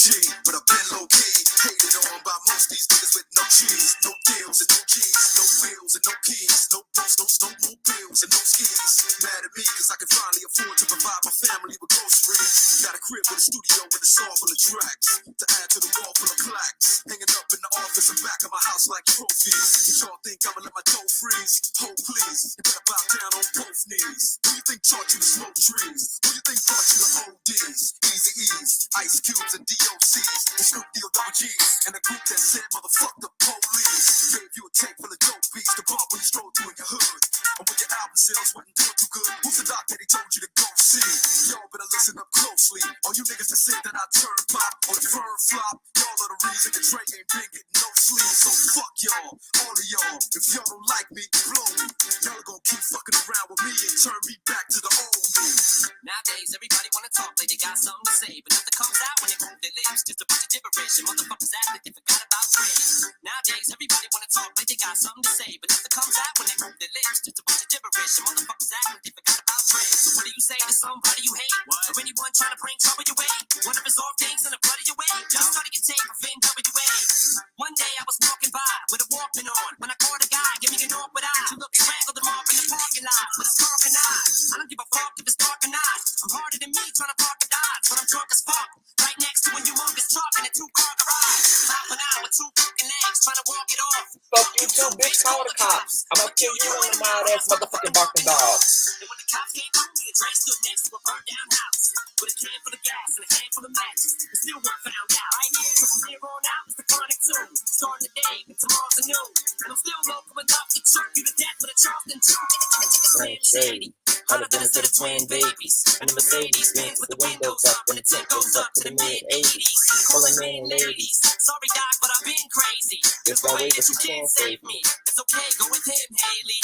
OG, but I've been low key. Hated on by most these niggas with no cheese, no deals and no G's, no wheels and no keys, no books, no snow, no bills and no skis. Mad at me cause I can finally afford to provide my family with groceries. Got a crib with a studio with a song full of tracks to add to the wall full of plaques. Hanging up in the office and back of my house like trophies. And y'all think I'ma let my dough freeze? Hold please, you better bow down on both knees. Who you think taught you to smoke trees? Who you think brought you to ODs? Easy E's, Ice Cubes and DOCs, and Snoop D-O double G's, and a group that said motherfuck the police. Gave you a tape full of dope beats to bump when you stroll through in your hood. And when your album sales wasn't doing too good, who's the doc that he told you to go see? Y'all better listen up closely. All you niggas that said that I turn pop or the firm flop, y'all are the reason that Drake ain't been getting no sleep. So fuck y'all, all of y'all. If y'all don't like me, blow me. Y'all are gonna keep fucking around with me and turn me back to the old me. Nowadays, everybody wanna talk like they got something to say, but nothing comes out when they move their lips. Just a bunch of gibberish and motherfuckers act like they forgot about Reid. Nowadays, everybody wanna talk like they got something to say, but nothing comes out when they move their lips. Just a bunch of gibberish and motherfuckers act like they forgot about Reid. So what do you say to somebody you hate? What? Or anyone trying to bring trouble your way? One of his off things in the blood of your way? Just started your tape of NWA. One day I was walking by with a Walkman on when I caught a guy giving me an awkward eye. She looked strangled him off in the parking lot with his sparking eyes. I don't give a fuck if it's dark or not. I'm harder than me trying to park a Dodge, but I'm drunk as fuck. Right next to a humongous truck in a two-car garage. Hopping out with two broken legs trying to walk it off. Fuck you too, bitch, call the cops. I'ma kill you and the wild ass motherfucking barking dog. And when the cops came through, me and Dre stood next to a burned down house with a can full of gas and a handful of matches. And still weren't found out. Right here, so from here on out, it's the chronic tune. Starting today, and tomorrow's a noon. And I'm still local enough to choke you to death with a Charleston tune. Slim Shady. Hundred dinners to the twin babies. And the Mercedes Benz with the windows up when the tip goes up to the mid-80s. Calling in ladies. Sorry, Doc, but I've been crazy. There's no way that you can save me. It's okay, go with him, Haley.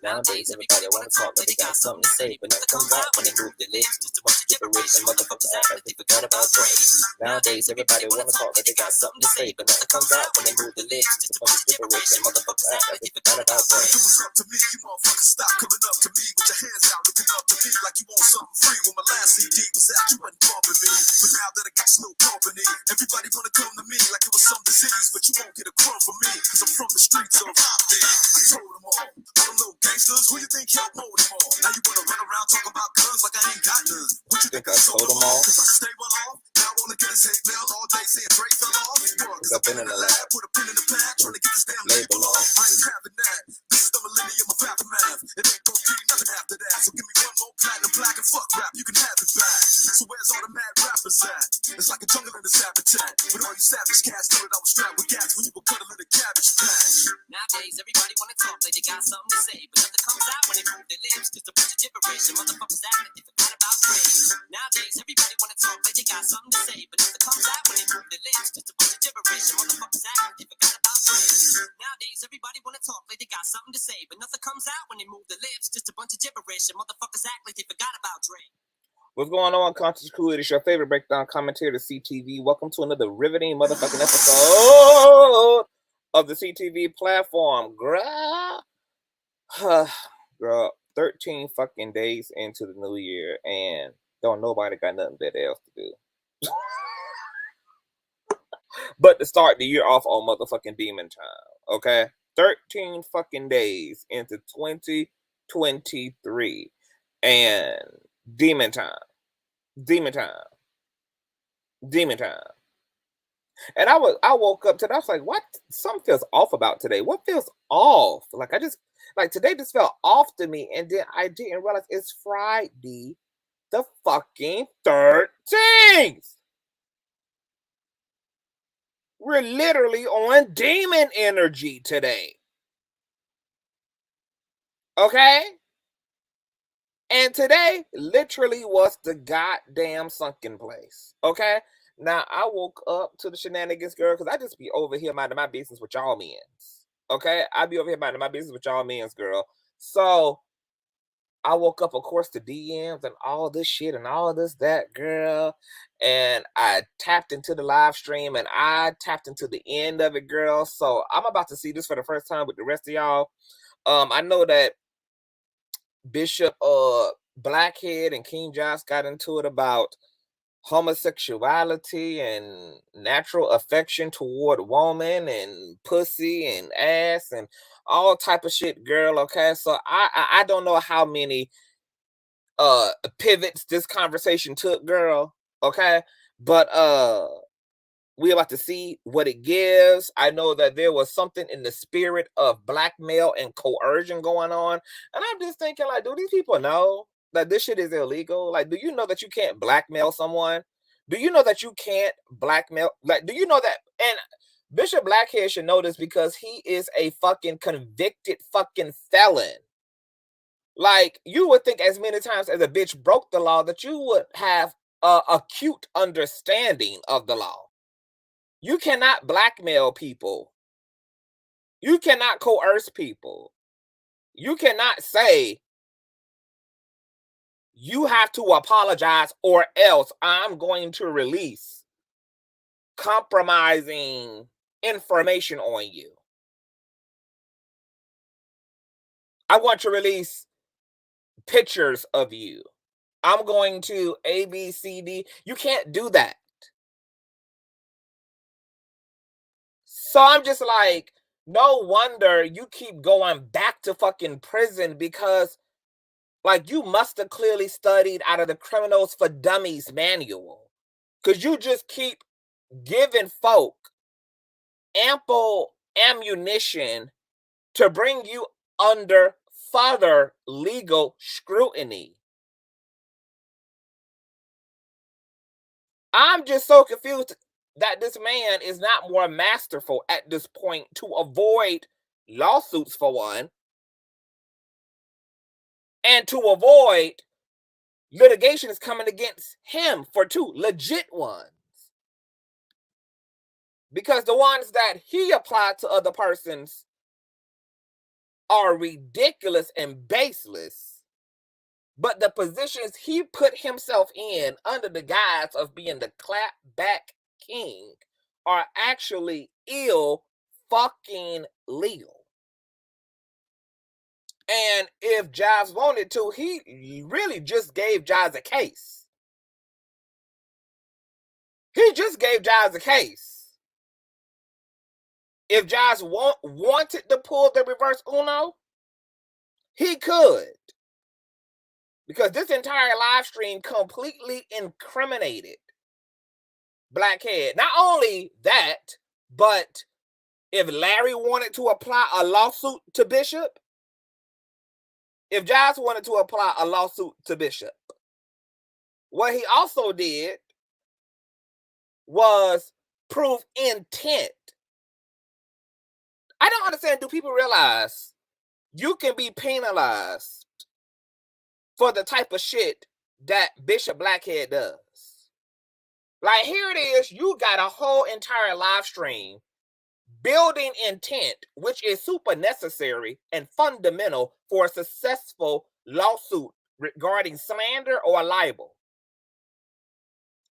Nowadays, everybody wanna talk like they got something to say, but nothing comes out when they move their lips. Just a bunch of gibberish and motherfuckers act like they forgot about Reid. Nowadays, everybody wanna talk like they got something to say, but nothing comes out when they move their lips. Just a bunch of gibberish and motherfuckers act like they forgot about Reid. It was up to me, you motherfuckers stop coming up to me with your hands out, looking up to me like you want something free. When my last CD was out, you wasn't bumping me, but now that I got Snoop company, everybody wanna come to me like it was some disease, but you won't get a crumb from me, cause I'm from the streets of Rockdale. I told them all them little gangsters, who you think helped mold them all? Now you wanna run around talk about guns like I ain't got none. What you think I sold them all? Cause I stay well off, now I wanna get his hate mail all day saying Drake fell off. Cause I've been in the lab, put a pin in the pad, trying to get this damn label off. I ain't having that, this is the millennium of aftermath. It ain't gonna be nothing after that, so give me one more platinum black and fuck rap, you can have it back. So where's all the mad rappers at? It's like a jungle in this habitat, but all you savage cats know that I was strapped with gas when you were cuddling a cabbage patch. Nowadays, everybody wanna talk like they got something to say, but nothing comes out when they move their lips. Just a bunch of gibberish and motherfuckers act like they forgot about Reid. Nowadays, everybody wanna talk like they got something to say, but nothing comes out when they move their lips. Just a bunch of gibberish and motherfuckers act like they forgot about Reid. Nowadays, everybody wanna talk like they got something to say, but nothing comes out when they move their lips. Just a bunch of gibberish and motherfuckers act like they forgot about Reid. What's going on, Consciouztv? It's your favorite breakdown commentator, CTV. Welcome to another riveting motherfucking episode of the CTV platform, girl. Girl, 13 fucking days into the new year, and don't nobody got nothing better else to do but to start the year off on motherfucking demon time, okay? 13 fucking days into 2023, and demon time. And I woke up today, I was like, what? Something feels off about today. What feels off? Like, today just felt off to me, and then I didn't realize it's Friday the fucking 13th. We're literally on demon energy today. Okay? And today literally was the goddamn sunken place. Okay? Now, I woke up to the shenanigans, girl, because I just be over here minding my business with y'all men's. Okay? I be over here minding my business with y'all men's, girl. So, I woke up, of course, to DMs and all this shit and all this, that, girl. And I tapped into the live stream and I tapped into the end of it, girl. So, I'm about to see this for the first time with the rest of y'all. I know that Bishop Blackhead and King Jives got into it about homosexuality and natural affection toward woman and pussy and ass and all type of shit, girl. Okay, so I don't know how many pivots this conversation took, girl. Okay, but we about to see what it gives. I know that there was something in the spirit of blackmail and coercion going on. And I'm just thinking, like, do these people know that this shit is illegal? Like, do you know that you can't blackmail someone? Do you know that you can't blackmail? Like, do you know that? And Bishop Blackhead should know this because he is a fucking convicted fucking felon. Like, you would think as many times as a bitch broke the law that you would have a acute understanding of the law. You cannot blackmail people. You cannot coerce people. You cannot say you have to apologize or else I'm going to release compromising information on you. I want to release pictures of you. I'm going to A, B, C, D. You can't do that. So I'm just like, no wonder you keep going back to fucking prison because, like, you must have clearly studied out of the Criminals for Dummies manual. Because you just keep giving folk ample ammunition to bring you under further legal scrutiny. I'm just so confused that this man is not more masterful at this point to avoid lawsuits, for one, and to avoid litigation is coming against him, for two, legit ones. Because the ones that he applied to other persons are ridiculous and baseless. But the positions he put himself in under the guise of being the clapback king are actually ill fucking legal. And if Jives wanted to, he really just gave Jives a case. He just gave Jives a case. If Jives wanted to pull the reverse Uno, he could. Because this entire live stream completely incriminated Blackhead. Not only that, but if Larry wanted to apply a lawsuit to Bishop, if Giles wanted to apply a lawsuit to Bishop, what he also did was prove intent. I don't understand. Do people realize you can be penalized for the type of shit that Bishop Blackhead does? Like, here it is. You got a whole entire live stream building intent, which is super necessary and fundamental for a successful lawsuit regarding slander or libel.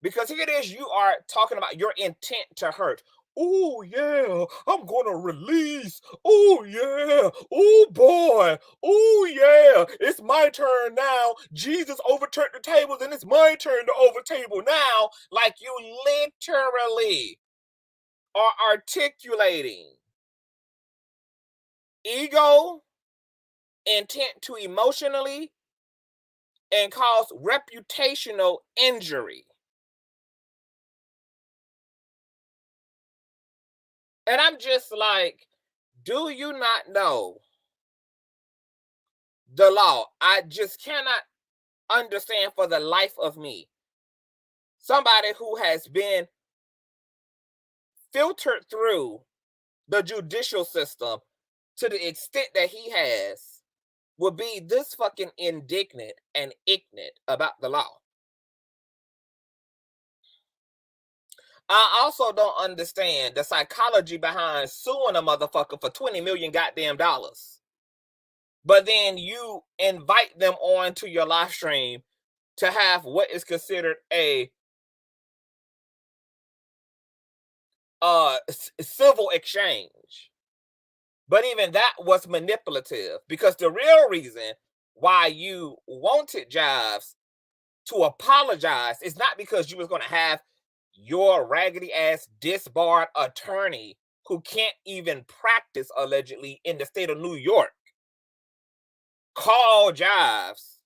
Because here it is, you are talking about your intent to hurt. Oh, yeah, I'm going to release. Oh, yeah. Oh, boy. Oh, yeah. It's my turn now. Jesus overturned the tables, and it's my turn to overtable now. Like, you literally are articulating ego, intent to emotionally, and cause reputational injury. And I'm just like, do you not know the law? I just cannot understand for the life of me. Somebody who has been filtered through the judicial system to the extent that he has will be this fucking indignant and ignorant about the law. I also don't understand the psychology behind suing a motherfucker for 20 million goddamn dollars. But then you invite them on to your live stream to have what is considered a civil exchange. But even that was manipulative, because the real reason why you wanted Jives to apologize is not because you was going to have your raggedy ass disbarred attorney who can't even practice allegedly in the state of New York call Jives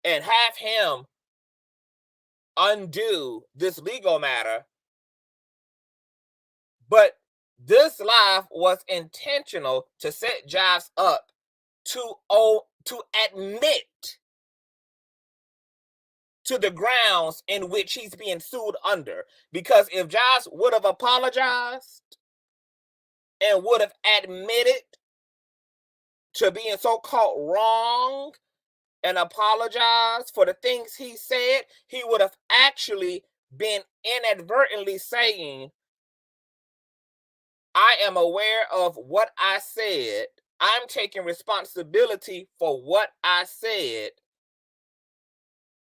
and have him undo this legal matter. But this live was intentional to set Jives up to admit to the grounds in which he's being sued under. Because if Jives would have apologized and would have admitted to being so-called wrong and apologized for the things he said, he would have actually been inadvertently saying, I am aware of what I said. I'm taking responsibility for what I said.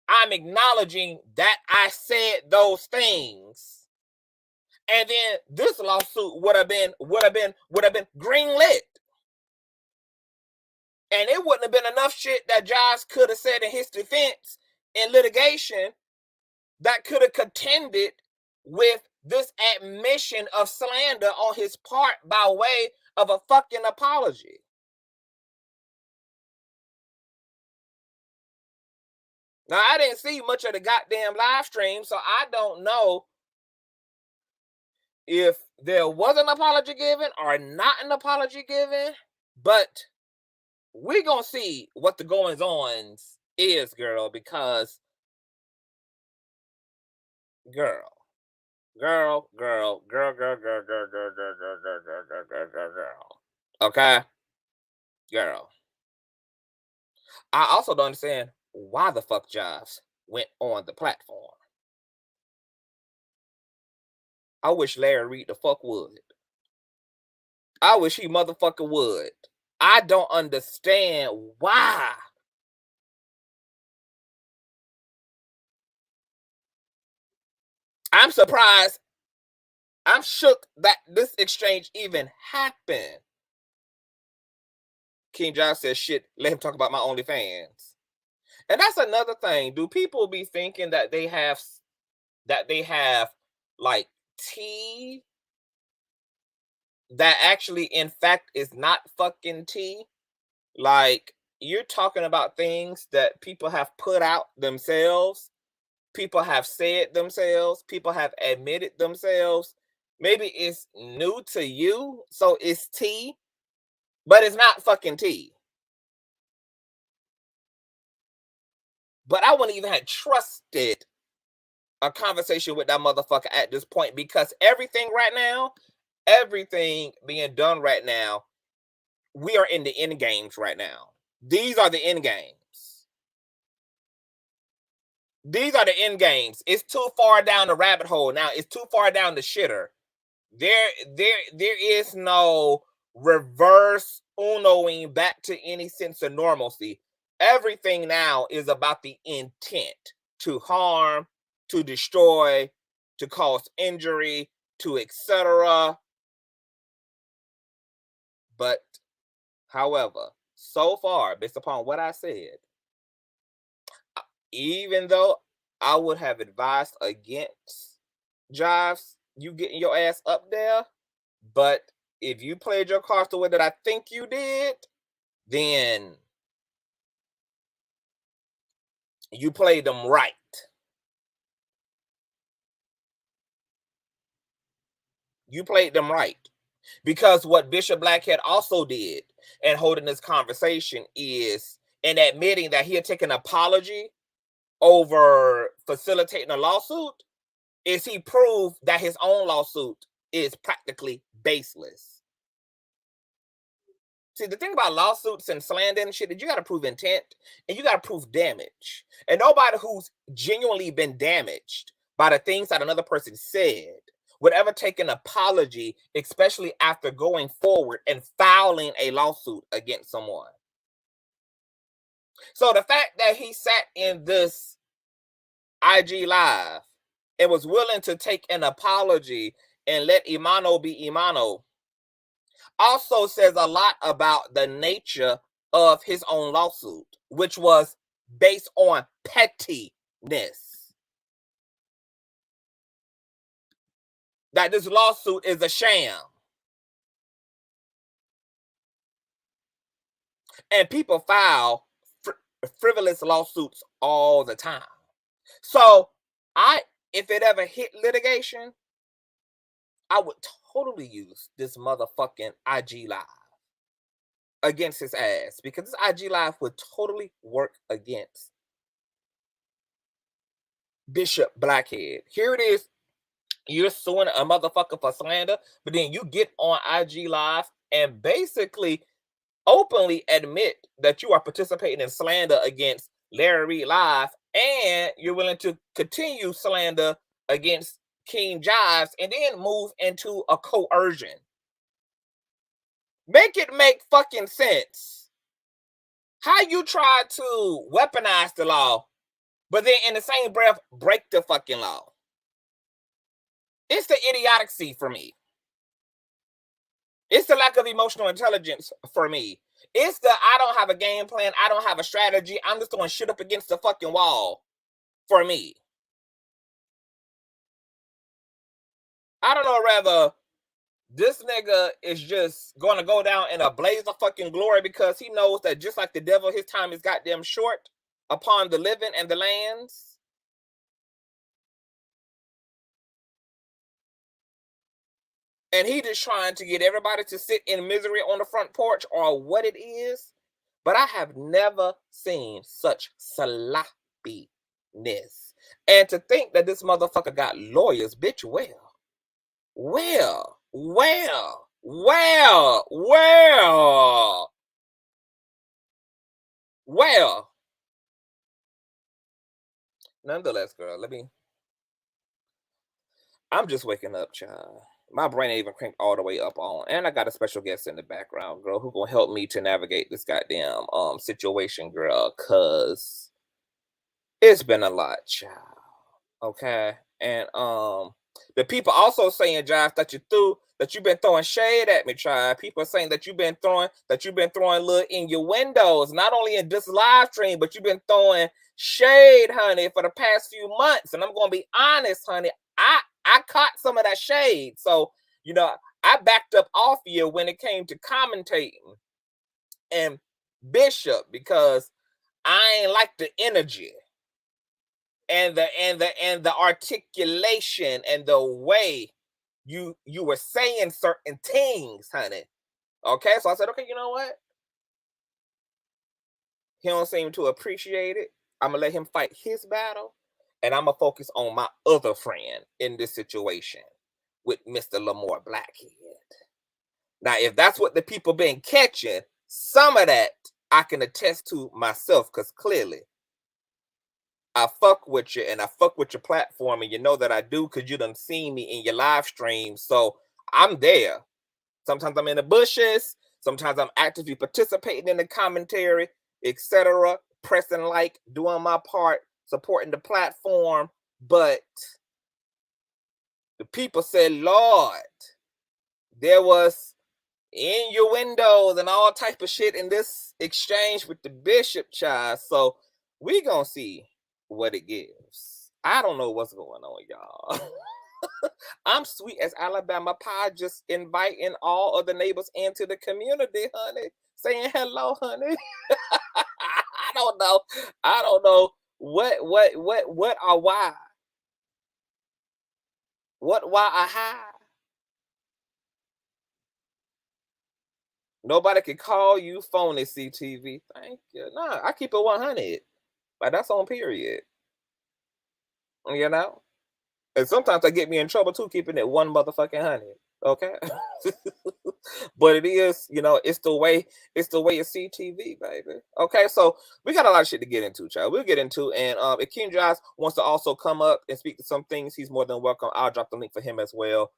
I'm acknowledging that I said those things. And then this lawsuit would have been greenlit. And it wouldn't have been enough shit that Jives could have said in his defense in litigation that could have contended with this admission of slander on his part by way of a fucking apology. Now, I didn't see much of the goddamn live stream, so I don't know if there was an apology given or not an apology given, but we're going to see what the goings-ons is, girl, because girl. Okay? Girl. I also don't understand why the fuck Jives went on the platform. I wish Larry Reid the fuck would. I wish he motherfucker would. I don't understand why. I'm surprised. I'm shook that this exchange even happened. King Jives says, shit, let him talk about my OnlyFans. And that's another thing. Do people be thinking that they have like tea that actually in fact is not fucking tea? Like, you're talking about things that people have put out themselves, people have said themselves, people have admitted themselves. Maybe it's new to you, so it's tea, but it's not fucking tea. But I wouldn't even have trusted a conversation with that motherfucker at this point, because everything being done right now, we are in the end games right now. These are the end games. These are the end games. It's too far down the rabbit hole now. It's too far down the shitter. There is no reverse unoing back to any sense of normalcy. Everything now is about the intent to harm, to destroy, to cause injury, to etc. But, however, so far, based upon what I said, even though I would have advised against Jives, you getting your ass up there, but if you played your cards the way that I think you did, then you played them right. You played them right. Because what Bishop Blackhead also did in holding this conversation is in admitting that he had taken an apology over facilitating a lawsuit, is he proved that his own lawsuit is practically baseless. See, the thing about lawsuits and slander and shit is you got to prove intent and you got to prove damage. And nobody who's genuinely been damaged by the things that another person said would ever take an apology, especially after going forward and filing a lawsuit against someone. So the fact that he sat in this IG live and was willing to take an apology and let Imano be Imano also says a lot about the nature of his own lawsuit, which was based on pettiness. That this lawsuit is a sham. And people file frivolous lawsuits all the time. So if it ever hit litigation, I would totally use this motherfucking IG Live against his ass, because this IG Live would totally work against Bishop Blackhead. Here it is. You're suing a motherfucker for slander, but then you get on IG Live and basically openly admit that you are participating in slander against Larry Reid Live, and you're willing to continue slander against King Jives, and then move into a coercion. Make it make fucking sense. How you try to weaponize the law, but then in the same breath break the fucking law? It's the idiocy for me. It's the lack of emotional intelligence for me. It's the I don't have a game plan, I don't have a strategy, I'm just throwing shit up against the fucking wall for me. I don't know whether this nigga is just going to go down in a blaze of fucking glory because he knows that just like the devil, his time is goddamn short upon the living and the lands. And he just trying to get everybody to sit in misery on the front porch, or what it is. But I have never seen such sloppiness. And to think that this motherfucker got lawyers, bitch, well. Nonetheless, girl, I'm just waking up, child. My brain ain't even cranked all the way up on. And I got a special guest in the background, girl, who gonna help me to navigate this goddamn situation, girl, cause it's been a lot, child. Okay. And the people also saying, Jives, that you've been throwing shade at me, child. People are saying that you've been throwing little in your windows, not only in this live stream, but you've been throwing shade, honey, for the past few months. And I'm gonna be honest, honey, I caught some of that shade. So, I backed up off you when it came to commentating and Bishop, because I ain't like the energy and the articulation and the way you were saying certain things, honey. Okay, so I said, okay, you know what? He don't seem to appreciate it. I'm gonna let him fight his battle, and I'm gonna focus on my other friend in this situation with Mr. Lamor Whitehead. Now, if that's what the people been catching, some of that I can attest to myself, because clearly I fuck with you and I fuck with your platform, and you know that I do because you done seen me in your live stream. So I'm there. Sometimes I'm in the bushes. Sometimes I'm actively participating in the commentary, etc. Pressing like, doing my part, supporting the platform. But the people said, Lord, there was innuendos and all type of shit in this exchange with the bishop, child. So we gonna see what it gives. I don't know what's going on, y'all. I'm sweet as Alabama pie, just inviting all of the neighbors into the community, honey. Saying hello, honey. I don't know what or why. Why I hide? Nobody can call you phony, CTV. Thank you. Nah, I keep it 100. Like, that's on period. You know? And sometimes I get me in trouble too, keeping it 1 motherfucking 100. Okay? But it is, it's the way of CTV, baby. Okay, so we got a lot of shit to get into, child. We'll get into, and if King Jives wants to also come up and speak to some things, he's more than welcome. I'll drop the link for him as well.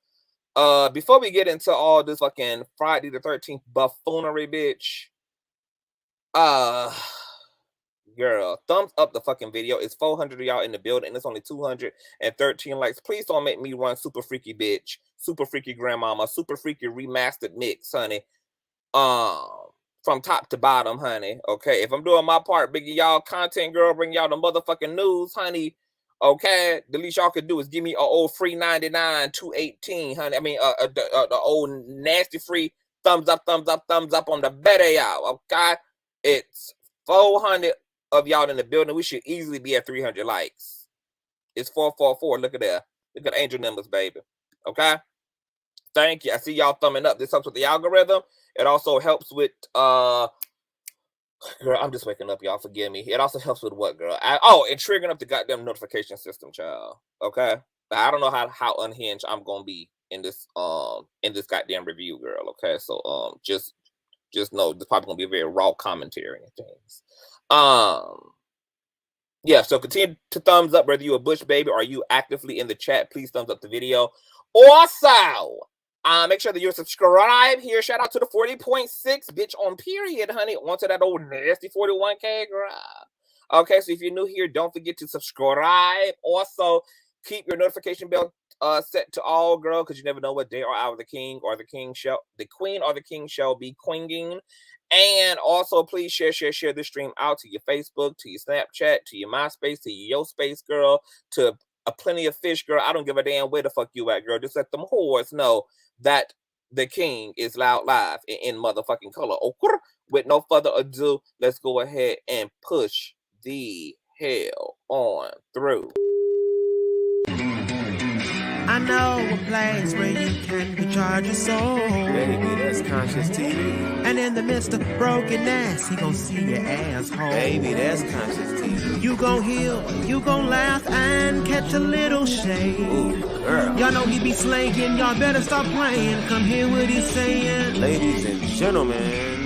Before we get into all this fucking Friday the 13th buffoonery, bitch. Girl, thumbs up the fucking video. It's 400 of y'all in the building. It's only 213 likes. Please don't make me run super freaky bitch, super freaky grandmama, super freaky remastered mix, honey. from top to bottom, honey. Okay, if I'm doing my part, bringing y'all content, girl, bring y'all the motherfucking news, honey. Okay, the least y'all could do is give me a old free 99, 218, honey. I mean, the old nasty free thumbs up on the video. Okay, it's 400 of y'all in the building. We should easily be at 300 likes. It's 444. Look at that. Look at angel numbers, baby. Okay. Thank you. I see y'all thumbing up. This helps with the algorithm. It also helps with girl, I'm just waking up, y'all. Forgive me. It also helps with what, girl? And triggering up the goddamn notification system, child. Okay. But I don't know how unhinged I'm gonna be in this goddamn review, girl. Okay. So just know this probably gonna be a very raw commentary and things. Yeah, so continue to thumbs up whether you a Bush baby or you actively in the chat. Please thumbs up the video. Also, make sure that you're subscribed here. Shout out to the 40.6 bitch on period, honey. Onto that old nasty 41K, girl. Okay, so if you're new here, don't forget to subscribe. Also, keep your notification bell set to all, girl, because you never know what day or hour the queen or the king shall be queenging. And also, please share this stream out to your Facebook, to your Snapchat, to your MySpace, to your Space, girl, to a plenty of fish, girl. I don't give a damn where the fuck you at, girl. Just let them whores know that the king is loud live in motherfucking color. Okay? With no further ado, let's go ahead and push the hell on through. I know a place where you can recharge your soul. Baby, that's Consciouztv. And in the midst of brokenness, he gon' see your asshole. Baby, that's Consciouztv. You gon' heal, you gon' laugh and catch a little shade. Ooh, girl. Y'all know he be slaying, y'all better stop playing. Come hear what he's saying. Ladies and gentlemen.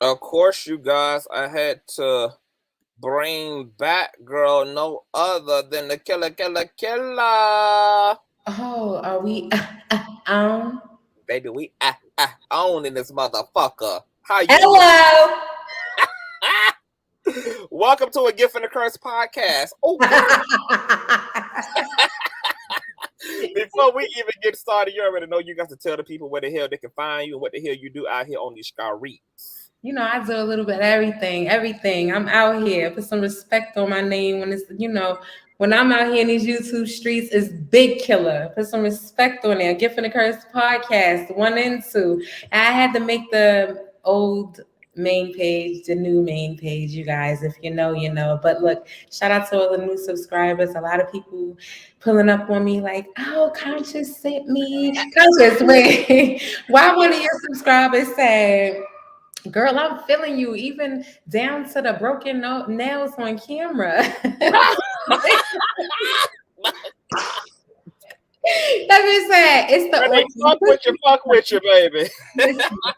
Of course, you guys, I had to bring back, girl, no other than the killer. Oh, are we on? Baby, we on in this motherfucker. How you? Hello. Welcome to a Gift and a Curse podcast. Oh, before we even get started, you already know you got to tell the people where the hell they can find you and what the hell you do out here on these streets. You know, I do a little bit of everything. I'm out here. Put some respect on my name when it's, when I'm out here in these YouTube streets, it's Big Killer. Put some respect on there. Gift and a Curse podcast, 1 and 2. I had to make the old main page the new main page, you guys. If you know, you know. But look, shout out to all the new subscribers. A lot of people pulling up on me like, oh, Conscious sent me. Conscious, wait. Why one of your subscribers said, girl, I'm feeling you, even down to the broken nails on camera. That means that it's the fuck with you, baby.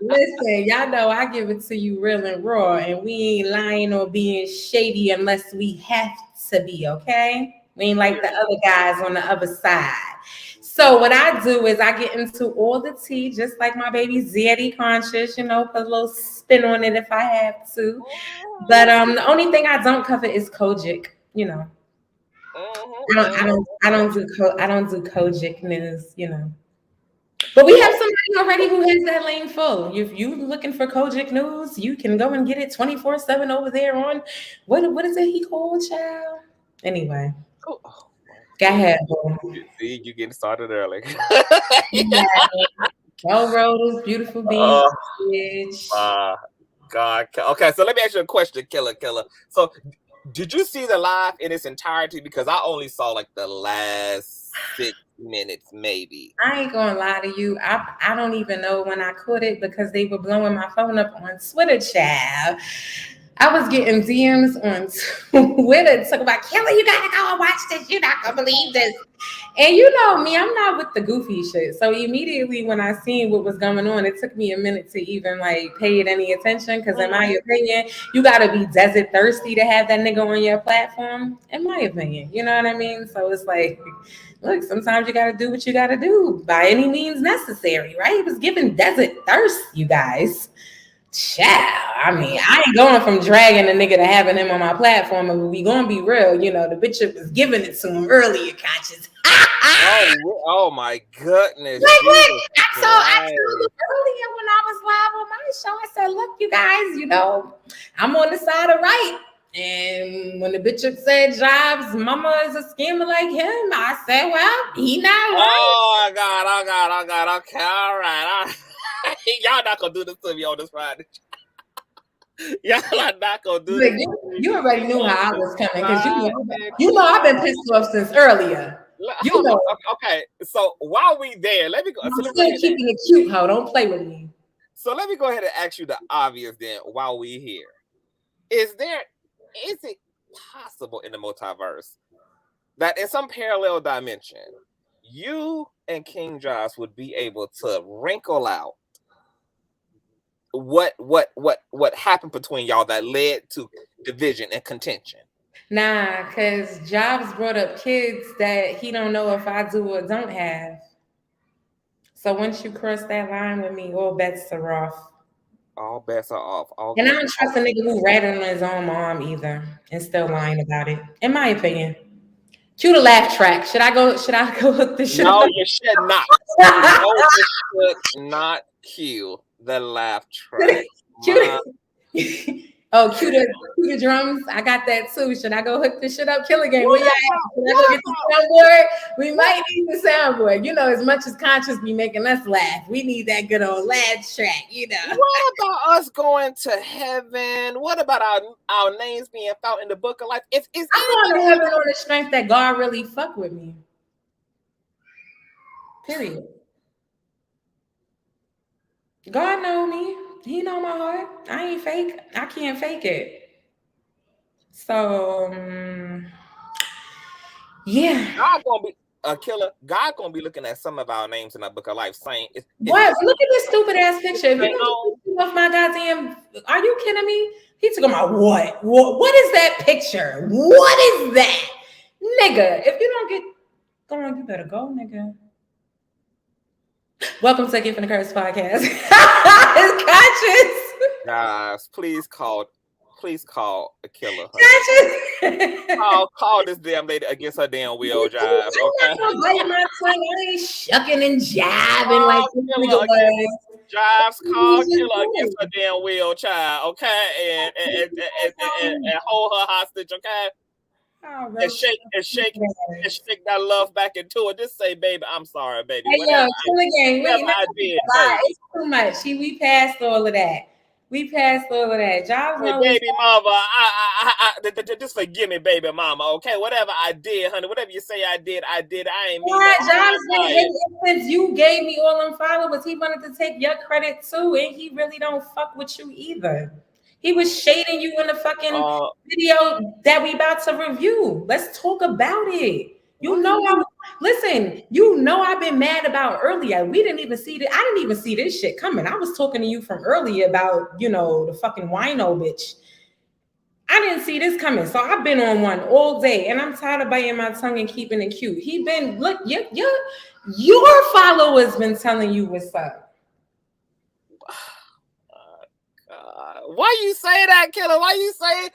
listen, y'all know I give it to you real and raw, and we ain't lying or being shady unless we have to be, okay? We ain't like the other guys on the other side. So what I do is I get into all the tea, just like my baby Zaddy Conscious, put a little spin on it if I have to. But the only thing I don't cover is Kojic, I don't do Kojic news, But we have somebody already who has that lane full. If you're looking for Kojic news, you can go and get it 24/7 over there on what is it he called, child? Anyway. Cool. Go ahead, boy. See, you getting started early. Well rollers, beautiful beans. God. Okay, so let me ask you a question, Killer. So, did you see the live in its entirety? Because I only saw like the last 6 minutes, maybe. I ain't gonna lie to you. I don't even know when I caught it because they were blowing my phone up on Twitter, child. I was getting DMs on Twitter talking about, Killer, you gotta go and watch this. You're not gonna believe this. And you know me, I'm not with the goofy shit. So immediately when I seen what was going on, it took me a minute to even pay it any attention. Because in my opinion, you gotta be desert thirsty to have that nigga on your platform. In my opinion, you know what I mean? So it's like, look, sometimes you gotta do what you gotta do by any means necessary, right? It was giving desert thirst, you guys. Child, I mean, I ain't going from dragging a nigga to having him on my platform. But we gonna be real, you know. The bishop was giving it to him earlier, conscious. Oh my goodness! I told him earlier when I was live on my show. I said, "Look, you guys, you know, I'm on the side of right." And when the bishop said Jives' mama is a scammer like him, I said, "Well, he not right." Oh God! Okay, all right. Y'all not gonna do this to me on this Friday. Y'all are not gonna do this. You already knew how I was coming because you know I've been pissed off since earlier. You know. Okay, so while we there, let me go. I'm still keeping it cute, ho. Don't play with me. So let me go ahead and ask you the obvious then. While we here, is it possible in the multiverse that in some parallel dimension, you and King Jives would be able to wrinkle out what happened between y'all that led to division and contention? Nah, because Jives brought up kids that he don't know if I do or don't have. So once you cross that line with me, all bets are off. All bets are off. And I don't trust a nigga who ratted on his own mom either and still lying about it, in my opinion. Cue the laugh track. Should I go hook this shit up? No, you should not. No, you should not cue the laugh track. Cue the drums. I got that too. Should I go hook this shit up? Killer Game. Where y'all at? Should I go get the soundboard? We might need the soundboard. You know, as much as Conscious be making us laugh, we need that good old laugh track, you know. What about us going to heaven? What about our names being found in the book of life? I'm going to heaven on the strength that God really fuck with me. Period. God know me. He know my heart. I ain't fake. I can't fake it. So, yeah. God gonna be a killer. God gonna be looking at some of our names in our book of life, saying, "What? Look at this stupid ass picture. If you don't off my goddamn, are you kidding me? He took about what? What is that picture? What is that, nigga? If you don't get going, you better go, nigga." Welcome to Gift and the Curse podcast. It's Conscious. Guys, please call a killer. Call this damn lady against her damn will, Jive. Okay? I'm not biting my tongue. I ain't shucking and jiving like this nigga was. Jives, call killer against her damn will, child. Okay, and hold her hostage. Okay. And shake that love back into it. Just say, baby, I'm sorry, baby. Hey, yo, it's too much. We passed all of that. Jives, hey, baby mama, I just forgive me, baby mama. Okay, whatever I did, honey, whatever you say I did. I ain't mean that. Since you gave me all them followers, he wanted to take your credit too, and he really don't fuck with you either. He was shading you in the fucking video that we about to review. Let's talk about it. You know I've been mad about earlier. We didn't even see that. I didn't even see this shit coming. I was talking to you from earlier about, you know, the fucking wino bitch. I didn't see this coming. So I've been on one all day and I'm tired of biting my tongue and keeping it cute. Your followers been telling you what's up. Why you say that, killer? Why you say?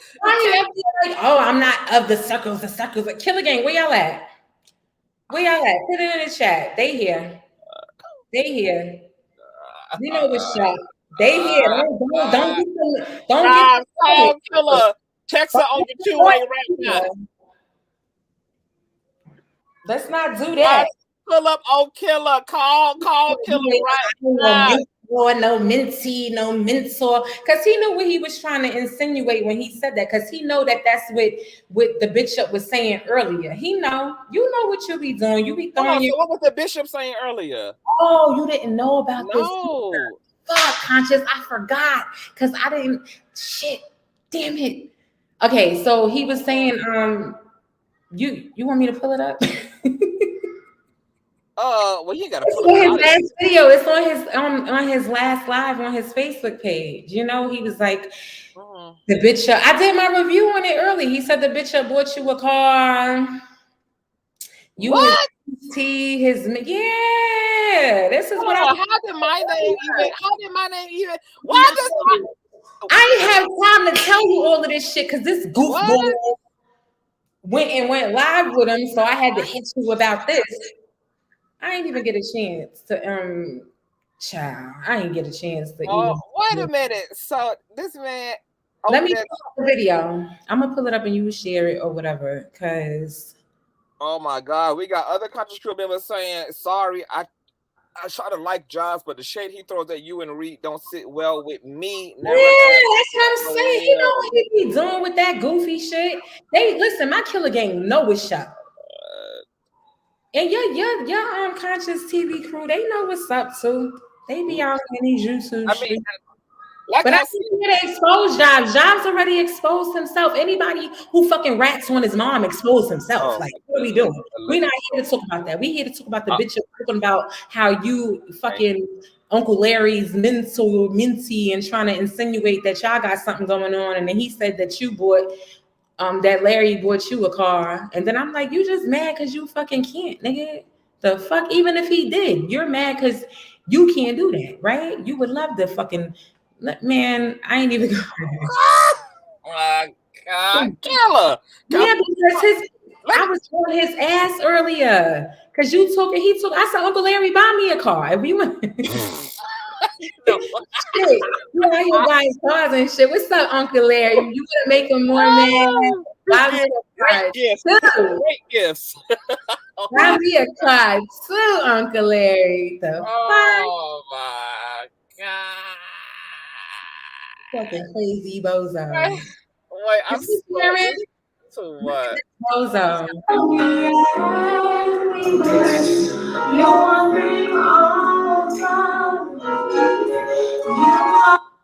I'm not of the circles. The circles. Killer Gang, where y'all at? Put it in the chat. They here. We know what's up. They here. Don't get killer. Text her on your 2-way right now. Let's not do that. Pull up on killer. Call killer right now. Or no minty, no mentor, because he knew what he was trying to insinuate when he said that, because he know that that's what the bishop was saying earlier. You know what you be doing. You be throwing so what was the bishop saying earlier? Oh, you didn't know about this? God, Conscious, I forgot, because I didn't. Shit, damn it. Okay, so he was saying, you want me to pull it up? Well, you gotta pull it his last video. It's on his last live on his Facebook page. You know, he was like, the bishop. I did my review on it early. He said the bishop bought you a car. his this is what How did my name even? Why does I ain't have time to tell you all of this shit because this goofball went live with him, so I had to hit you about this. I ain't even get a chance to child. I ain't get a chance to even. Wait a minute. So this man. Let me pull up the video. I'm gonna pull it up and you share it or whatever. Cause oh my God, we got other Conscious crew members saying, "Sorry, I try to like Jives, but the shade he throws at you and Reid don't sit well with me." Never that's what I'm saying. He know what he be doing with that goofy shit. They listen, my killer gang know what's up. And your Consciouztv crew, they know what's up too. They be out in these YouTube streets. But I think we gotta expose Jives. Jives already exposed himself. Anybody who fucking rats on his mom exposed himself. Like, what are we doing? We're not here to talk about that. We here to talk about the bitch talking about how you fucking Uncle Larry's minty and trying to insinuate that y'all got something going on. And then he said that you bought that Larry bought you a car. And then I'm like, you just mad because you fucking can't, nigga. The fuck, even if he did, you're mad because you can't do that, right? You would love to fucking man, I ain't even going. Killer. Yeah, because I was on his ass earlier. Cause he took. I said, Uncle Larry, buy me a car. If we went, shit, you know, he buying cars and shit. What's up, Uncle Larry? You gonna make him more mad? Buy me a car too. Great gifts. Buy me a car too, Uncle Larry. Oh my God. Fucking crazy bozo. Wait, I'm swearing. To what? Bozo.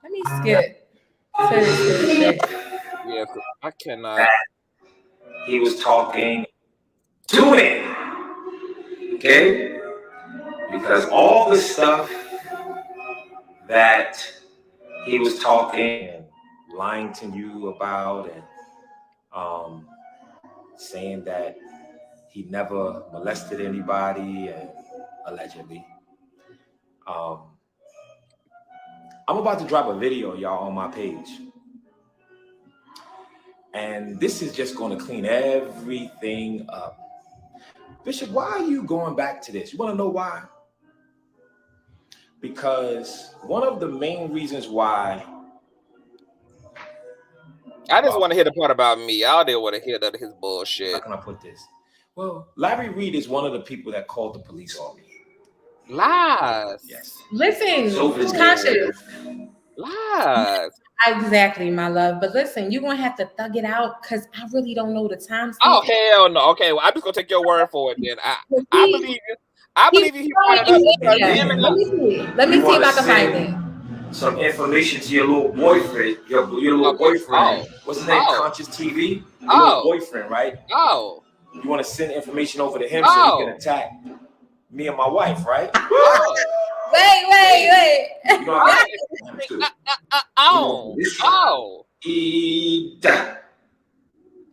Let me skip. Yeah, I cannot. He was talking to me. Okay? Because all the stuff that he was talking and lying to you about and saying that he never molested anybody and allegedly. I'm about to drop a video, y'all, on my page. And this is just going to clean everything up. Bishop, why are you going back to this? You want to know why? Because one of the main reasons why. I just want to hear the part about me. I don't want to hear that his bullshit. How can I put this? Well, Larry Reid is one of the people that called the police on me. Lies. Yes. Listen, Conscious. Lies. Exactly, my love. But listen, you're gonna have to thug it out because I really don't know the time. Oh hell no. Okay, well I'm just gonna take your word for it then. I believe you. I believe you. Let me see if I can find it. Some information to your little boyfriend. Your little boyfriend. What's his name? Consciouztv. Your little boyfriend, right? Oh. You want to send information over to him so he can attack me and my wife, right? Wait. You know,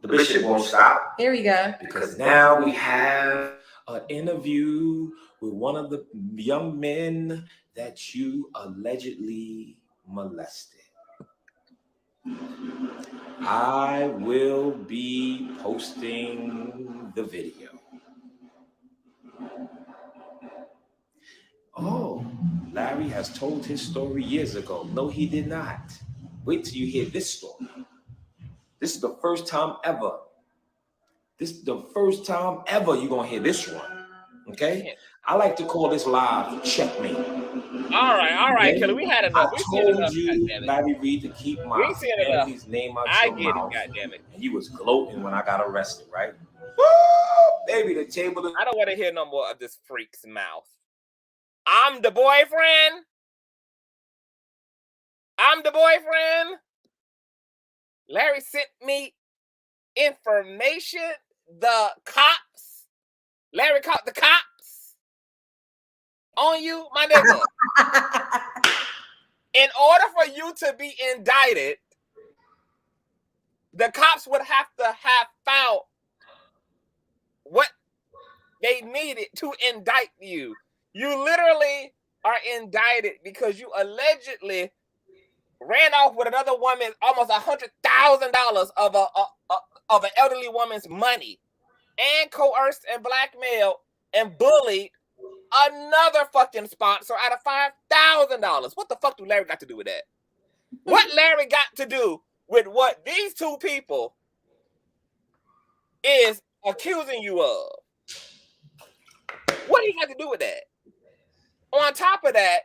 the bishop won't stop. Here we go. Because now we have an interview with one of the young men that you allegedly molested. I will be posting the video. Oh, Larry has told his story years ago. No, he did not. Wait till you hear this story. This is the first time ever. You're going to hear this one. Okay? I like to call this live checkmate. All right, Killer. We had enough. I told you, Larry Reid, to keep my family's name out your mouth. And you was gloating when I got arrested, right? Woo! Baby, the table is... I don't want to hear no more of this freak's mouth. I'm the boyfriend. Larry sent me information. The cops. Larry caught the cops on you, my nigga. In order for you to be indicted, the cops would have to have found what they needed to indict you. You literally are indicted because you allegedly ran off with another woman almost $100,000 of an elderly woman's money, and coerced and blackmailed and bullied another fucking sponsor out of $5,000. What the fuck do Larry got to do with that? What Larry got to do with what these two people is accusing you of? What do you got to do with that? On top of that,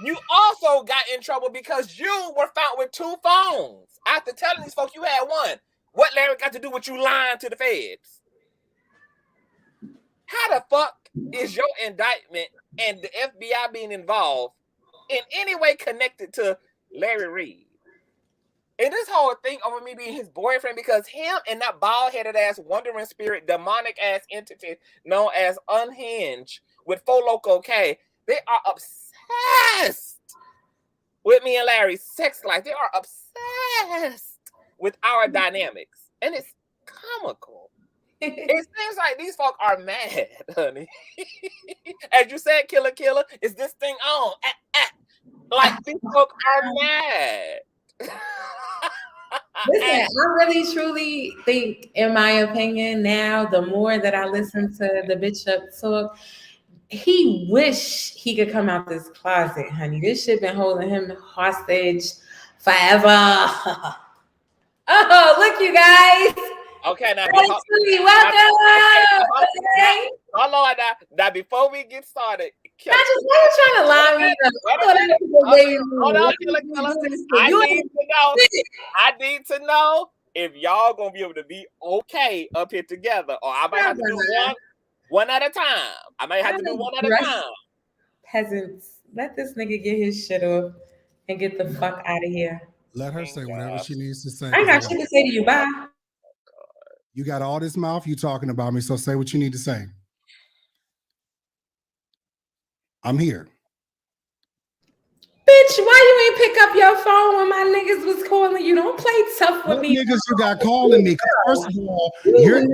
you also got in trouble because you were found with 2 phones after telling these folks you had one. What Larry got to do with you lying to the feds? How the fuck is your indictment and the FBI being involved in any way connected to Larry Reid? And this whole thing over me being his boyfriend, because him and that bald-headed ass wandering spirit, demonic ass entity known as Unhinged with Fo Loco K, they are obsessed with me and Larry's sex life. They are obsessed with our dynamics. And it's comical. It seems like these folk are mad, honey. As you said, killer, is this thing on? Like, these folk are mad. Listen, I really truly think, in my opinion, now the more that I listen to the Bishop talk, he wish he could come out this closet, honey. This shit been holding him hostage forever. Oh, look, you guys. Okay, now welcome. Hold on now. Before we get started, why you trying to lie me up? I need to know if y'all gonna be able to be okay up here together, or I might have to do one at a time. I might have to do one at a time. Peasants, let this nigga get his shit off and get the fuck out of here. Let her say whatever she needs to say. I got shit to say to you. Bye. You got all this mouth, you talking about me, so say what you need to say. I'm here. Bitch, why you ain't pick up your phone when my niggas was calling you? Don't play tough with me. Niggas you got calling me. First of all, you're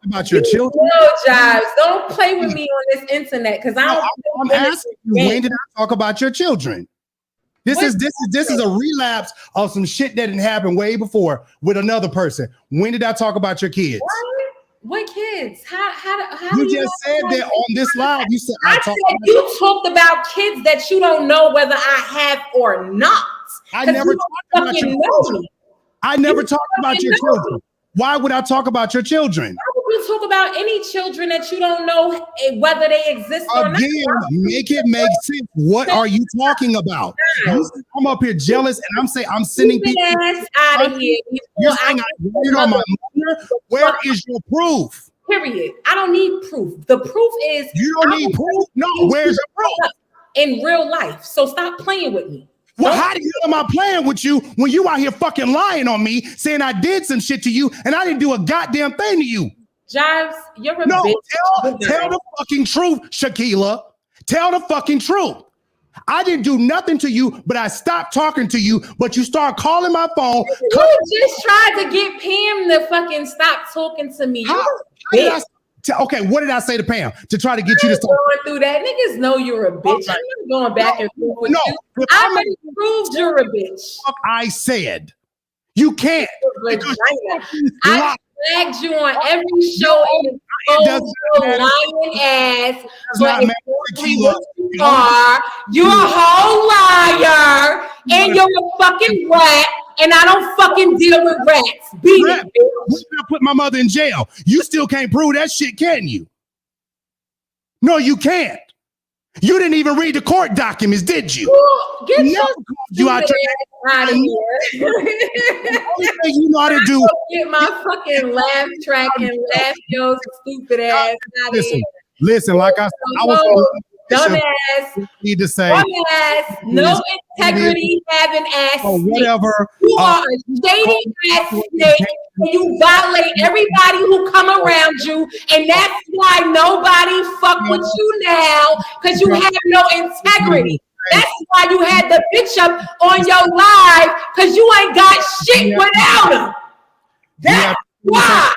about your children. No, Jives. Don't play with me on this internet, because I'm asking you, when did I talk about your children? This is a relapse of some shit that didn't happen way before with another person. When did I talk about your kids? What kids? How you just said that on this live. You said you talked about kids that you don't know whether I have or not. I never talked about your children. I never talked about your children. Why would I talk about your children? Why would you talk about any children that you don't know whether they exist or not? Again, make it make sense. What are you talking about? I'm up here jealous, and I'm sending people out of here. You're saying I cheated on my mother? Where is your proof? Period. I don't need proof. The proof is you don't need proof. No, where's your proof? In real life. So stop playing with me. Well, how the hell am I playing with you when you out here fucking lying on me, saying I did some shit to you and I didn't do a goddamn thing to you? Jives, you're a bitch. Tell the fucking truth, Shaquila. Tell the fucking truth. I didn't do nothing to you, but I stopped talking to you, but you start calling my phone. You just tried to get Pam to fucking stop talking to me. Okay, what did I say to Pam to try to get you to stop? Going through that, niggas know you're a bitch. I'm not going back and forth with you. I already proved you're a bitch. I said you can't. I flagged you on every show and lying ass. But you're a whole liar and you're a fucking rat. And I don't fucking deal with rats. Beat it, bitch. I put my mother in jail. You still can't prove that shit, can you? No, you can't. You didn't even read the court documents, did you? Get you out of here. The only thing you know how to do. Get my fucking laugh track and laugh your stupid ass out of here. Listen, like I said, I was dumbass. Need to say dumbass, no integrity, having ass. Or whatever. You are a shady ass snake, and you violate everybody who come around you, and that's why nobody fuck with you now, because you have no integrity. That's why you had the bitch up on your live, because you ain't got shit without him. That's why.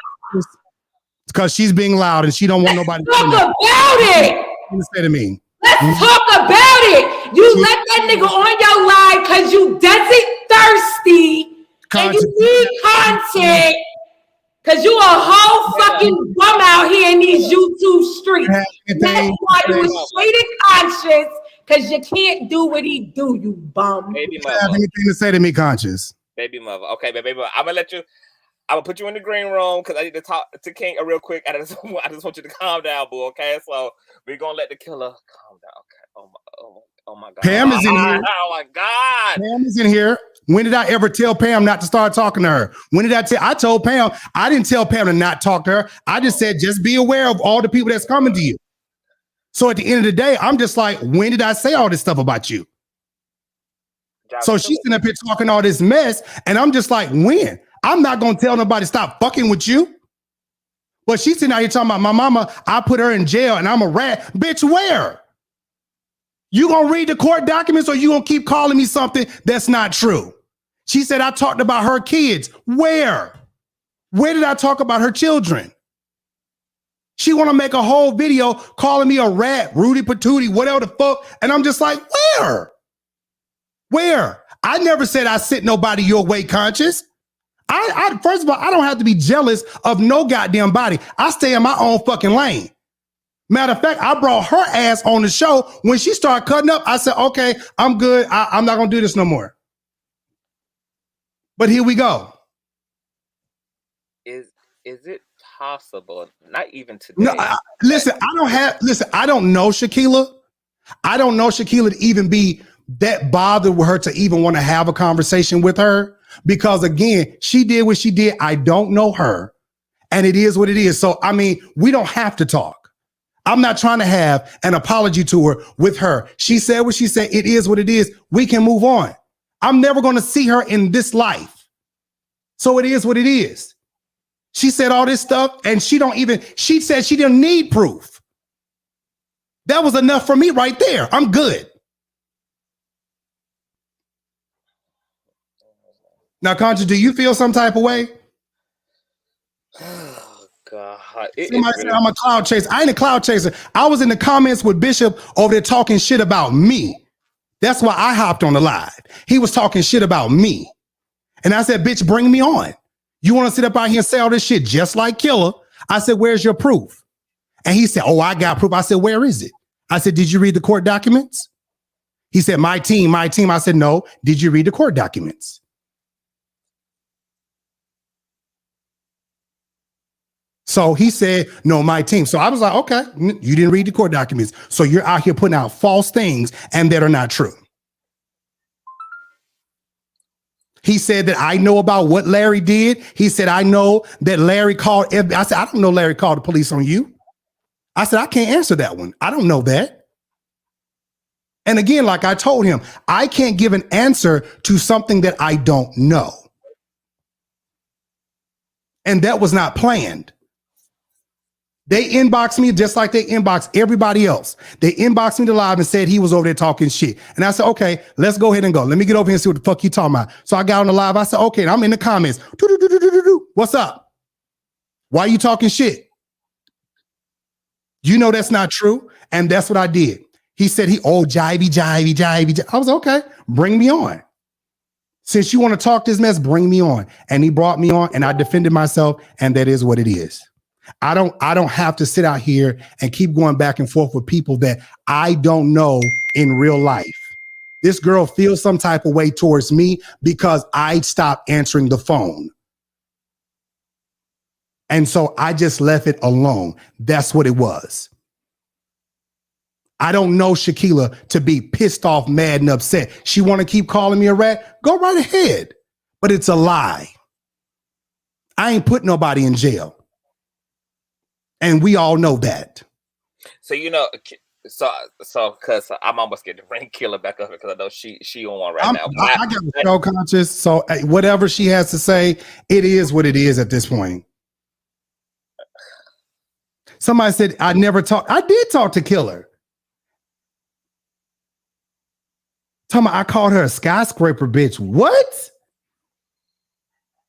because she's being loud and she don't want nobody Talk about it. to say to me. Let's talk about it. You let that nigga on your live because you desert thirsty and you need content because you a whole fucking bum out here in these YouTube streets. That's why you was straight and conscious because you can't do what he do, you bum. Baby mother. Have anything to say to me, Conscious? Baby mother. Okay, baby mother. I'm gonna put you in the green room because I need to talk to King real quick. I just want you to calm down, boo. Okay, so we're gonna let the killer calm down. Okay. Oh my God. Pam is in here. Oh my God. Pam is in here. When did I ever tell Pam not to start talking to her? When did I told Pam, I didn't tell Pam to not talk to her. I just said, just be aware of all the people that's coming to you. So at the end of the day, I'm just like, when did I say all this stuff about you? So she's sitting up here talking all this mess. And I'm just like, when? I'm not going to tell nobody stop fucking with you. But she's sitting out here talking about my mama, I put her in jail and I'm a rat. Bitch, where? You gonna read the court documents or you gonna keep calling me something that's not true? She said I talked about her kids. Where? Where did I talk about her children? She wanna make a whole video calling me a rat, Rudy Patootie, whatever the fuck. And I'm just like, where? Where? I never said I sent nobody your way, Conscious. I first of all, I don't have to be jealous of no goddamn body. I stay in my own fucking lane. Matter of fact, I brought her ass on the show. When she started cutting up, I said, okay, I'm good. I'm not going to do this no more. But here we go. Is it possible? Not even today. No, listen, I don't know Shaquilla. I don't know Shaquilla to even be that bothered with her to even want to have a conversation with her. Because again, she did what she did. I don't know her. And it is what it is. So, I mean, we don't have to talk. I'm not trying to have an apology to her with her. She said what she said. It is what it is. We can move on. I'm never going to see her in this life. So it is what it is. She said all this stuff and she said she didn't need proof. That was enough for me right there. I'm good. Now, Concha, do you feel some type of way? God. Somebody said I'm a cloud chaser. I ain't a cloud chaser. I was in the comments with Bishop over there talking shit about me. That's why I hopped on the live. He was talking shit about me. And I said, bitch, bring me on. You want to sit up out here and say all this shit just like Killer? I said, where's your proof? And he said, oh, I got proof. I said, where is it? I said, did you read the court documents? He said, my team. I said, no. Did you read the court documents? So he said, no, my team. So I was like, okay, you didn't read the court documents. So you're out here putting out false things and that are not true. He said that I know about what Larry did. He said, I know that Larry called. I said, I don't know Larry called the police on you. I said, I can't answer that one. I don't know that. And again, like I told him, I can't give an answer to something that I don't know. And that was not planned. They inboxed me just like they inboxed everybody else. They inboxed me to live and said he was over there talking shit. And I said, okay, let's go ahead and go. Let me get over here and see what the fuck you talking about. So I got on the live. I said, okay, and I'm in the comments. What's up? Why are you talking shit? You know that's not true. And that's what I did. He said jivey. I was okay, bring me on. Since you want to talk this mess, bring me on. And he brought me on and I defended myself. And that is what it is. I don't have to sit out here and keep going back and forth with people that I don't know in real life. This girl feels some type of way towards me because I stopped answering the phone. And so I just left it alone. That's what it was. I don't know Shaquilla to be pissed off, mad, and upset. She want to keep calling me a rat? Go right ahead. But it's a lie. I ain't put nobody in jail. And we all know that. So, you know, because I'm almost getting to bring Killer back up because I know she on one right now. I got so conscious. So whatever she has to say, it is what it is at this point. Somebody said, I never talked. I did talk to Killer. I called her a skyscraper bitch. What?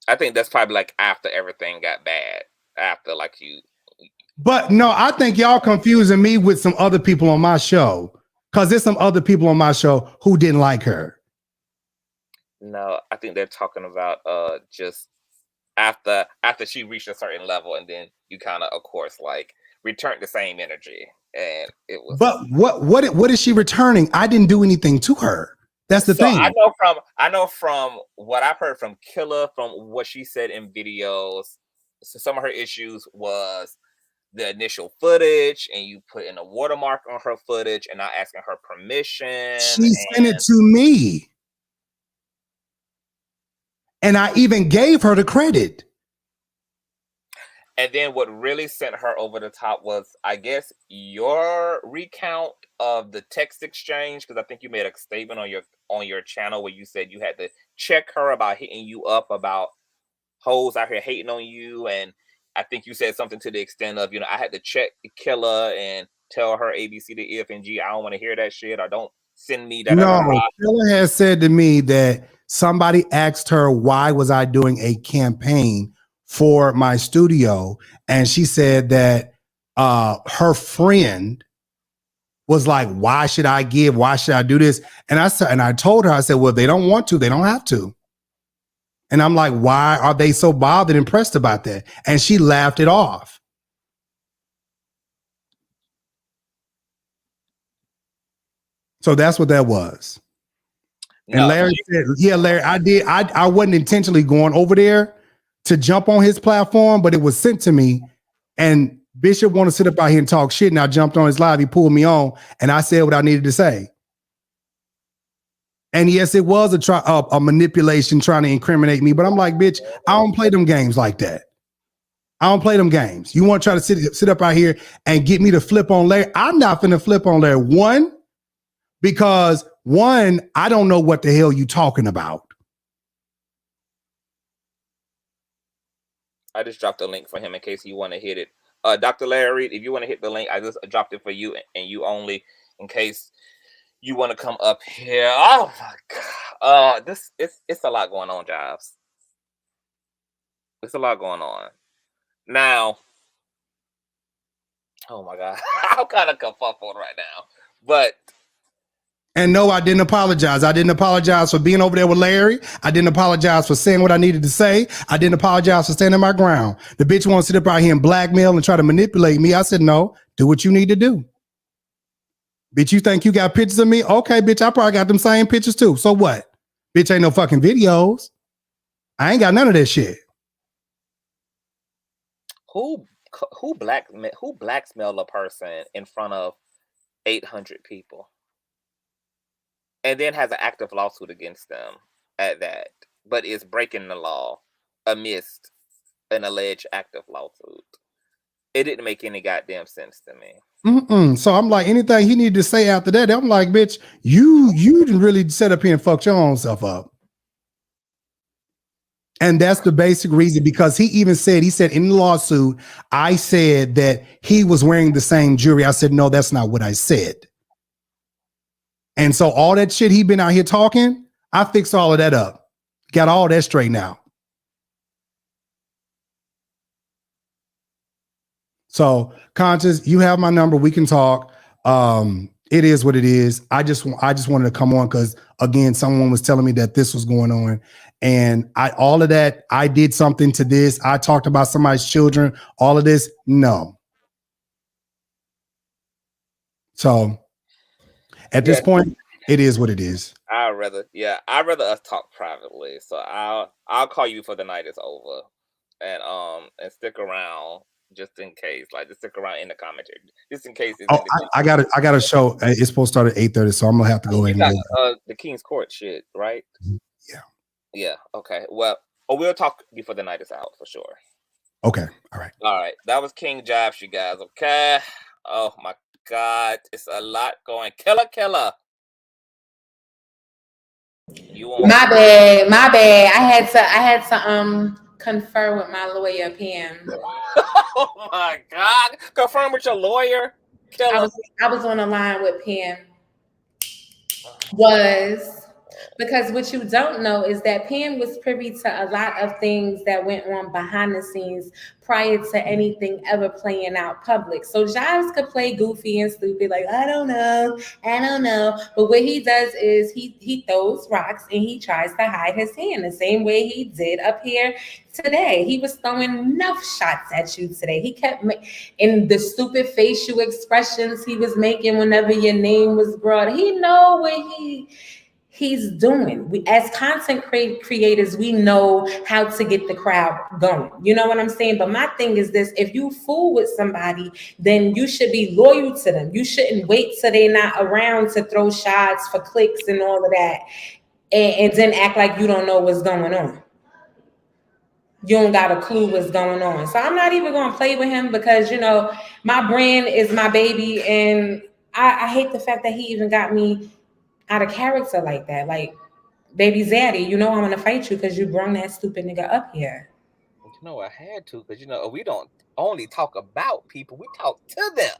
I think that's probably like after everything got bad. After like you But no, I think y'all confusing me with some other people on my show. Because there's some other people on my show who didn't like her. No, I think they're talking about just after she reached a certain level, and then you kind of course, like returned the same energy, and it was. But what is she returning? I didn't do anything to her. That's the thing. I know from what I've heard from Killa, from what she said in videos, so some of her issues was the initial footage, and you put in a watermark on her footage and not asking her permission. She sent it to me. And I even gave her the credit. And then what really sent her over the top was, I guess, your recount of the text exchange, because I think you made a statement on your channel where you said you had to check her about hitting you up about hoes out here hating on you, and I think you said something to the extent of, I had to check Killa and tell her ABC to E, F, and G. I don't want to hear that shit, or don't send me that. No, Killa has said to me that somebody asked her why was I doing a campaign for my studio, and she said that her friend was like, why should I give? Why should I do this? And I told her, I said, well, if they don't want to, they don't have to. And I'm like, why are they so bothered and pressed about that? And she laughed it off. So that's what that was. And no, Larry said, yeah, Larry, I wasn't intentionally going over there to jump on his platform, but it was sent to me. And Bishop wanted to sit up out here and talk shit. And I jumped on his live. He pulled me on and I said what I needed to say. And yes, it was a manipulation trying to incriminate me. But I'm like, bitch, I don't play them games like that. I don't play them games. You want to try to sit up out here and get me to flip on Larry? I'm not finna flip on Larry. Because I don't know what the hell you talking about. I just dropped a link for him in case you want to hit it. Dr. Larry Reid, if you want to hit the link, I just dropped it for you and you only, in case you want to come up here. Oh my God. It's a lot going on, Jives. It's a lot going on. Now, oh my God. I'm kind of kerfuffled right now. But and no, I didn't apologize. I didn't apologize for being over there with Larry. I didn't apologize for saying what I needed to say. I didn't apologize for standing my ground. The bitch wants to sit up out here and blackmail and try to manipulate me. I said, no, do what you need to do. Bitch, you think you got pictures of me? Okay, bitch, I probably got them same pictures too. So what? Bitch, ain't no fucking videos. I ain't got none of that shit. Who blackmailed a person in front of 800 people? And then has an active lawsuit against them at that, but is breaking the law amidst an alleged active lawsuit. It didn't make any goddamn sense to me. So I'm like, anything he needed to say after that, I'm like, bitch, you didn't really set up here and fuck your own self up. And that's the basic reason, because he said in the lawsuit, I said that he was wearing the same jewelry. I said, no, that's not what I said. And so all that shit he been out here talking, I fixed all of that up. Got all that straightened out. So Conscious, you have my number. We can talk. It is what it is. I just wanted to come on because, again, someone was telling me that this was going on. And all of that, I did something to this. I talked about somebody's children. All of this, no. So at this point, it is what it is. I'd rather us talk privately. So I'll call you before the night is over, and stick around just in case. Like, just stick around in the commentary, just in case. I got a show. It's supposed to start at 8:30, so I'm gonna have to go in. The King's Court shit, right? Yeah. Yeah. Okay. Well, we'll talk before the night is out for sure. Okay. All right. All right. That was King Jives, you guys. Okay. Oh my God, it's a lot going. Killer. My bad. I had to confer with my lawyer, PM. Oh my God. Confirm with your lawyer. I was on the line with PM. Was Because what you don't know is that Pam was privy to a lot of things that went on behind the scenes prior to anything ever playing out public. So Jives could play goofy and stupid, like, I don't know. But what he does is he throws rocks and he tries to hide his hand the same way he did up here today. He was throwing enough shots at you today. He kept in the stupid facial expressions he was making whenever your name was brought. He know what he's doing. We, as content creators, we know how to get the crowd going. You know what I'm saying? But my thing is this: if you fool with somebody, then you should be loyal to them. You shouldn't wait till they're not around to throw shots for clicks and all of that, and then act like you don't know what's going on. You don't got a clue what's going on. So I'm not even going to play with him because, you know, my brand is my baby, and I hate the fact that he even got me out of character like that. Like, baby Zaddy, you know I'm gonna fight you because you brought that stupid nigga up here. You know, I had to, because, you know, we don't only talk about people, we talk to them.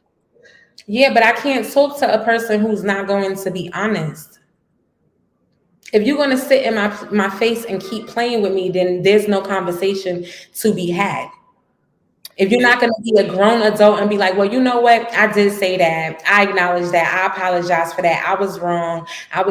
Yeah, but I can't talk to a person who's not going to be honest. If you're gonna sit in my face and keep playing with me, then there's no conversation to be had. If you're not going to be a grown adult and be like, well, you know what? I did say that. I acknowledge that. I apologize for that. I was wrong.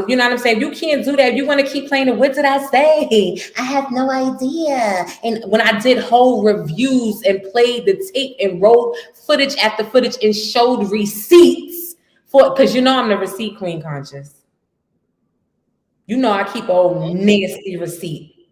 You know what I'm saying? You can't do that. If you want to keep playing it, what did I say? I have no idea. And when I did whole reviews and played the tape and rolled footage after footage and showed receipts for, because you know I'm the receipt queen, Conscious. You know I keep a old nasty receipt.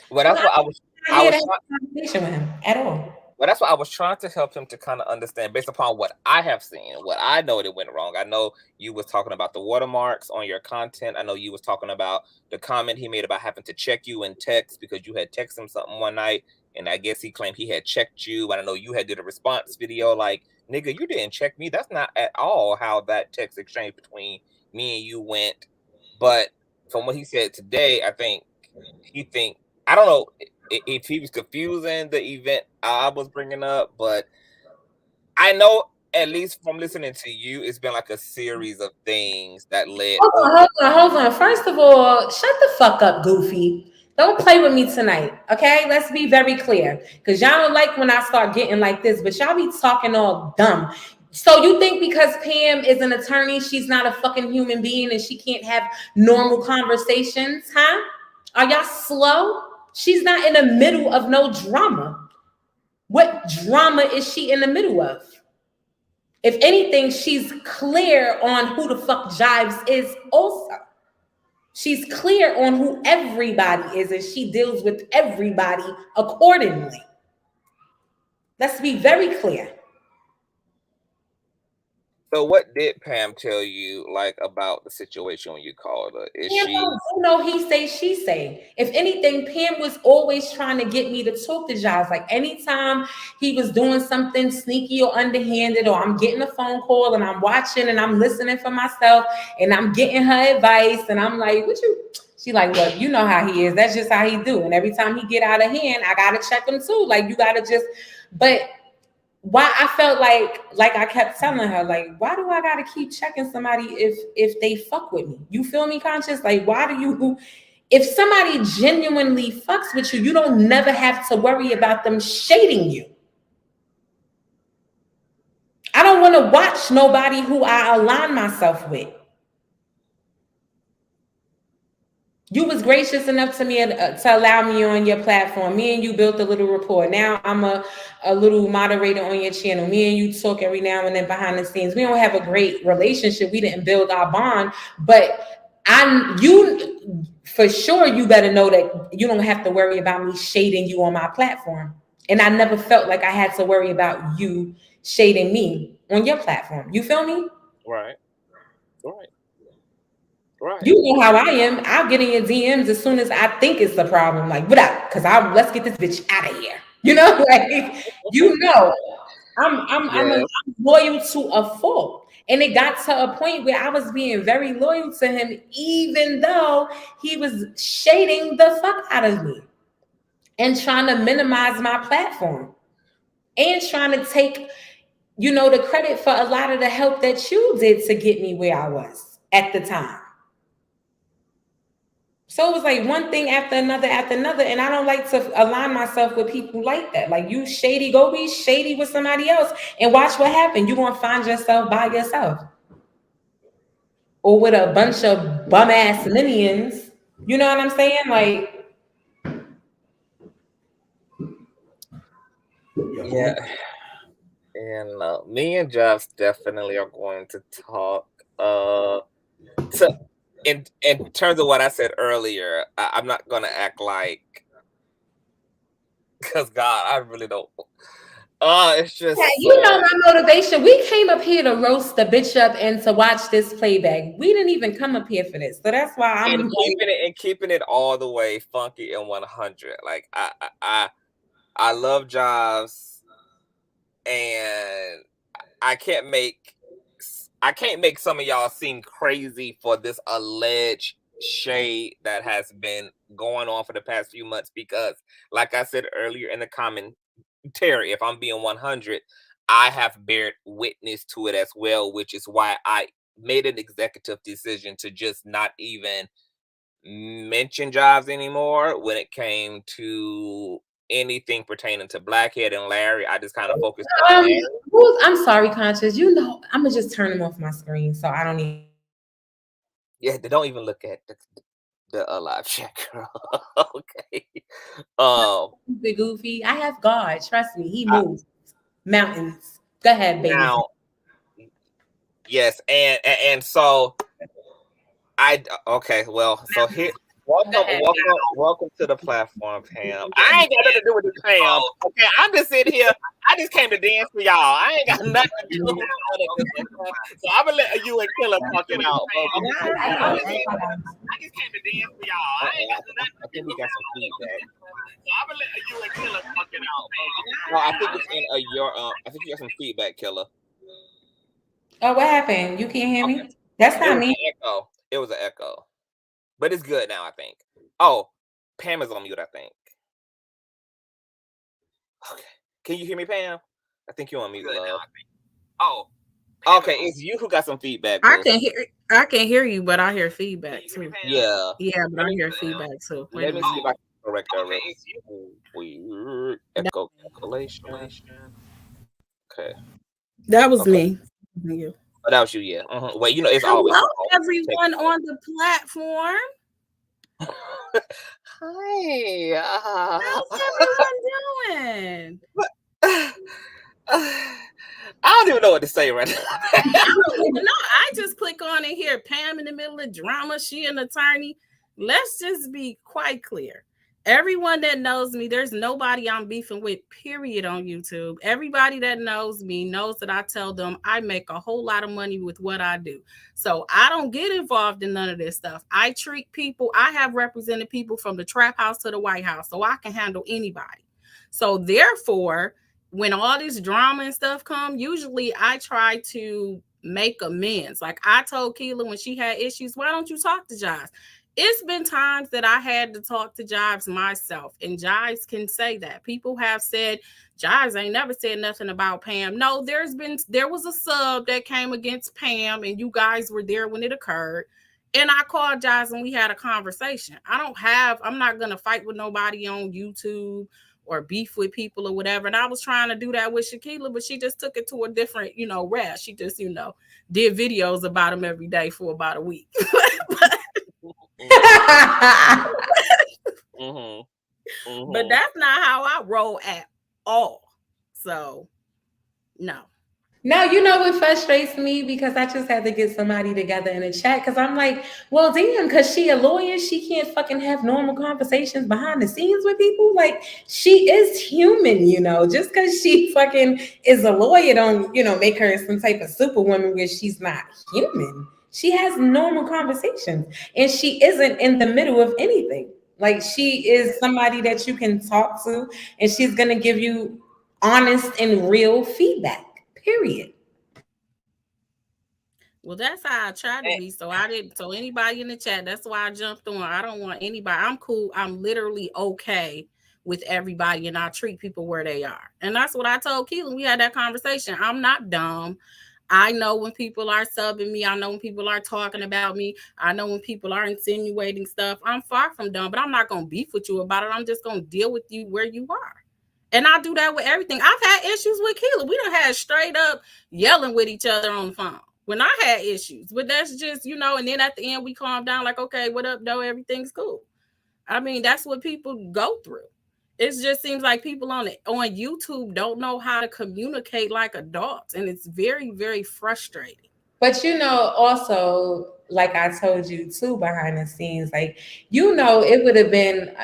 Well, that's what I was conversation with him at all. Well, that's why I was trying to help him to kind of understand based upon what I have seen, what I know that went wrong. I know you was talking about the watermarks on your content. I know you was talking about the comment he made about having to check you in text because you had texted him something one night, and I guess he claimed he had checked you. And I know you had did a response video like, nigga, you didn't check me. That's not at all how that text exchange between me and you went. But from what he said today, I think I don't know if he was confusing the event I was bringing up, but I know at least from listening to you, it's been like a series of things that led. Hold on. First of all, shut the fuck up, Goofy. Don't play with me tonight, okay? Let's be very clear, because y'all don't like when I start getting like this, but y'all be talking all dumb. So you think because Pam is an attorney, she's not a fucking human being and she can't have normal conversations, huh? Are y'all slow? She's not in the middle of no drama. What drama is she in the middle of? If anything, she's clear on who the fuck Jives is also. She's clear on who everybody is, and she deals with everybody accordingly. Let's be very clear. So what did Pam tell you like about the situation when you called her? Is she? You know, he say, she say. If anything, Pam was always trying to get me to talk to Jives. Like anytime he was doing something sneaky or underhanded, or I'm getting a phone call and I'm watching and I'm listening for myself and I'm getting her advice and I'm like, what you? She like, well, you know how he is. That's just how he do. And every time he get out of hand, I gotta check him too. Like you gotta just, but why I felt like I kept telling her, like, why do I gotta keep checking somebody if they fuck with me? You feel me, Conscious? Like, why do you, if somebody genuinely fucks with you, you don't never have to worry about them shading you. I don't want to watch nobody who I align myself with. You was gracious enough to me to allow me on your platform. Me and you built a little rapport. Now I'm a little moderator on your channel. Me and you talk every now and then behind the scenes. We don't have a great relationship. We didn't build our bond, but you for sure, you better know that you don't have to worry about me shading you on my platform. And I never felt like I had to worry about you shading me on your platform. You feel me? Right. You know how I am. I'll get in your DMs as soon as I think it's the problem. Like, what up? Because let's get this bitch out of here. You know, like, you know, I'm loyal to a fault. And it got to a point where I was being very loyal to him, even though he was shading the fuck out of me and trying to minimize my platform and trying to take, you know, the credit for a lot of the help that you did to get me where I was. at the time. So it was like one thing after another, and I don't like to align myself with people like that. Like, you shady, go be shady with somebody else and watch what happens. You're gonna find yourself by yourself. Or with a bunch of bum ass minions. You know what I'm saying? Like, Yeah. And me and Jives definitely are going to talk. So in terms of what I said earlier, I'm not gonna act like, because God, I really don't. It's just yeah, you know my motivation. We came up here to roast the bitch up and to watch this playback. We didn't even come up here for this, so that's why I'm keeping it all the way funky and 100. Like I love Jives, and I can't make some of y'all seem crazy for this alleged shade that has been going on for the past few months, because, like I said earlier in the commentary, if I'm being 100, I have bared witness to it as well, which is why I made an executive decision to just not even mention Jives anymore when it came to anything pertaining to Blackhead and Larry. I just kind of focused on that. I'm sorry, Conscious. You know, I'm gonna just turn them off my screen so I don't even. Yeah, they don't even look at the live chat, girl. Okay. Big goofy. I have God. Trust me, He moves mountains. Go ahead, baby. Now, yes, and so okay. Well, so here. Welcome to the platform, Pam. I ain't got nothing to do with this, Pam. Okay, I'm just sitting here. I just came to dance for y'all. I ain't got nothing to do with it. So I'm gonna let you and Killer talk it out. I just came to dance for y'all. I ain't got nothing. I think we got some feedback. So I'm gonna let you and Killer talk it out. No, I think it's in I think you got some feedback, Killer. Oh, what happened? You can't hear me? That's not me. Echo. It was an echo. But it's good now, I think. Oh, Pam is on mute, I think. Okay. Can you hear me, Pam? I think you're on mute, love. Oh. Okay, it's you who got some feedback. I can hear you, but I hear feedback too. Yeah. Yeah, but I hear feedback too. Let me see if I can correct that. Weird echo cancellation. Okay. That was me. You. Oh, that was you, yeah. Wait, it's hello, always everyone on the platform. Hi. How's everyone doing? I don't even know what to say right now. I just click on and hear Pam in the middle of drama. She an attorney. Let's just be quite clear. Everyone that knows me, there's nobody I'm beefing with, period, on YouTube. Everybody that knows me knows that I tell them I make a whole lot of money with what I do. So I don't get involved in none of this stuff. I treat people, I have represented people from the trap house to the White House, so I can handle anybody. So therefore, when all this drama and stuff come, usually I try to make amends. Like I told Keela when she had issues, why don't you talk to Jives? It's been times that I had to talk to Jives myself, and Jives can say that. People have said, Jives ain't never said nothing about Pam. No, there was a sub that came against Pam, and you guys were there when it occurred. And I called Jives and we had a conversation. I'm not going to fight with nobody on YouTube or beef with people or whatever. And I was trying to do that with Shaquila, but she just took it to a different, route. She just, did videos about him every day for about a week. But that's not how I roll at all. So, no. No, you know what frustrates me? Because I just had to get somebody together in a chat. Because I'm like, well, damn, because she a lawyer, she can't fucking have normal conversations behind the scenes with people. Like, she is human, Just because she fucking is a lawyer don't, make her some type of superwoman where she's not human. She has normal conversations. And she isn't in the middle of anything. Like, she is somebody that you can talk to. And she's going to give you honest and real feedback. Period. Well, that's how I try to be. So I didn't. So anybody in the chat, that's why I jumped on. I don't want anybody. I'm cool. I'm literally okay with everybody, and I treat people where they are. And that's what I told Keelan. We had that conversation. I'm not dumb. I know when people are subbing me. I know when people are talking about me. I know when people are insinuating stuff. I'm far from done, but I'm not going to beef with you about it. I'm just going to deal with you where you are. And I do that with everything. I've had issues with Keela. We done had straight up yelling with each other on the phone when I had issues. But that's just, you know, and then at the end we calm down like, okay, what up, though? Everything's cool. I mean, that's what people go through. It just seems like people on YouTube don't know how to communicate like adults, and it's very, very frustrating. But you know, also, like I told you too, behind the scenes, like, you know, it would have been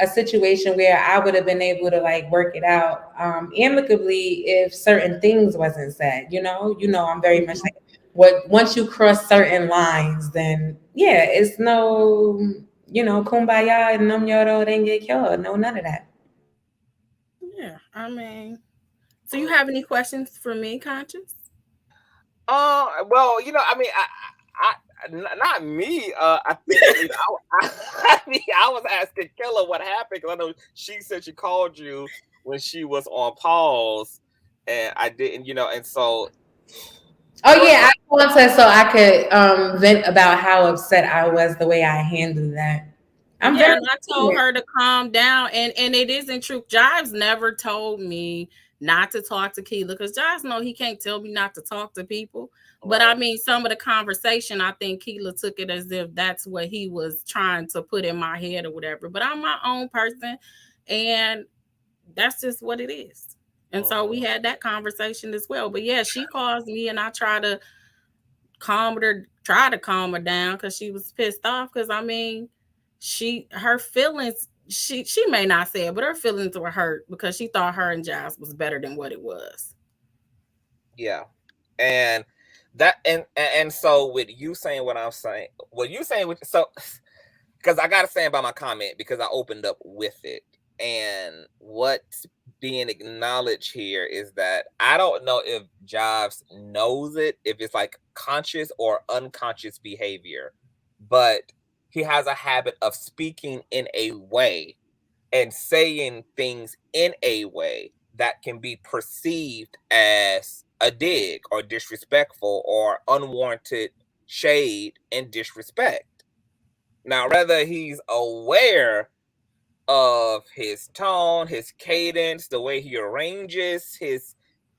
a situation where I would have been able to like work it out amicably if certain things wasn't said. You know, I'm very much like, what once you cross certain lines, then yeah, it's no, you know, kumbaya and num yoro denge kyo, no, none of that. Yeah, I mean, so you have any questions for me, Conscious? Well, you know, I mean, not me. I think you know, I mean, I was asking Killa what happened because I know she said she called you when she was on pause, and I didn't, you know, and so. Oh yeah, I wanted so I could vent about how upset I was the way I handled that. And I told her to calm down, and it isn't true. Jives never told me not to talk to Keela because Jives know he can't tell me not to talk to people. But I mean, some of the conversation, I think Keela took it as if that's what he was trying to put in my head or whatever. But I'm my own person, and that's just what it is. And so we had that conversation as well. But yeah, she calls me, and I try to calm her down because she was pissed off. Because I mean, her feelings, she may not say it, but her feelings were hurt because she thought her and Jives was better than what it was. Yeah, and that and so with you saying what I'm saying, so because I gotta say about my comment because I opened up with it, and what's being acknowledged here is that I don't know if Jives knows it, if it's like conscious or unconscious behavior, but he has a habit of speaking in a way and saying things in a way that can be perceived as a dig or disrespectful or unwarranted shade and disrespect. Now, whether he's aware of his tone, his cadence, the way he arranges his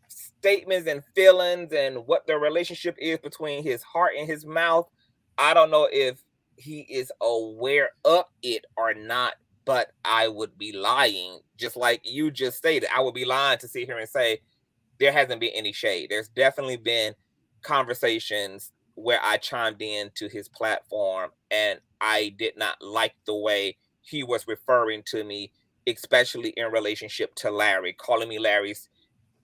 statements and feelings, and what the relationship is between his heart and his mouth, I don't know if he is aware of it or not, but I would be lying, just like you just stated. I would be lying to sit here and say there hasn't been any shade. There's definitely been conversations where I chimed in to his platform and I did not like the way he was referring to me, especially in relationship to Larry, calling me Larry's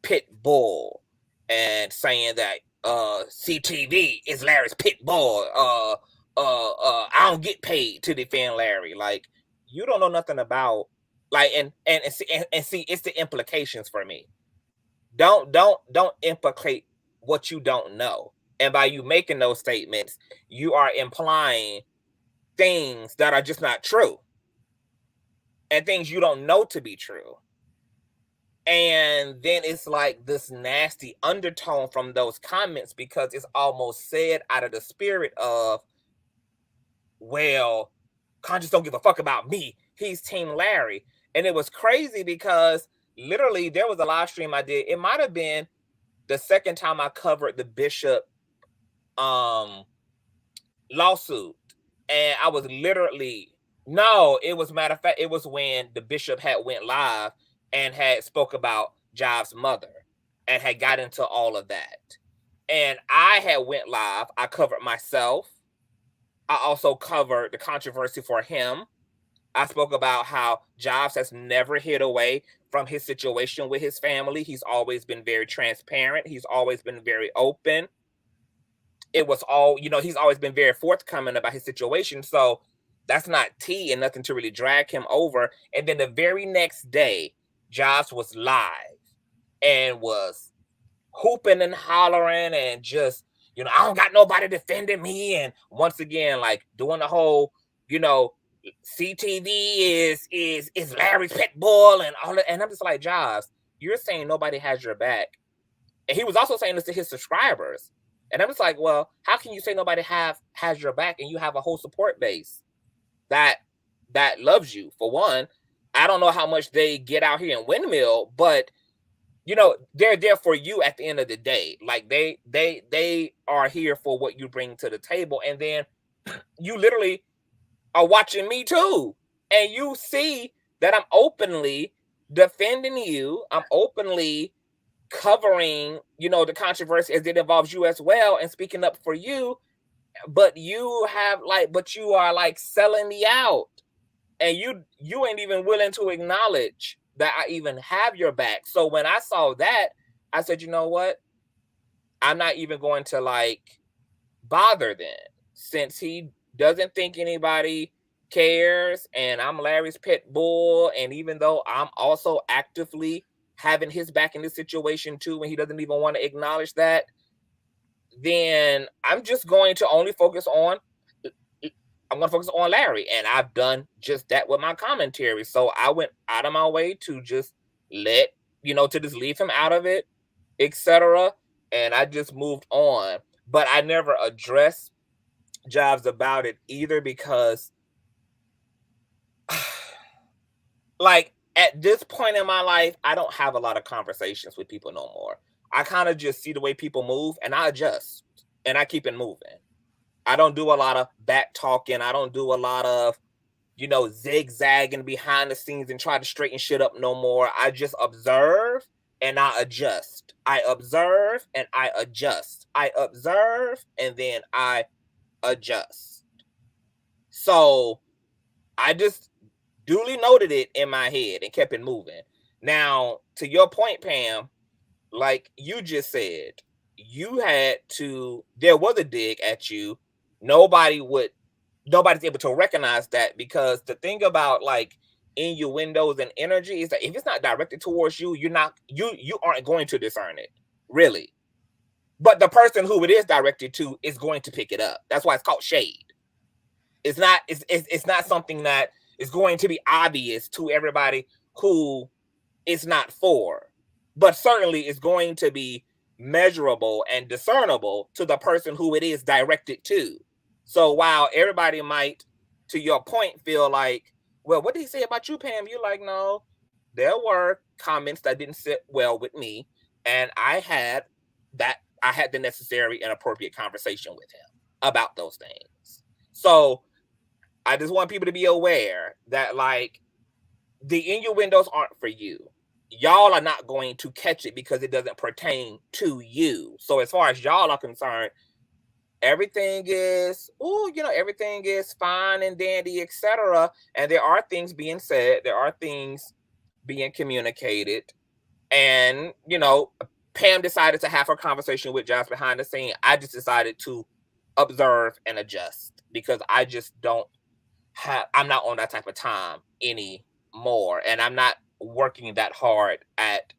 pit bull and saying that CTV is Larry's pit bull. I don't get paid to defend Larry. Like, you don't know nothing about, like, and see, it's the implications for me. Don't implicate what you don't know. And by you making those statements, you are implying things that are just not true and things you don't know to be true. And then it's like this nasty undertone from those comments because it's almost said out of the spirit of, well, Conscious don't give a fuck about me. He's Team Larry. And it was crazy because literally there was a live stream I did. It might have been the second time I covered the Bishop lawsuit. And I was literally, no, it was, matter of fact, it was when the Bishop had went live and had spoke about Jives' mother and had got into all of that. And I had went live. I covered myself. I also covered the controversy for him. I spoke about how Jives has never hid away from his situation with his family. He's always been very transparent. He's always been very open. It was all, you know, he's always been very forthcoming about his situation. So that's not tea and nothing to really drag him over. And then the very next day, Jives was live and was hooping and hollering and just, you know, I don't got nobody defending me. And once again, like doing the whole, you know, CTV is Larry's pet bull and all that. And I'm just like, Jives, you're saying nobody has your back. And he was also saying this to his subscribers. And I'm just like, well, how can you say nobody has your back and you have a whole support base that loves you? For one, I don't know how much they get out here in Windmill, but you know, they're there for you at the end of the day. Like they are here for what you bring to the table. And then you literally are watching me too. And you see that I'm openly defending you. I'm openly covering, you know, the controversy as it involves you as well and speaking up for you. But you are like selling me out. And you ain't even willing to acknowledge that I even have your back. So when I saw that, I said, you know what? I'm not even going to like bother then, since he doesn't think anybody cares and I'm Larry's pit bull. And even though I'm also actively having his back in this situation too, when he doesn't even want to acknowledge that, then I'm just going to only focus on Larry. And I've done just that with my commentary. So I went out of my way to just to just leave him out of it, etc. And I just moved on. But I never addressed Jives about it either, because like at this point in my life, I don't have a lot of conversations with people no more. I kind of just see the way people move and I adjust and I keep it moving. I don't do a lot of back talking. I don't do a lot of, zigzagging behind the scenes and try to straighten shit up no more. I just observe and I adjust. I observe and I adjust. I observe and then I adjust. So I just duly noted it in my head and kept it moving. Now, to your point, Pam, like you just said, there was a dig at you. Nobody's able to recognize that, because the thing about like innuendos and energy is that if it's not directed towards you, you aren't going to discern it, really. But the person who it is directed to is going to pick it up. That's why it's called shade. It's not something that is going to be obvious to everybody who it's not for, but certainly it's going to be measurable and discernible to the person who it is directed to. So while everybody might, to your point, feel like, well, what did he say about you, Pam? You're like, no, there were comments that didn't sit well with me, and I had the necessary and appropriate conversation with him about those things. So I just want people to be aware that like the innuendos aren't for you. Y'all are not going to catch it because it doesn't pertain to you. So as far as y'all are concerned, everything is fine and dandy, etc. And there are things being said, there are things being communicated. And, Pam decided to have her conversation with Josh behind the scene. I just decided to observe and adjust, because I just I'm not on that type of time anymore. And I'm not working that hard at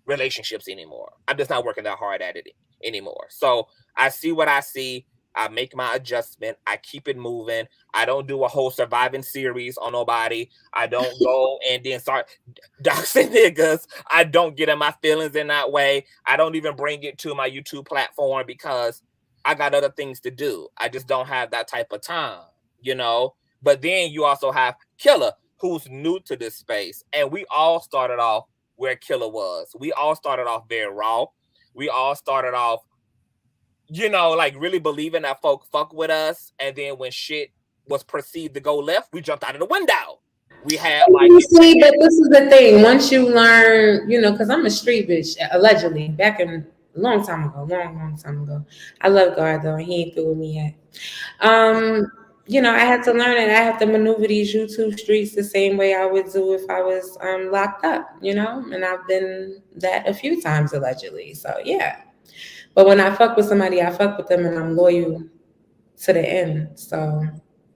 relationships anymore. I'm just not working that hard at it anymore. So I see what I see. I make my adjustment. I keep it moving. I don't do a whole surviving series on nobody. I don't go and then start doxing niggas. I don't get in my feelings in that way. I don't even bring it to my YouTube platform because I got other things to do. I just don't have that type of time, But then you also have Killer, who's new to this space. And we all started off where Killer was. We all started off very raw. We all started off, like really believing that folk fuck with us. And then when shit was perceived to go left, we jumped out of the window. We had like... See, but this is the thing. Once you learn, because I'm a street bitch, allegedly, back in a long time ago. I love God, though, and he ain't through with me yet. I had to learn it. I have to maneuver these YouTube streets the same way I would do if I was locked up, and I've been that a few times, allegedly. So, yeah. But when I fuck with somebody, I fuck with them and I'm loyal to the end. So,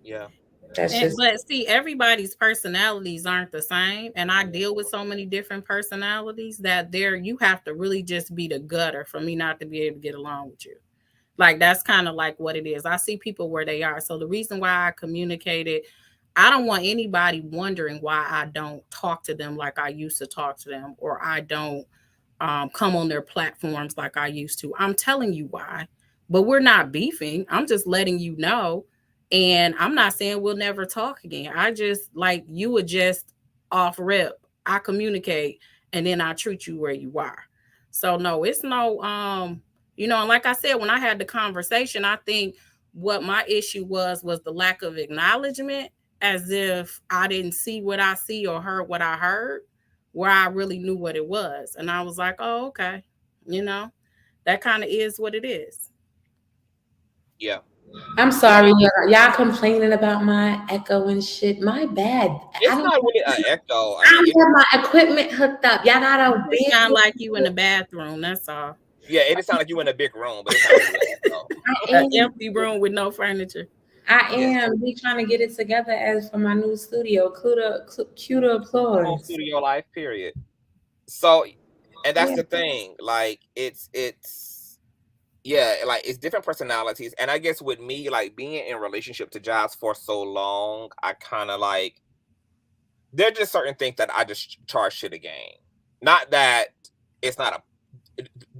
yeah. But see, everybody's personalities aren't the same. And I deal with so many different personalities that you have to really just be the gutter for me not to be able to get along with you. Like, that's kind of like what it is. I see people where they are. So the reason why I communicated, I don't want anybody wondering why I don't talk to them like I used to talk to them, or I don't come on their platforms like I used to. I'm telling you why. But we're not beefing. I'm just letting you know. And I'm not saying we'll never talk again. I just like you would just off rip. I communicate and then I treat you where you are. So no, it's no and like I said, when I had the conversation, I think what my issue was the lack of acknowledgement, as if I didn't see what I see or heard what I heard, where I really knew what it was. And I was like, oh, okay. That kind of is what it is. Yeah. I'm sorry, y'all complaining about my echo and shit. My bad. It's not really an echo. I don't have my equipment hooked up. Y'all got a It big. sound like you in the bathroom. That's all. Yeah, it just sounds like you in a big room, but it's not really an echo. An empty room with no furniture. I am. We trying to get it together as for my new studio. Cue the applause. Whole studio life, period. So, and that's the thing. Like, it's like it's different personalities. And I guess with me, like being in relationship to Jives for so long, I kind of like, there are just certain things that I just charge to the game. Not that it's not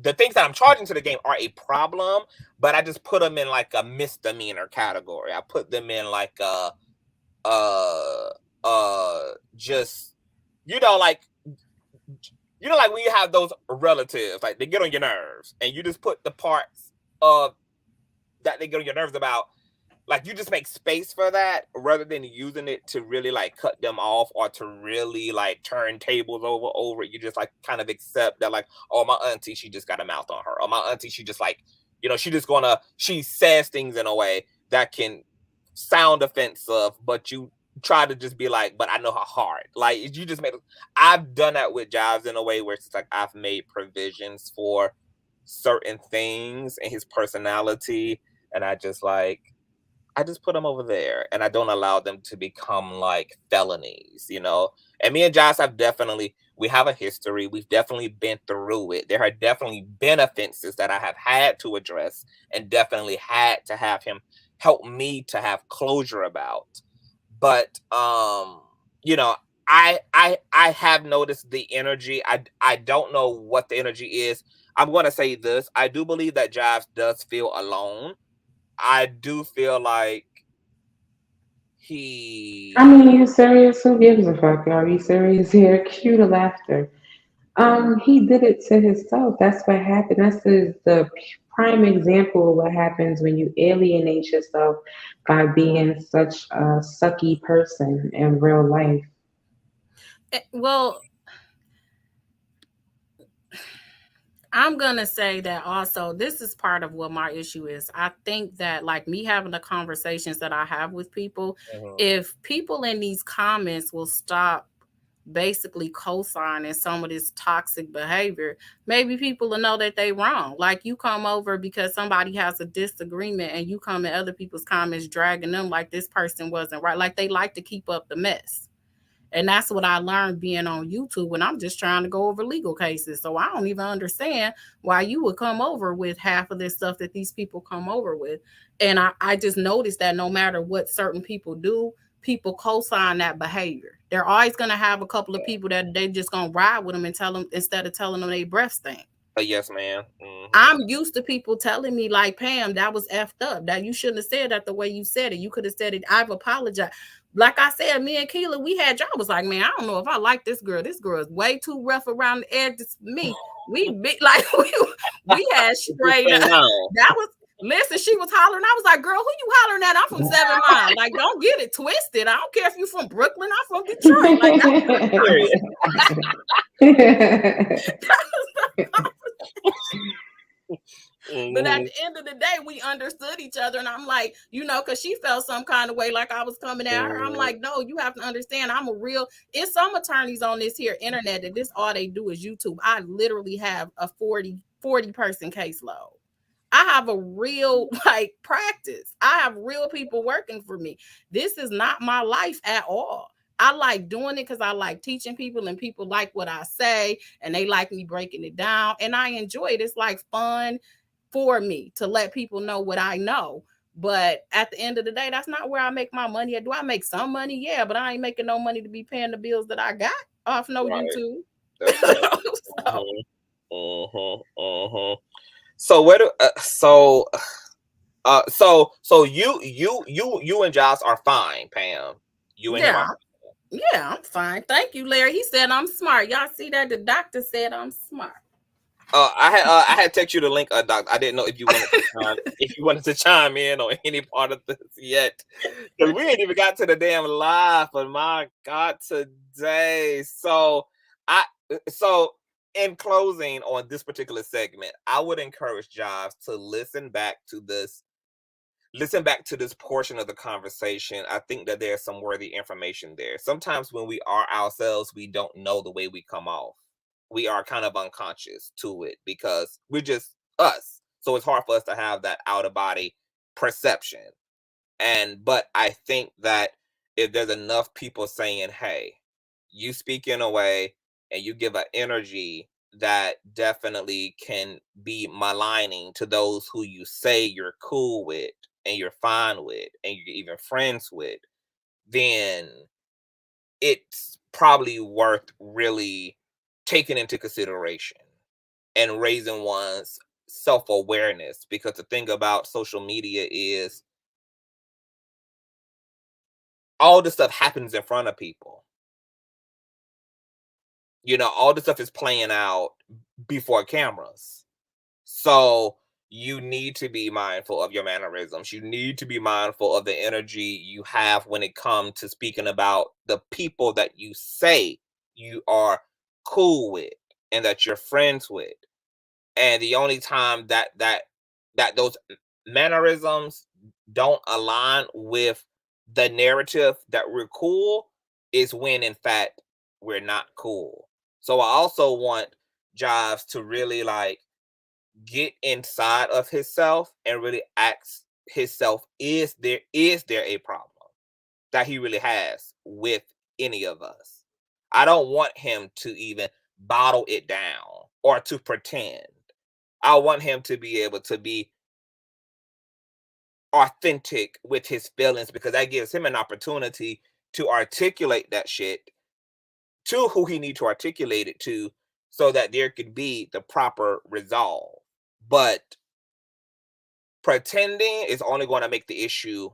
the things that I'm charging to the game are a problem, but I just put them in like a misdemeanor category. I put them in like just, like when you have those relatives, like they get on your nerves and you just put the parts of that they get on your nerves about, like you just make space for that rather than using it to really like cut them off or to really like turn tables over it. You just like kind of accept that, like, oh, my auntie, she just got a mouth on her. Or my auntie, she just like, she says things in a way that can sound offensive, but you try to just be like, but I know her heart. Like you just I've done that with Jives in a way where it's like I've made provisions for certain things in his personality, and I just put them over there and I don't allow them to become like felonies, And me and Josh we have a history. We've definitely been through it. There have definitely been offenses that I have had to address and definitely had to have him help me to have closure about. But, I have noticed the energy. I don't know what the energy is. I'm going to say this. I do believe that Jives does feel alone. I do feel like I mean, you serious? Who gives a fuck? Are you serious here? Cue the laughter. He did it to himself. That's what happened. That's the prime example of what happens when you alienate yourself by being such a sucky person in real life. Well, I'm going to say that also, this is part of what my issue is. I think that like me having the conversations that I have with people, if people in these comments will stop basically co-signing some of this toxic behavior, maybe people will know that they wrong. Like you come over because somebody has a disagreement and you come in other people's comments dragging them like this person wasn't right. Like they like to keep up the mess. And that's what I learned being on YouTube when I'm just trying to go over legal cases. So I don't even understand why you would come over with half of this stuff that these people come over with. And I just noticed that no matter what certain people do, people co-sign that behavior. They're always going to have a couple of people that they just going to ride with them and tell them, instead of telling them they breath stink. Yes, ma'am. I'm used to people telling me like, Pam, that was effed up. That you shouldn't have said that the way you said it. You could have said it. I've apologized. Like I said, me and Keela, we had jobs. Was like, man, I don't know if I like this girl. This girl is way too rough around the edges for me. We had straight up. That was, listen, she was hollering. I was like, girl, who you hollering at? I'm from 7 Mile. Like, don't get it twisted. I don't care if you're from Brooklyn. I'm from Detroit. But at the end of the day, we understood each other. And I'm like, because she felt some kind of way like I was coming at her. I'm like, no, you have to understand. It's some attorneys on this here internet that this all they do is YouTube. I literally have a 40 person caseload. I have a real practice. I have real people working for me. This is not my life at all. I like doing it because I like teaching people and people like what I say and they like me breaking it down. And I enjoy it. It's like fun for me to let people know what I know. But at the end of the day, that's not where I make my money. Do I make some money? Yeah, but I ain't making no money to be paying the bills that I got off YouTube. So where do so you and Josh are fine, Pam. You and him are fine. Yeah, I'm fine. Thank you, Larry. He said I'm smart. Y'all see that? The doctor said I'm smart. I had text you the link, Doc. I didn't know if you wanted to chime in on any part of this yet, because we ain't even got to the damn live. But my God, today. So in closing on this particular segment, I would encourage Jives to listen back to this portion of the conversation. I think that there's some worthy information there. Sometimes when we are ourselves, we don't know the way we come off. We are kind of unconscious to it because we're just us. So it's hard for us to have that out of body perception. But I think that if there's enough people saying, hey, you speak in a way and you give an energy that definitely can be maligning to those who you say you're cool with and you're fine with and you're even friends with, then it's probably worth really taking into consideration and raising one's self-awareness. Because the thing about social media is all this stuff happens in front of people. You know, all this stuff is playing out before cameras. So you need to be mindful of your mannerisms. You need to be mindful of the energy you have when it comes to speaking about the people that you say you are cool with and that you're friends with. And the only time that those mannerisms don't align with the narrative that we're cool is when in fact we're not cool. So I also want Jives to really like get inside of himself and really ask himself, is there a problem that he really has with any of us? I don't want him to even bottle it down or to pretend. I want him to be able to be authentic with his feelings, because that gives him an opportunity to articulate that shit to who he needs to articulate it to, so that there could be the proper resolve. But pretending is only going to make the issue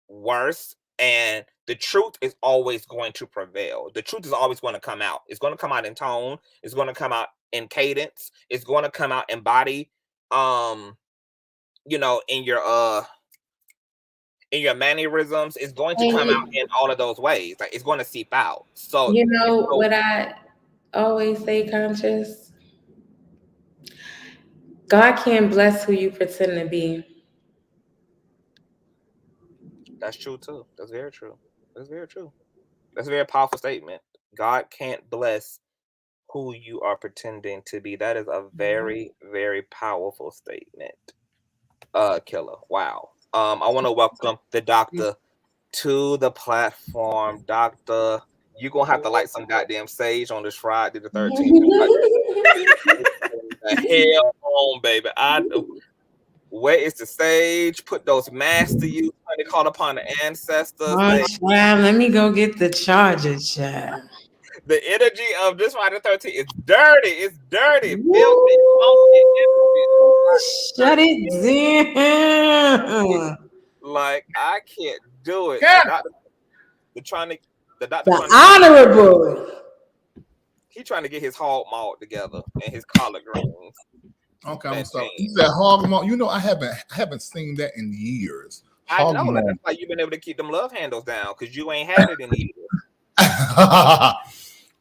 worse, and the truth is always going to prevail. The truth is always going to come out. It's going to come out in tone. It's going to come out in cadence. It's going to come out in body. You know, in your mannerisms. It's going to come out in all of those ways. Like, it's going to seep out. So you know what I always say, Conscious? God can't bless who you pretend to be. That's true too. That's very true. That's very true. That's a very powerful statement. God can't bless who you are pretending to be. That is a very, very powerful statement. Killer. Wow. I want to welcome the doctor to the platform. Doctor, you're gonna have to light some goddamn sage on this Friday the 13th. The hell on, baby. Where is the sage? Put those masks to use. They call upon the ancestors. Oh, child, let me go get the charger, child. The energy of this Friday the 13th is dirty. It's dirty. Filthy. Shut it down. Like, I can't do it. Yeah. The honorable. He trying to get his hog mauled together and his collard greens. Okay, I'm sorry. You said hog maul. You know, I haven't seen that in years. I know that. That's why you've been able to keep them love handles down, because you ain't had it in years.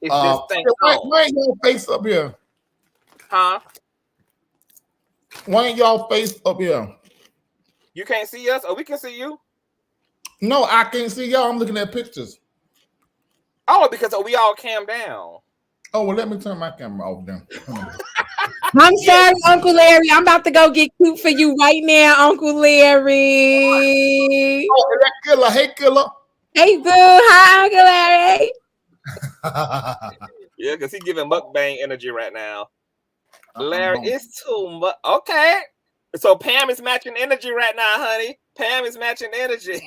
It's this thing. Why ain't y'all face up here? Huh? Why ain't y'all face up here? You can't see us, or we can see you? No, I can't see y'all. I'm looking at pictures. Oh, because we all cam down. Oh, well, let me turn my camera off then. I'm sorry, Uncle Larry. I'm about to go get cute for you right now, Uncle Larry. Oh, that Killer. Hey, Killer. Hey, boo. Hi, Uncle Larry. Yeah, because he's giving mukbang energy right now. Larry, it's too much. Okay. So Pam is matching energy right now, honey. Pam is matching energy.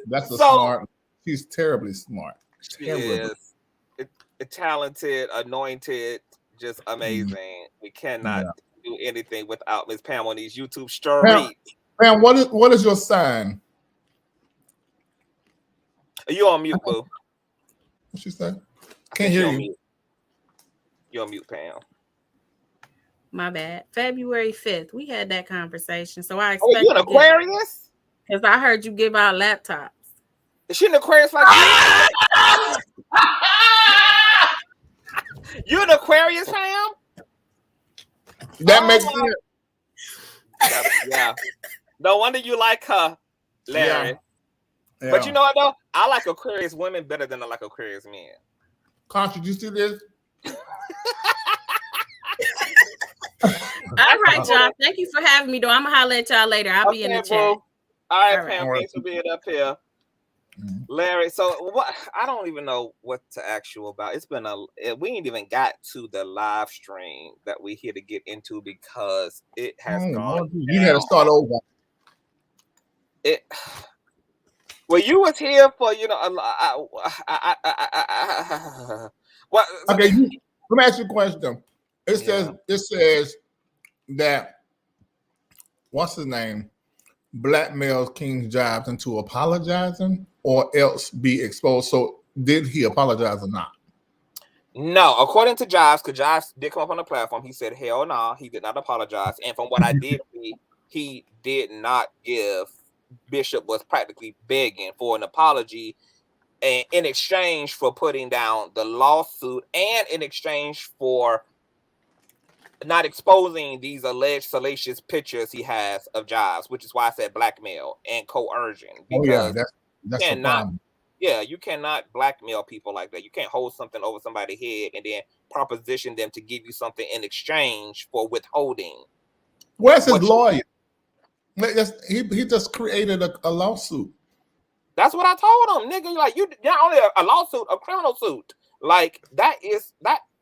That's smart. She's terribly smart. She is. talented, anointed, just amazing. We cannot do anything without Miss Pam on these YouTube stories. Pam, what is your sign? Are you on mute, boo? What she said? Can't hear you. You're on mute, Pam. My bad. February 5th, we had that conversation. So I expect you an Aquarius? Because I heard you give out laptops. Is she an Aquarius like you an Aquarius, Pam? That makes sense. Yeah. No wonder you like her, Larry. Yeah. But you know what though? I like Aquarius women better than I like Aquarius men. Conscious, you see this? All right, y'all. Thank you for having me, though. I'm gonna holler at y'all later. I'll be in the chat. All right, Pam. Thanks for being up here. Larry, so what? I don't even know what to ask you about. It's been we ain't even got to the live stream that we here to get into because it has gone. You had to start over. Well, you was here for okay. Let me ask you a question. It says that what's his name blackmails King Jives into apologizing or else be exposed. So did he apologize or not? No, according to Jives, because Jives did come up on the platform, he said hell no, he did not apologize. And from what I did see, he did not give. Bishop was practically begging for an apology and in exchange for putting down the lawsuit and in exchange for not exposing these alleged salacious pictures he has of Jives, which is why I said blackmail and coercion. Because that's the problem. Yeah, you cannot blackmail people like that. You can't hold something over somebody's head and then proposition them to give you something in exchange for withholding. Where's his lawyer? He just created a lawsuit. That's what I told him, nigga. Like you, not only a lawsuit, a criminal suit. Like that is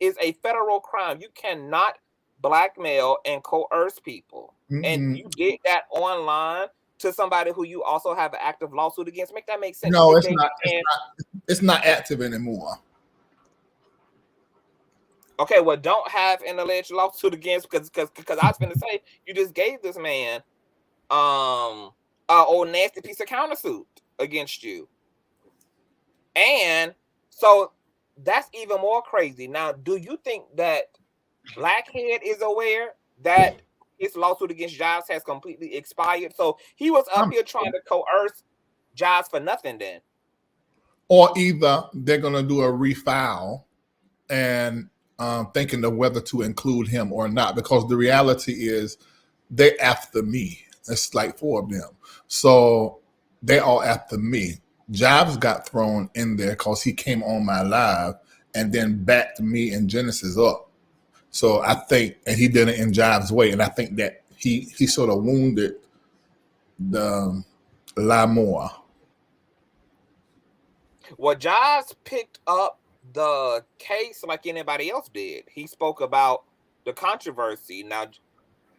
a federal crime. You cannot blackmail and coerce people. And you did that online to somebody who you also have an active lawsuit against. Make that make sense? No, it's not active anymore. Okay, well, don't have an alleged lawsuit against because I was gonna say you just gave this man old nasty piece of countersuit against you. And so that's even more crazy. Now, do you think that Blackhead is aware that his lawsuit against Jives has completely expired? So he was up here trying to coerce Jives for nothing then. Or either they're gonna do a refile and thinking of whether to include him or not, because the reality is they're after me. It's like 4 of them. So they all after me. Jives got thrown in there because he came on my live and then backed me and Genesis up. So I think, and he did it in Jives' way, and I think that he sort of wounded the Lamor. Well, Jives picked up the case like anybody else did. He spoke about the controversy. Now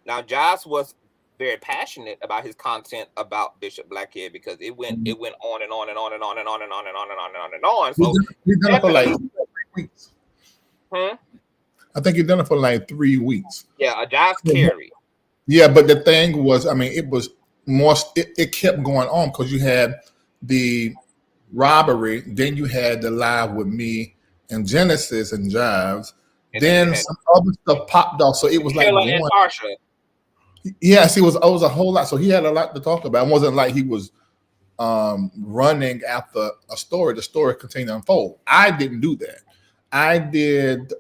Jives was very passionate about his content about Bishop Blackhead because it went on and on and on and on and on and on and on and on and on and on. So he's done it for like 3 weeks. I think he's done it for like 3 weeks. Yeah, a Jives carry. Yeah, but the thing was, I mean, it was more. It kept going on because you had the robbery, then you had the live with me and Genesis and Jives, and then some other stuff popped off. So it was like and Tasha. Yes, it was a whole lot. So he had a lot to talk about. It wasn't like he was running after a story. The story continued to unfold. I didn't do that. I did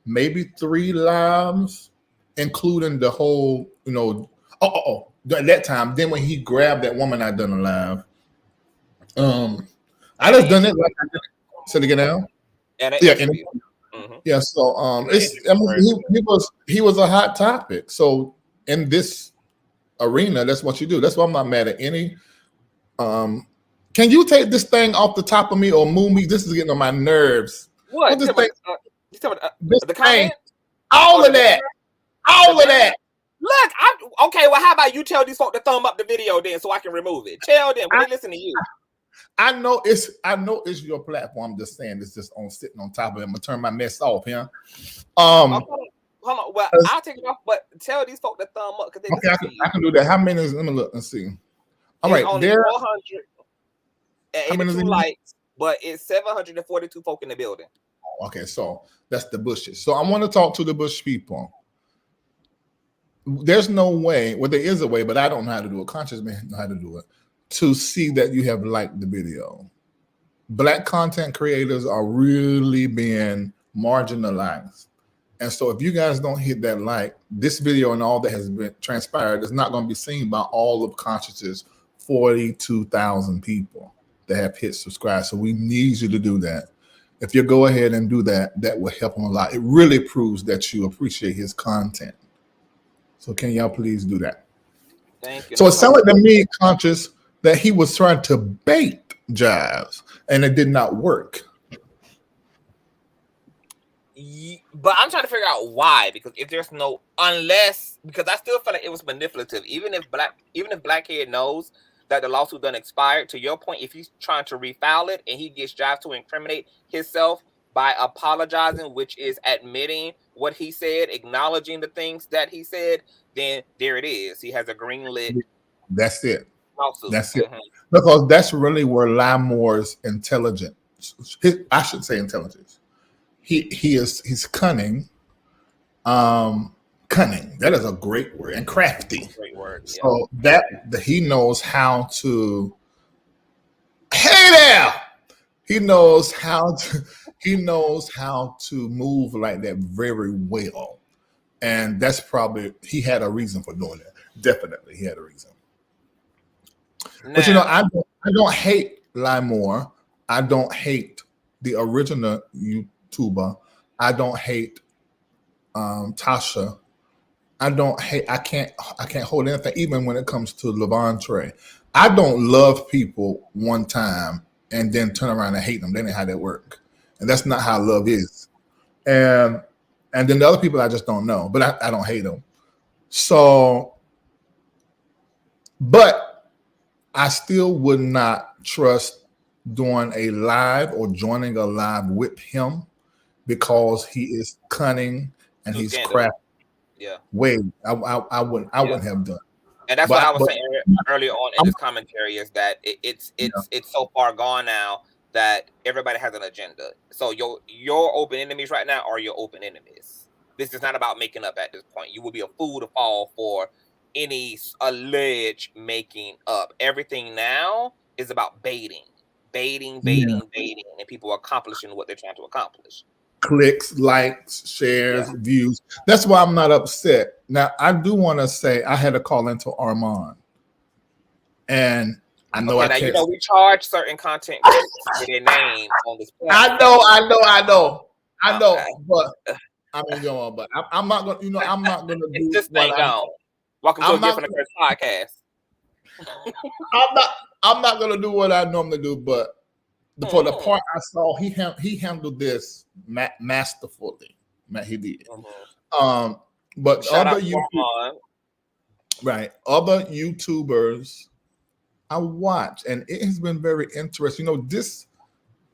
maybe 3 lives, including the whole, at that time. Then when he grabbed that woman, I done a live. I just done it like I did it. Say it again now. Yeah, so he was a hot topic. So in this arena, that's what you do. That's why I'm not mad at any. Can you take this thing off the top of me or move me? This is getting on my nerves. What? This The thing, all of that. Look, okay. Well, how about you tell these folks to thumb up the video then, so I can remove it? Tell them when they listen to you. I know it's your platform. I'm just saying it's just on sitting on top of it. I'm gonna turn my mess off here. Hold on. Well, I'll take it off, but tell these folk to thumb up because they Okay, listen to you. I can do that. How many is? Let me look and see. All right, only there. 482 likes, but it's 742 folk in the building. Okay, so that's the bushes. So I want to talk to the bush people. There's no way. Well, there is a way, but I don't know how to do it. Conscious man know how to do it. To see that you have liked the video. Black content creators are really being marginalized. And so if you guys don't hit that like, this video and all that has been transpired is not going to be seen by all of Conscious's 42,000 people that have hit subscribe. So we need you to do that. If you go ahead and do that, that will help him a lot. It really proves that you appreciate his content. So can y'all please do that? Thank you. So it sounded to me, Conscious, that he was trying to bait Jives and it did not work. But I'm trying to figure out why, because if there's no, because I still feel like it was manipulative. Even if Blackhead knows that the lawsuit done expired, to your point, if he's trying to refile it and he gets Jives to incriminate himself by apologizing, which is admitting what he said, acknowledging the things that he said, then there it is. He has a green lit. That's it. Lawsuit. That's it. Because that's really where Lamor's intelligence, I should say intelligence. He's cunning. Cunning. That is a great word. And crafty. Great word. Yeah. So that he knows how to. Hey there. He knows how to move like that very well. And that's probably, he had a reason for doing that. Definitely, he had a reason. Now, but you know, I don't hate Lamor. I don't hate the original YouTuber. I don't hate Tasha. I can't hold anything, even when it comes to Levante. I don't love people one time and then turn around and hate them. That ain't how that works. And that's not how love is. And then the other people I just don't know, but I don't hate them. So, but I still would not trust doing a live or joining a live with him because he is cunning and he's crafty. Yeah. I wouldn't have done. And that's what I was saying earlier on in this commentary is that it's so far gone now that everybody has an agenda. So your open enemies right now are your open enemies. This is not about making up at this point. You will be a fool to fall for any alleged making up. Everything now is about baiting, and people accomplishing what they're trying to accomplish. Clicks, likes, shares, views. That's why I'm not upset. Now, I do want to say I had a call into Armand. And I know I can't. You know, we charge certain content for their name on this platform. I know. But I mean, but I'm not going to, I'm not going to do this thing on. Welcome to a Gift and a Curse podcast. I'm not going to do what I normally do, but for the part I saw, he handled this masterfully. He did. But other YouTubers I watch, and it has been very interesting. This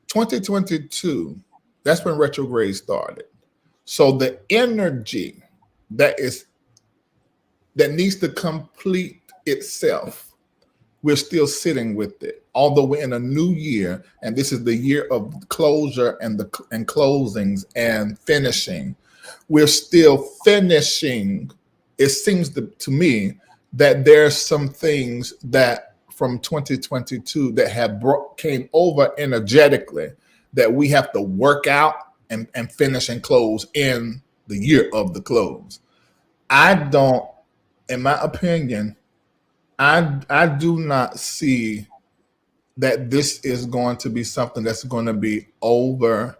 2022, that's when retrograde started. So the energy that needs to complete itself, we're still sitting with it. Although we're in a new year, and this is the year of closure and closings and finishing, we're still finishing. It seems to me that there's some things that from 2022 that have came over energetically that we have to work out and finish and close in the year of the close. I don't, in my opinion, I do not see that this is going to be something that's going to be over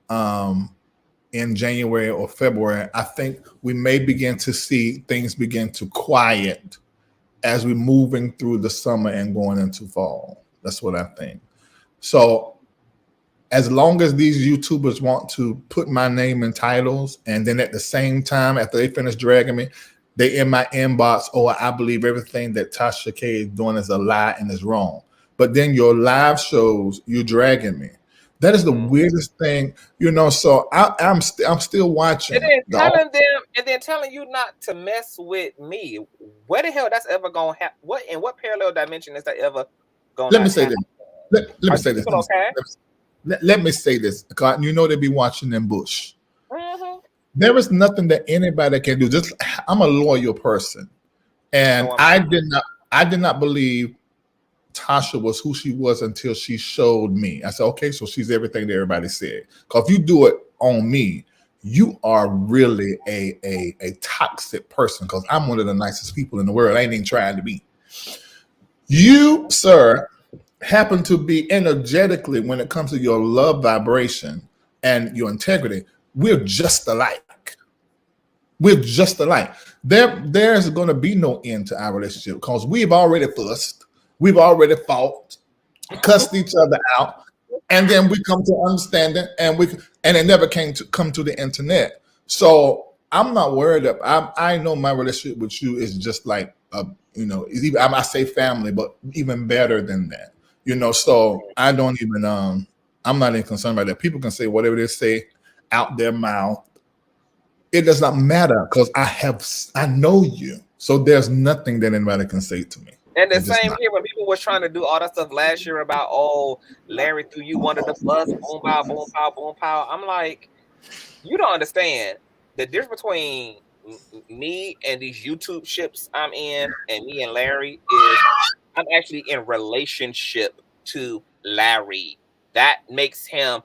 in January or February. I think we may begin to see things begin to quiet as we're moving through the summer and going into fall. That's what I think. So as long as these YouTubers want to put my name in titles, and then at the same time, after they finish dragging me, they in my inbox, I believe everything that Tasha K is doing is a lie and is wrong. but then your live shows, you're dragging me. That is the weirdest thing, you know. So I'm still watching. And then telling you not to mess with me. Where the hell that's ever gonna happen? What in what parallel dimension is that ever gonna? Let me say this. Let me say this. Okay? Let me say this, because you know they be watching them bush. Mm-hmm. There is nothing that anybody can do. Just I'm a loyal person, and I did not believe Tasha was who she was until she showed me. I said, okay, so she's everything that everybody said. Because if you do it on me, you are really a toxic person, because I'm one of the nicest people in the world. I ain't even trying to be. You, sir, happen to be energetically, when it comes to your love vibration and your integrity, we're just alike. We're just alike. There's going to be no end to our relationship, because we've already fussed. We've already fought, cussed each other out, and then we come to understanding, and it never come to the internet. So I'm not worried. I know my relationship with you is just like you know, I say family, but even better than that. You know, so I don't even I'm not even concerned about that. People can say whatever they say out their mouth. It does not matter, because I know you. So there's nothing that anybody can say to me. And the same here, when people was trying to do all that stuff last year about, oh, Larry threw you under the bus, boom, pow, boom, pow, boom, pow. I'm like, you don't understand the difference between me and these YouTube ships I'm in, and me and Larry is I'm actually in relationship to Larry. That takes him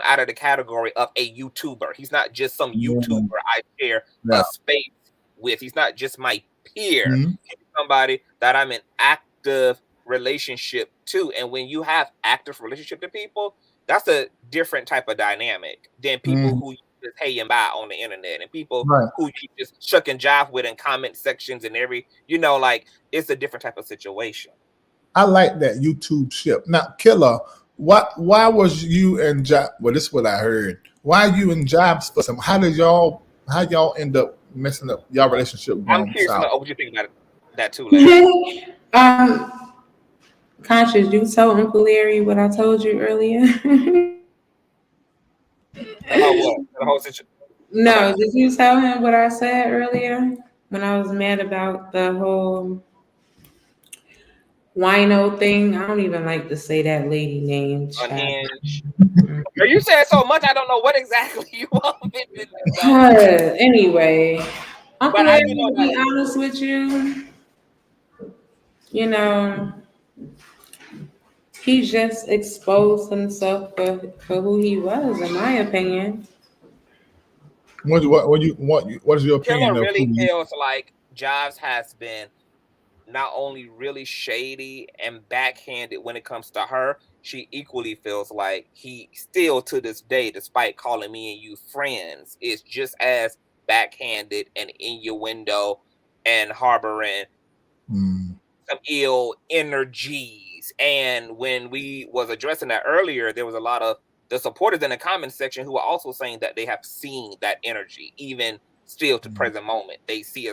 out of the category of a YouTuber. He's not just some YouTuber I share a space with. He's not just my peer. Mm-hmm. He's somebody that I'm in active relationship to. And when you have active relationship to people, that's a different type of dynamic than people who you just hey and buy on the internet, and people who you just shuck and jive with in comment sections and like it's a different type of situation. I like that YouTube ship. Now, Killer, why was you and Jives? Well, this is what I heard. Why you and Jives for some? How y'all end up messing up y'all relationship? I'm curious to know what you think about that too, Larry. Conscious, you told Uncle Larry what I told you earlier. About what? The whole situation? No, did you tell him what I said earlier when I was mad about the whole wino thing? I don't even like to say that lady name. Unhinged. You said so much, I don't know what exactly you want me to do. Anyway, Uncle Larry, to be honest with you, you know, he just exposed himself for who he was, in my opinion. What is your opinion? Killer really feels like Jives has been not only really shady and backhanded when it comes to her, she equally feels like he still to this day, despite calling me and you friends, is just as backhanded and innuendo and harboring some ill energies. And when we was addressing that earlier, there was a lot of the supporters in the comment section who are also saying that they have seen that energy, even still to present moment. They see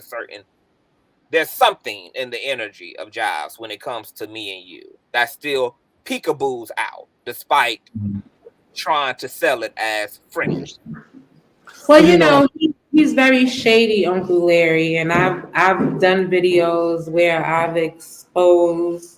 there's something in the energy of Jives when it comes to me and you that still peekaboos out, despite trying to sell it as friends. Well, you know, he's very shady, Uncle Larry, and I've done videos where I've exposed,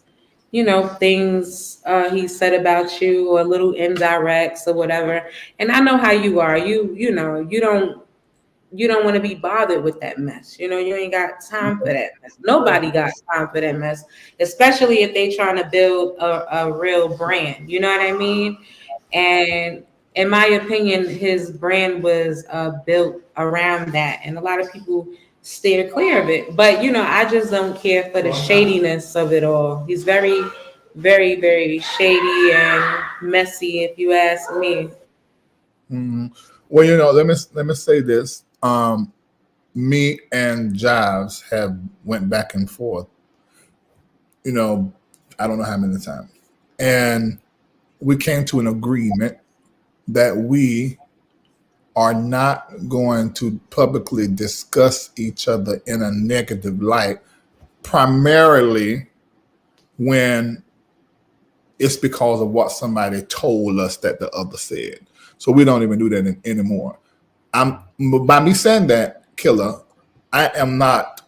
things he said about you, or little indirects or whatever. And I know how you are. You don't want to be bothered with that mess. You ain't got time for that mess. Nobody got time for that mess, especially if they trying to build a real brand. You know what I mean? And in my opinion, his brand was built around that. And a lot of people steer clear of it. But, I just don't care for the shadiness of it all. He's very, very, very shady and messy, if you ask me. Mm-hmm. Well, let me say this. Me and Jives have went back and forth, I don't know how many times. And we came to an agreement that we are not going to publicly discuss each other in a negative light, primarily when it's because of what somebody told us that the other said. So we don't even do that anymore. By me saying that, Killer, I am not,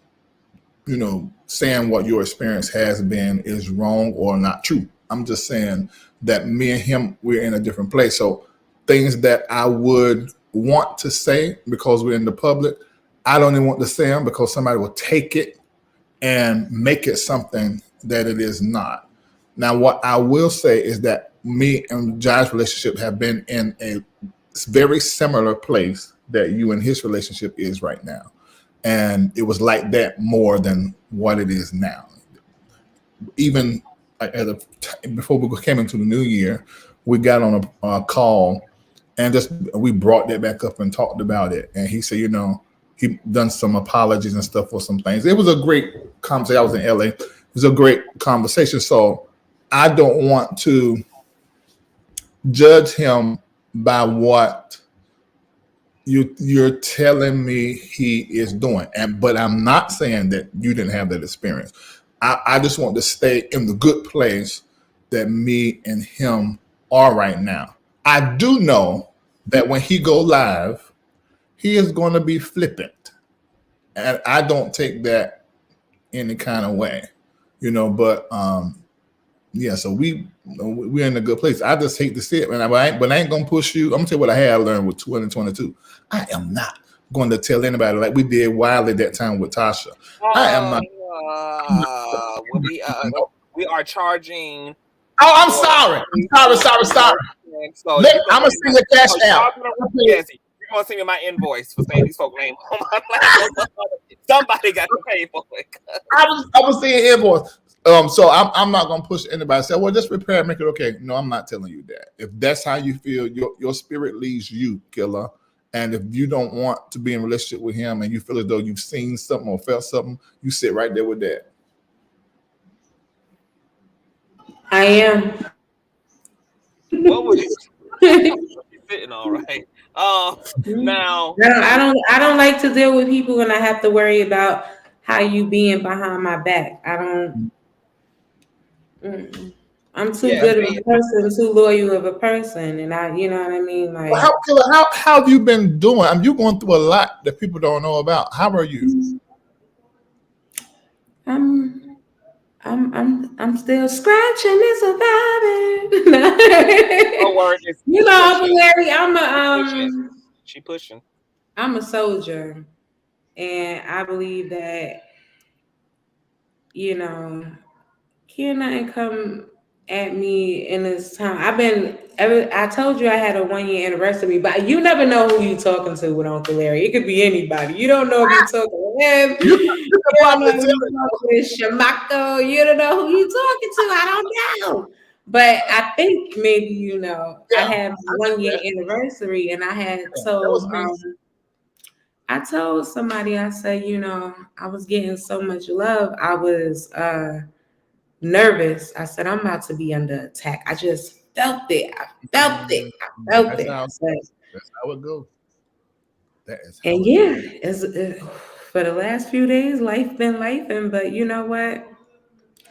saying what your experience has been is wrong or not true. I'm just saying that me and him, we're in a different place. So things that I would want to say because we're in the public, I don't even want to say them because somebody will take it and make it something that it is not. Now, what I will say is that me and Jives' relationship have been in a very similar place that you and his relationship is right now. And it was like that more than what it is now. Even before we came into the new year, we got on a call and we brought that back up and talked about it. And he said, he done some apologies and stuff for some things. It was a great conversation. I was in LA. It was a great conversation. So I don't want to judge him by what you're telling me he is doing. But I'm not saying that you didn't have that experience. I just want to stay in the good place that me and him are right now. I do know that when he go live, he is going to be flippant. And I don't take that any kind of way, but yeah, so we're in a good place. I just hate to see it, man. But I ain't gonna push you. I'm gonna tell you what I had learned with 2022. I am not going to tell anybody like we did wildly that time with Tasha. I am not. We are charging. Oh, I'm sorry. I'm sorry. So I'm gonna send the cash out. Yes, you're gonna send me my invoice for saying these folk name. Somebody got to pay for it. I was saying invoice. So I'm not gonna push anybody. Say, well, just repair and make it okay. No, I'm not telling you that. If that's how you feel, your spirit leads you, Killer. And if you don't want to be in a relationship with him and you feel as though you've seen something or felt something, you sit right there with that. I am. What was you sitting all right? Now I don't like to deal with people when I have to worry about how you being behind my back. I don't. I'm too good of a person, too loyal of a person, and you know what I mean. Like, how have you been doing? You're going through a lot that people don't know about. How are you? I'm still scratching and surviving. Uncle Larry, she pushing. I'm a soldier, and I believe that can't nothing come at me in this time. I told you I had a 1-year anniversary, but you never know who you talking to with Uncle Larry. It could be anybody. You don't know if you're talking to him. You don't know if you're talking to Shamako. You don't know who you're talking to. I don't know. But I think maybe I had a 1-year anniversary, and I had told I told somebody, I said, I was getting so much love. I was nervous. I said, I'm about to be under attack. I just felt it. That's how it goes. For the last few days, life been lifing, but you know what?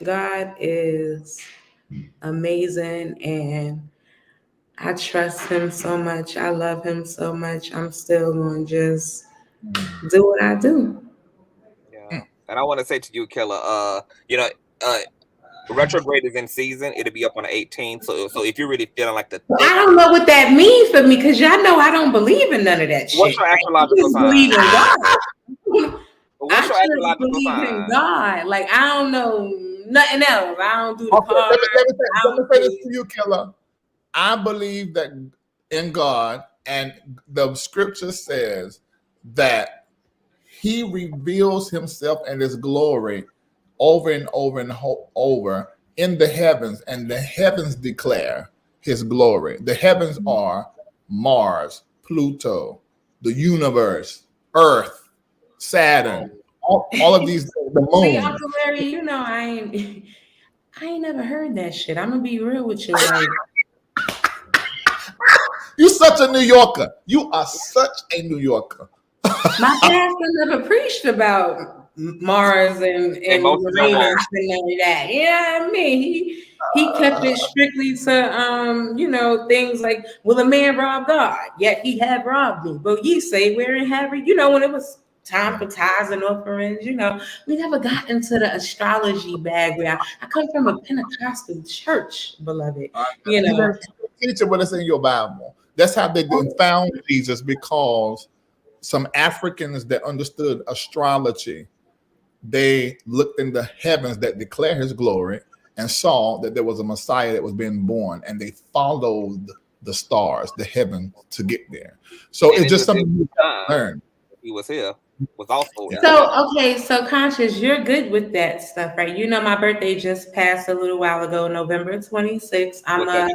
God is amazing, and I trust him so much. I love him so much. I'm still going to just do what I do. Yeah. And I want to say to you, Killer, retrograde is in season. It'll be up on the 18th. So if you're really feeling like I don't know what that means for me, because y'all know I don't believe in none of that shit. What's your astrological sign? Believe in God. What's your astrological believe sign? In God. Like, I don't know nothing else. I don't do the cards. Let me say this to you, Killer. I believe that in God, and the scripture says that he reveals himself and his glory over and over and over in the heavens, and the heavens declare his glory. The heavens are Mars, Pluto, the universe, Earth, Saturn, all of these, the moon. See, Uncle Larry, I ain't never heard that shit. I'm gonna be real with you. Like, you're such a New Yorker. You are such a New Yorker. My pastor never preached about Mars and most of them Uranus and none of that. Yeah, I mean, he kept it strictly to things like, will a man rob God? Yet he had robbed me. But ye say we're in heaven. When it was time for tithes and offerings, we never got into the astrology bag where I come from a Pentecostal church, beloved. Teach it what it's in your Bible. That's how they found Jesus, because some Africans that understood astrology, they looked in the heavens that declare his glory and saw that there was a Messiah that was being born, and they followed the stars, the heaven, to get there. So it's just something you learn. He was here. Was also here. So Conscious, you're good with that stuff, right? My birthday just passed a little while ago, November 26th. I'm a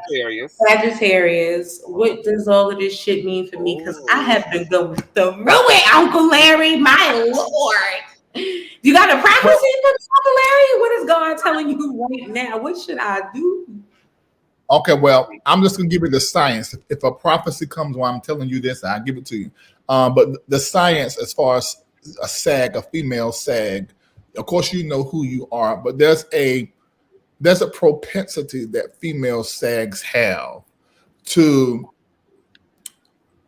Sagittarius. What does all of this shit mean for me? Because I have been going through it, Uncle Larry, my Lord. You got a prophecy for me, Uncle Larry? What is God telling you right now? What should I do? Okay, well, I'm just going to give you the science. If a prophecy comes while I'm telling you this, I'll give it to you. But the science, as far as a female sag, of course, you know who you are, but there's a propensity that female sags have to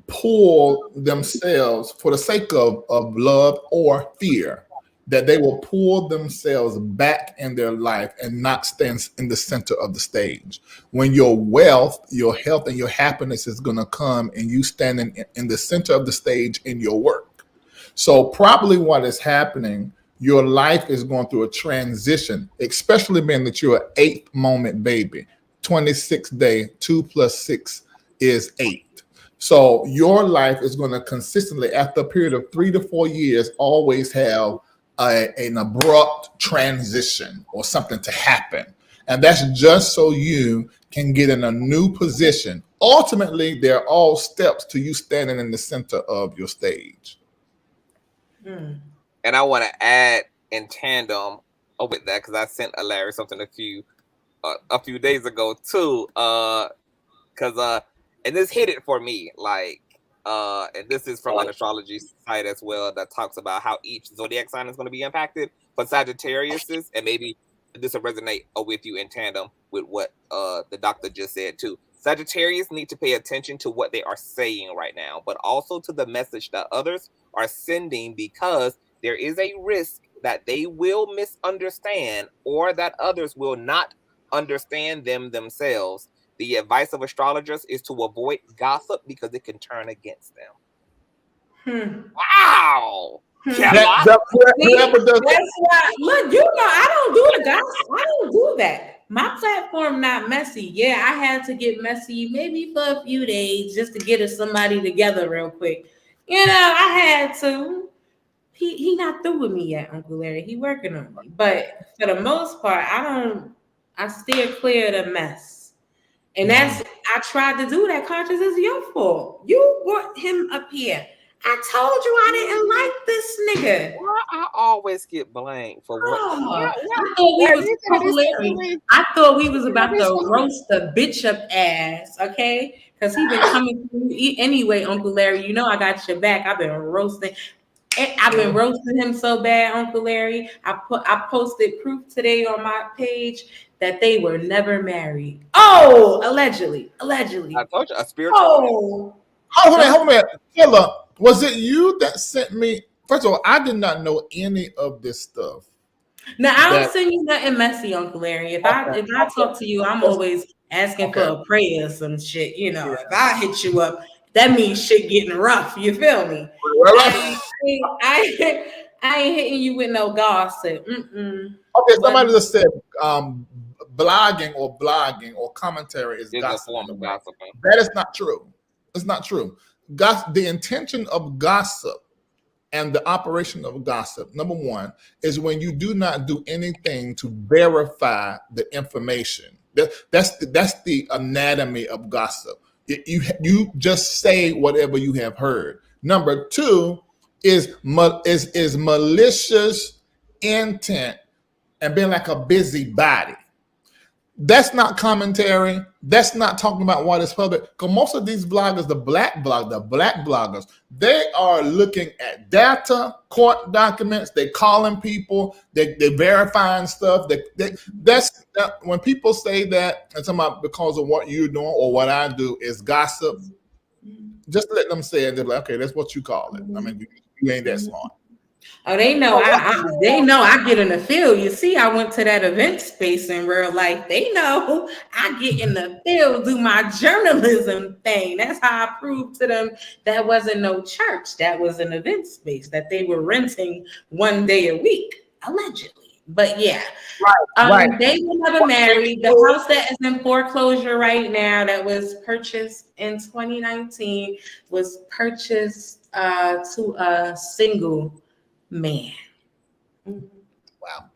pull themselves, for the sake of love or fear, that they will pull themselves back in their life and not stand in the center of the stage. When your wealth, your health, and your happiness is going to come and you standing in the center of the stage in your work. So probably what is happening, your life is going through a transition, especially being that you're an 8th moment baby. 26th day, 2 + 6 is 8. So your life is going to consistently, after a period of 3 to 4 years, always have an abrupt transition or something to happen. And that's just so you can get in a new position. Ultimately, they're all steps to you standing in the center of your stage. And I want to add in tandem with that, because I sent Larry something a few days ago too, because and this hit it for me, like, and this is from an astrology site as well that talks about how each zodiac sign is going to be impacted. For Sagittarius, and maybe this will resonate with you in tandem with what the doctor just said too. Sagittarius need to pay attention to what they are saying right now, but also to the message that others are sending, because there is a risk that they will misunderstand or that others will not understand them themselves. The advice of astrologers is to avoid gossip because it can turn against them. Wow. That's whoever does that's why, look, I don't do the gossip. I don't do that. My platform not messy. Yeah, I had to get messy maybe for a few days just to get somebody together real quick. I had to. He not through with me yet, Uncle Larry. He working on me. But for the most part, I steer clear of the mess. And I tried to do that. Conscious is your fault. You brought him up here. I told you I didn't like this nigga. Well, I always get blamed for what. I thought we was about to roast the bitch up ass, okay? Because he been coming through anyway, Uncle Larry. I got your back. I've been roasting him so bad, Uncle Larry. I posted proof today on my page that they were never married. Oh, allegedly. I told you, a spiritual. Hold on. Killer, was it you that sent me? First of all, I did not know any of this stuff. Now, I don't send you nothing messy, Uncle Larry. If I talk to you, I'm always asking for a prayer or some shit. If I hit you up, that means shit getting rough. You feel me? I ain't hitting you with no gossip. Okay, somebody just said blogging or commentary is gossip. That is not true. It's not true. The intention of gossip and the operation of gossip, number one, is when you do not do anything to verify the information. That's the anatomy of gossip. You just say whatever you have heard. Number two is malicious intent and being like a busybody. That's not commentary. That's not talking about what is public. Because most of these bloggers, the black bloggers, they are looking at data, court documents. They calling people. They verifying stuff. That's when people say that and talking about because of what you're doing or what I do is gossip. Just let them say it. They're like, okay, that's what you call it. I mean, you ain't that smart. Oh, they know. They know I get in the field. You see, I went to that event space in real life. They know I get in the field, do my journalism thing. That's how I proved to them that wasn't no church. That was an event space that they were renting one day a week, allegedly. But yeah, right. They were never married. The house that is in foreclosure right now, that was purchased in 2019, was purchased to a single man. Wow.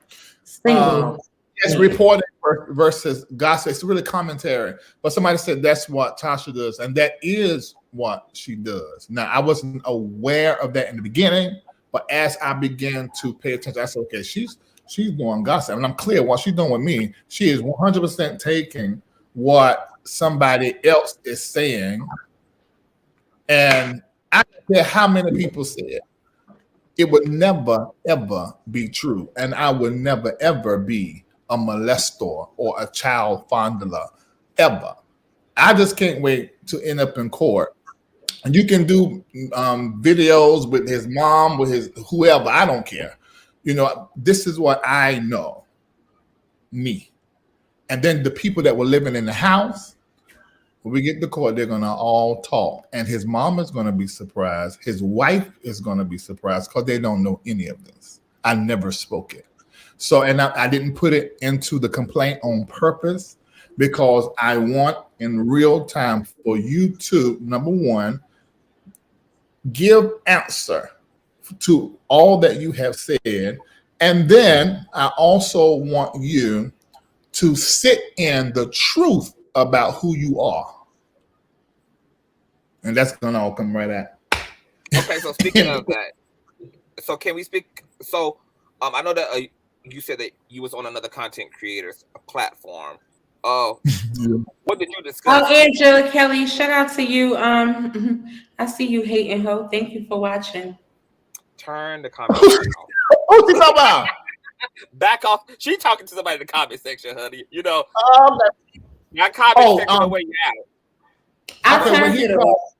Single. It's reporting versus gossip. It's really commentary. But somebody said that's what Tasha does, and that is what she does. Now, I wasn't aware of that in the beginning, but as I began to pay attention, I said, okay, she's doing gossip. And I'm clear what she's doing with me. She is 100% taking what somebody else is saying. And I don't care how many people say it. It would never, ever be true. And I would never, ever be a molester or a child fondler, ever. I just can't wait to end up in court. And you can do videos with his mom, with his whoever, I don't care. You know, this is what I know, me. And then the people that were living in the house, when we get to court, they're going to all talk. And his mom is going to be surprised. His wife is going to be surprised because they don't know any of this. I never spoke it. So, and I didn't put it into the complaint on purpose because I want in real time for you to, number one, give answer to all that you have said. And then I also want you to sit in the truth about who you are. And that's going to all come right out. Okay, so speaking of that, so can we speak? So I know that you said that you was on another content creator's platform. What did you discuss? Oh, Angela Kelly, shout out to you. I see you hating ho. Thank you for watching. Turn the comment section off. What's he talking about? Back off. She talking to somebody in the comment section, honey. You know, that comment section the way you out. I turned it off.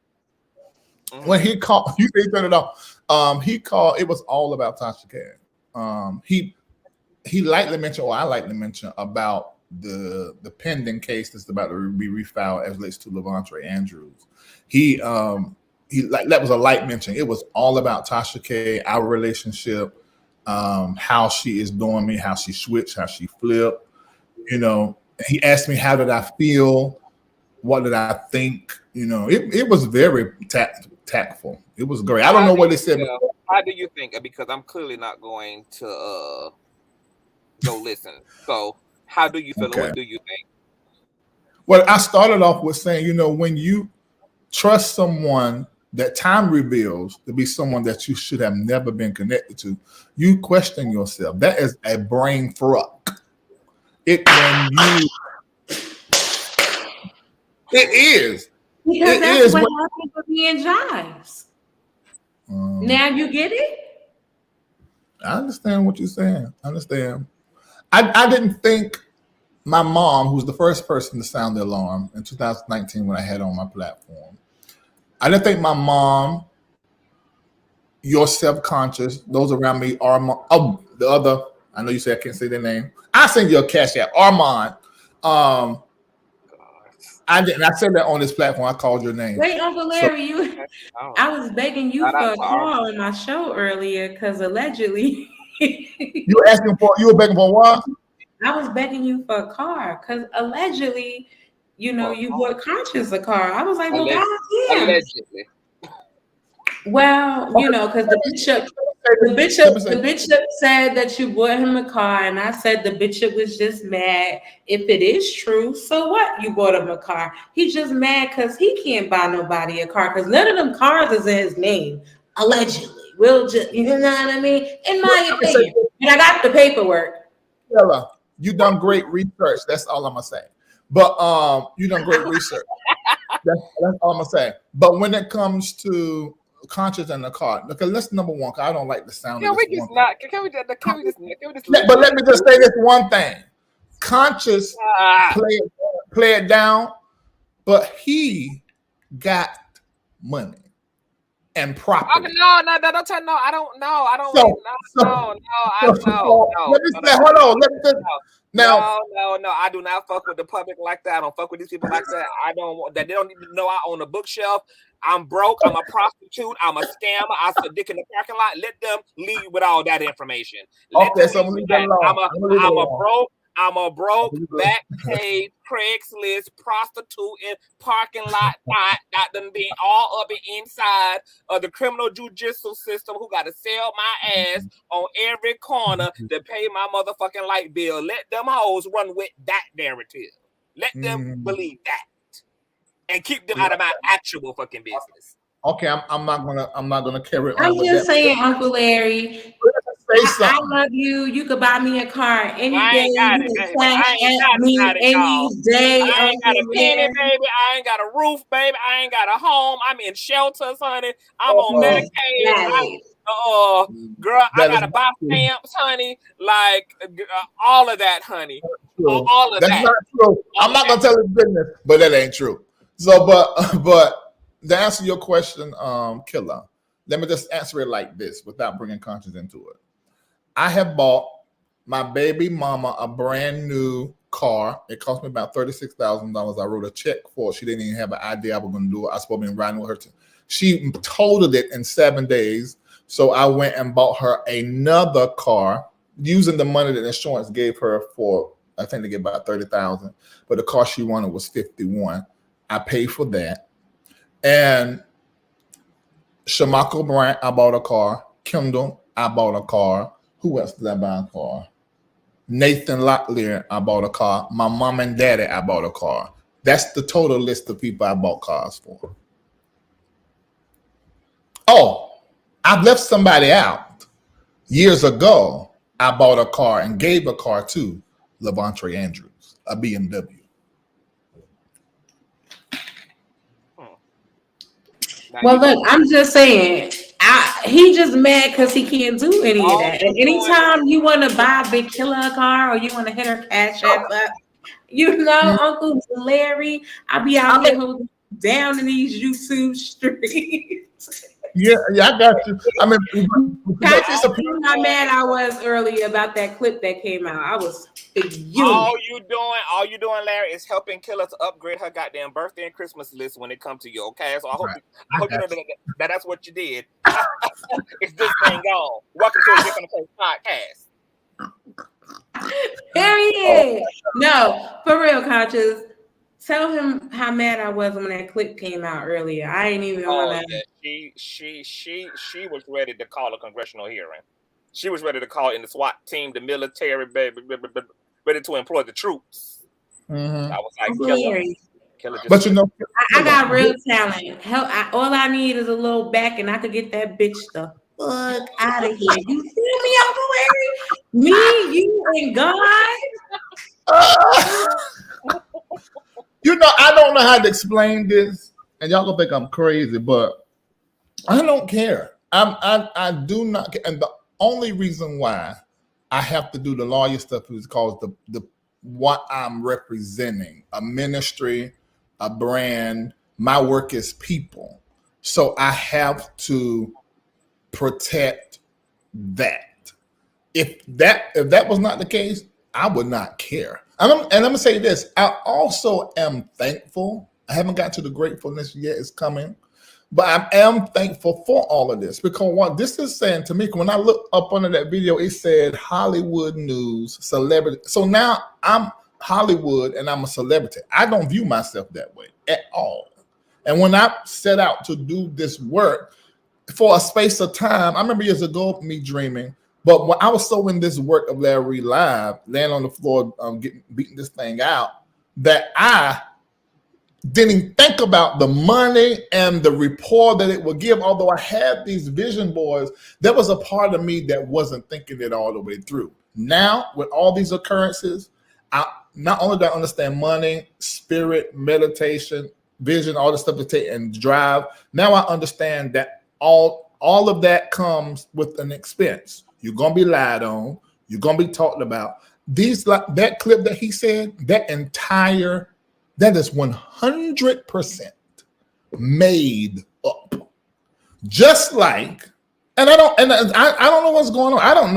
When he called, you say turn it off. He called. It was all about Tasha K. He lightly mentioned, or I lightly mentioned about the pending case that's about to be refiled as relates to Levontre Andrews. He like that was a light mention. It was all about Tasha K, our relationship, how she is doing me, how she switched, how she flipped. You know, he asked me how did I feel, what did I think. You know, it was very tactful. It was great. I don't know what they said. How do you think? Because I'm clearly not going to go listen. So how do you feel? Okay. What do you think? Well, I started off with saying, you know, when you trust someone that time reveals to be someone that you should have never been connected to, you question yourself. That is a brain fuck. It is. Because that's what happened with me and Jives. Now you get it? I understand what you're saying. I understand. I didn't think my mom, who was the first person to sound the alarm in 2019 when I had on my platform, I didn't think my mom, your self-conscious, those around me, Armand, the other, I know you say I can't say their name. I send you a cash app, Armand. I didn't. I said that on this platform. I called your name. Wait, Uncle Larry, I was begging you for a call on my show earlier because allegedly you were begging for what? I was begging you for a car because allegedly, you know, you bought Conscious a car. I was like, well, goddamn. Allegedly. Well, you know, because the bishop said that you bought him a car, and I said the bishop was just mad. If it is true, so what? You bought him a car. He's just mad because he can't buy nobody a car because none of them cars is in his name, allegedly. We'll just, you know what I mean? In my opinion, and I got the paperwork. You done great research. That's all I'm gonna say. But you done great research. That's all I'm gonna say. But when it comes to Conscious and the car, because that's number one. Cause I don't like the sound of this one. But let me just say this one thing. Conscious play it down, but he got money and property. No, don't tell no. I don't know. I don't know. Let me say, hold on. Let me just, now, no. I do not fuck with the public like that. I don't fuck with these people like that. I don't want that. They don't even know I own a bookshelf. I'm broke. I'm a prostitute. I'm a scammer. I suck dick in the parking lot. Let them leave with all that information. Okay, so I'm a broke, back page, Craigslist, prostitute in parking lot, that done been all up and inside of the criminal judicial system who got to sell my ass on every corner to pay my motherfucking light bill. Let them hoes run with that narrative. Let them believe that. And keep them out of my actual fucking business. Okay, I'm not gonna carry on. I'm just saying, Uncle Larry. I love you. You could buy me a car any day. I ain't got a penny, baby. I ain't got a roof, baby. I ain't got a home. I'm in shelters, honey. I'm on Medicaid. Girl, I gotta buy stamps, honey. Like all of that, honey. All of That's that. Not true. I'm not gonna tell his business, but that ain't true. So, but to answer your question, Killer, let me just answer it like this without bringing conscience into it. I have bought my baby mama a brand new car. It cost me about $36,000. I wrote a check for it. She didn't even have an idea I was going to do it. I was supposed to be riding with her. She totaled it in 7 days. So I went and bought her another car using the money that insurance gave her for, I think they gave about $30,000. But the car she wanted was $51,000. I paid for that. And Shamako Bryant, I bought a car. Kendall, I bought a car. Who else did I buy a car? Nathan Locklear, I bought a car. My mom and daddy, I bought a car. That's the total list of people I bought cars for. Oh, I've left somebody out. Years ago, I bought a car and gave a car to Levontre Andrews, a BMW. Well, look, I'm just saying, he just mad because he can't do any of that. And anytime you want to buy Big Killer a car or you want to hit her cash app up, you know, Uncle Larry, I'll be out here holding down in these YouTube streets. Yeah, I got you. I mean, how mad I was earlier about that clip that came out. I was all you doing, Larry, is helping Killer to upgrade her goddamn birthday and Christmas list when it comes to you. Okay, so I hope you know that's what you did. It's this thing gone. Welcome to a Different Face podcast. Period. No, for real, Conscious. Tell him how mad I was when that clip came out earlier. I ain't even want to. She was ready to call a congressional hearing. She was ready to call in the SWAT team, the military, ready to employ the troops. I was like, Killer just but you know, I got real talent. All I need is a little back, and I could get that bitch the fuck out of here. You feel me, Uncle Larry? Me, you, and God. You know, I don't know how to explain this, and y'all gonna think I'm crazy, but I don't care. I do not care. And the only reason why I have to do the lawyer stuff is because the what I'm representing, a ministry, a brand, my work is people. So I have to protect that. If that was not the case, I would not care. And I'm gonna say this. I also am thankful. I haven't got to the gratefulness yet. It's coming. But I am thankful for all of this because what this is saying to me, when I look up under that video, it said Hollywood news, celebrity. So now I'm Hollywood and I'm a celebrity. I don't view myself that way at all. And when I set out to do this work for a space of time, I remember years ago me dreaming. But when I was so in this work of Larry Live, laying on the floor, beating this thing out, that I didn't think about the money and the rapport that it would give. Although I had these vision boards, there was a part of me that wasn't thinking it all the way through. Now, with all these occurrences, I not only do I understand money, spirit, meditation, vision, all the stuff to take and drive. Now I understand that all of that comes with an expense. You're gonna be lied on. You're gonna be talked about. That clip that he said, that is 100% made up. Just like, and I don't know what's going on. I don't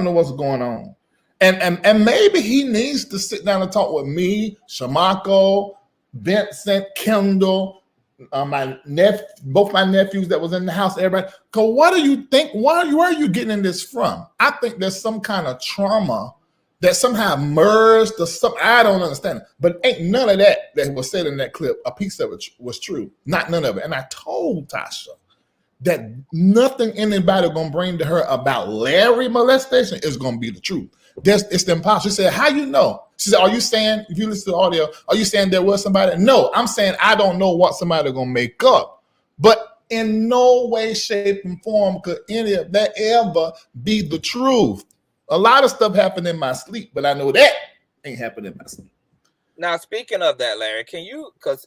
know what's going on. And maybe he needs to sit down and talk with me, Shamako, Vincent, Kendall, both my nephews that was in the house, everybody. Because what do you think? Where are you getting this from? I think there's some kind of trauma that somehow merged or something. I don't understand it. But ain't none of that was said in that clip. A piece of it was true. Not none of it. And I told Tasha that nothing anybody gonna bring to her about Larry molestation is gonna be the truth. It's impossible. She said, how you know? She said, are you saying, if you listen to the audio, are you saying there was somebody? No, I'm saying I don't know what somebody gonna make up. But in no way, shape, and form could any of that ever be the truth. A lot of stuff happened in my sleep, but I know that ain't happened in my sleep. Now, speaking of that, Larry, can you, because,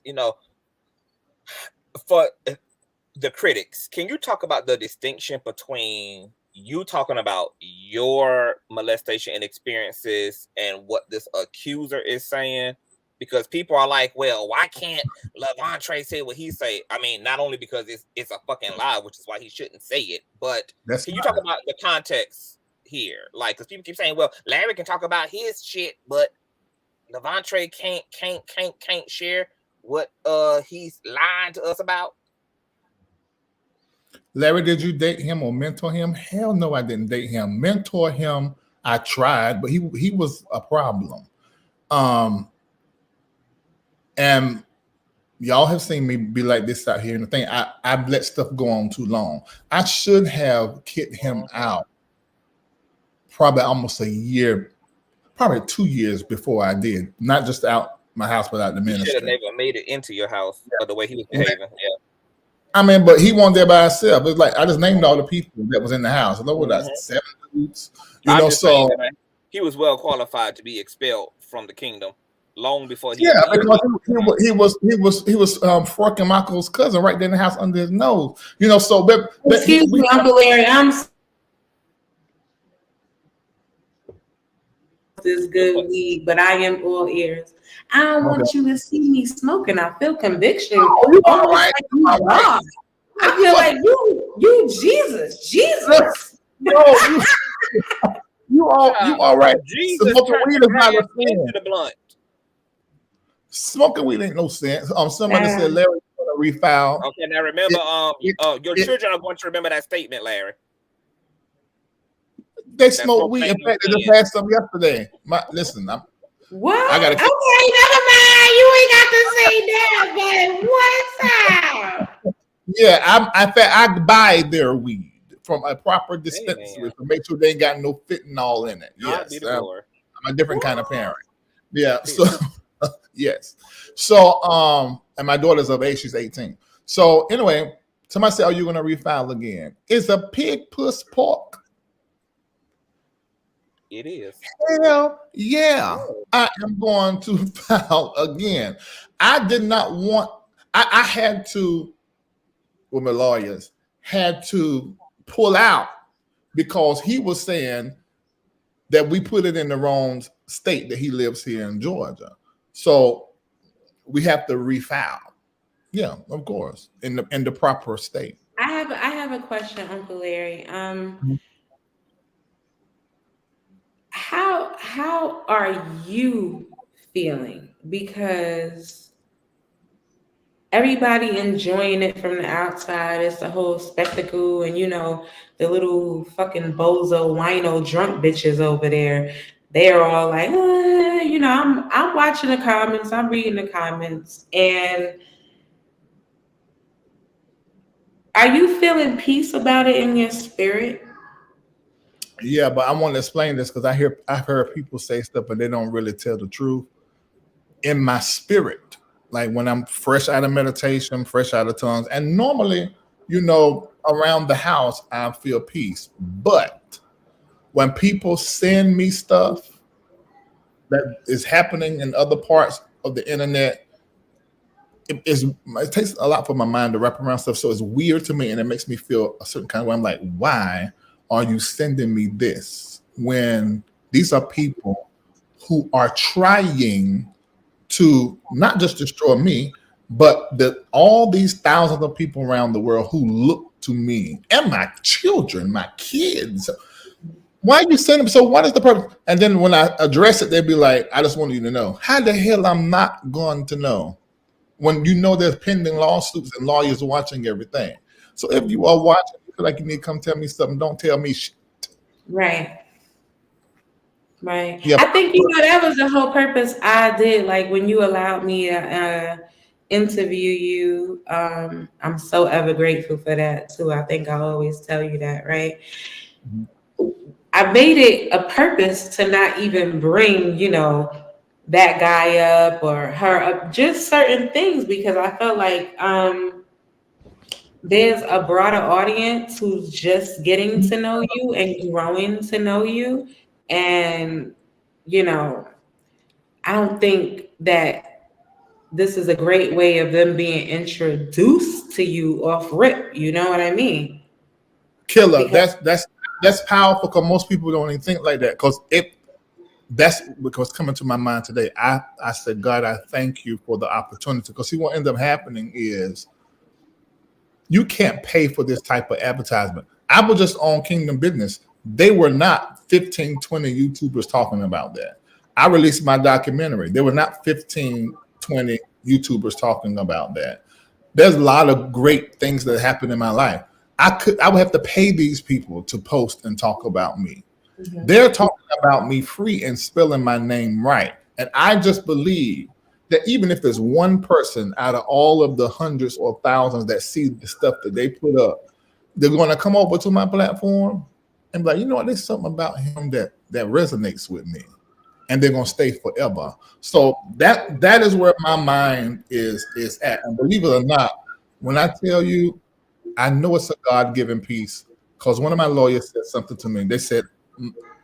for the critics, can you talk about the distinction between you talking about your molestation and experiences and what this accuser is saying? Because people are like, well, why can't Lavontre say what he say? I mean, not only because it's a fucking lie, which is why he shouldn't say it, but can you talk about the context here? Like, because people keep saying, well, Larry can talk about his shit, but Lavontre can't share what he's lying to us about. Larry, did you date him or mentor him? Hell no, I didn't date him. Mentor him, I tried, but he was a problem. And y'all have seen me be like this out here. And the thing, I've let stuff go on too long. I should have kicked him out probably almost a year, probably 2 years before I did. Not just out my house, but out the ministry. You should have never made it into your house the way he was behaving. Yeah. I mean, but he wasn't there by himself. It's like I just named all the people that was in the house. I know what 7 dudes. So he was well qualified to be expelled from the kingdom long before he. Yeah, because he was Fork Michael's cousin right there in the house under his nose. So but excuse me, Uncle Larry, this good weed, but I am all ears. I don't want you to see me smoking. I feel conviction. You all right? I feel like you Jesus. No, you all right? Jesus, smoking weed is not a sin. The blunt. Smoking weed ain't no sense. Somebody said Larry's gonna refile. Okay, now remember, your children are going to remember that statement, Larry. They smoke weed. In fact, they just had some yesterday. Listen, what? I gotta. Okay, never mind. You ain't got to say that, but what's up? Yeah, I buy their weed from a proper dispensary to make sure they ain't got no fentanyl in it. Yes, I'm a different kind of parent. Yeah, so yes. So and my daughter's of age; she's 18. So anyway, somebody said, "Are you going to refile again?" Is a pig puss pork? It is. Hell yeah. I am going to file again. I did not want, I had to, with my lawyers, had to pull out because he was saying that we put it in the wrong state, that he lives here in Georgia. So we have to refile. Yeah, of course, in the proper state. I have a question, Uncle Larry. How are you feeling? Because everybody enjoying it from the outside. It's the whole spectacle, and the little fucking bozo wino drunk bitches over there. They're all like, I'm watching the comments, I'm reading the comments, and are you feeling peace about it in your spirit? Yeah, but I want to explain this because I've heard people say stuff, but they don't really tell the truth. In my spirit, like when I'm fresh out of meditation, fresh out of tongues, and normally, around the house, I feel peace. But when people send me stuff that is happening in other parts of the internet, it takes a lot for my mind to wrap around stuff. So it's weird to me, and it makes me feel a certain kind of way. I'm like, why are you sending me this when these are people who are trying to not just destroy me, but all these thousands of people around the world who look to me and my children, my kids. Why are you sending them? So what is the purpose? And then when I address it, they'd be like, I just want you to know. How the hell I'm not going to know? When you know there's pending lawsuits and lawyers watching everything. So if you are watching, you feel like you need to come tell me something, don't tell me shit. Right. Right. Yeah. I think, that was the whole purpose I did. Like when you allowed me to interview you, I'm so ever grateful for that too. I think I always tell you that, right? Mm-hmm. I made it a purpose to not even bring, that guy up or her up, just certain things, because I felt like there's a broader audience who's just getting to know you and growing to know you. And, I don't think that this is a great way of them being introduced to you off rip. You know what I mean? Killer. That's powerful because most people don't even think like that. Because that's what's coming to my mind today. I said, God, I thank you for the opportunity. Because see, what ended up happening is you can't pay for this type of advertisement. I was just on Kingdom Business. They were not 15, 20 YouTubers talking about that. I released my documentary. There were not 15, 20 YouTubers talking about that. There's a lot of great things that happened in my life. I would have to pay these people to post and talk about me. Mm-hmm. They're talking about me free and spelling my name right. And I just believe that even if there's one person out of all of the hundreds or thousands that see the stuff that they put up, they're going to come over to my platform and be like, you know what, there's something about him that resonates with me. And they're going to stay forever. So that is where my mind is at. And believe it or not, when I tell you, I know it's a God-given piece, because one of my lawyers said something to me. They said,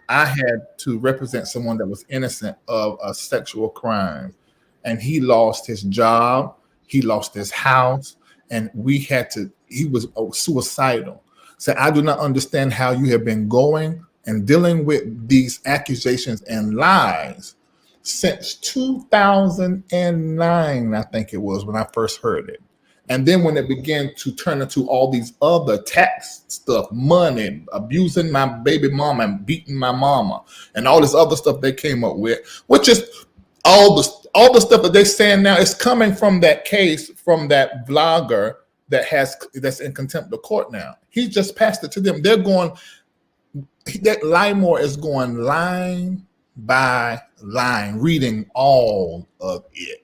I had to represent someone that was innocent of a sexual crime. And he lost his job, he lost his house, and he was suicidal. So I do not understand how you have been going and dealing with these accusations and lies since 2009, I think it was, when I first heard it. And then when it began to turn into all these other tax stuff, money, abusing my baby mama and beating my mama, and all this other stuff they came up with, which is all the stuff that they're saying now is coming from that case from that vlogger that's in contempt of court now. He just passed it to them. They're going, that Lamor is going line by line, reading all of it.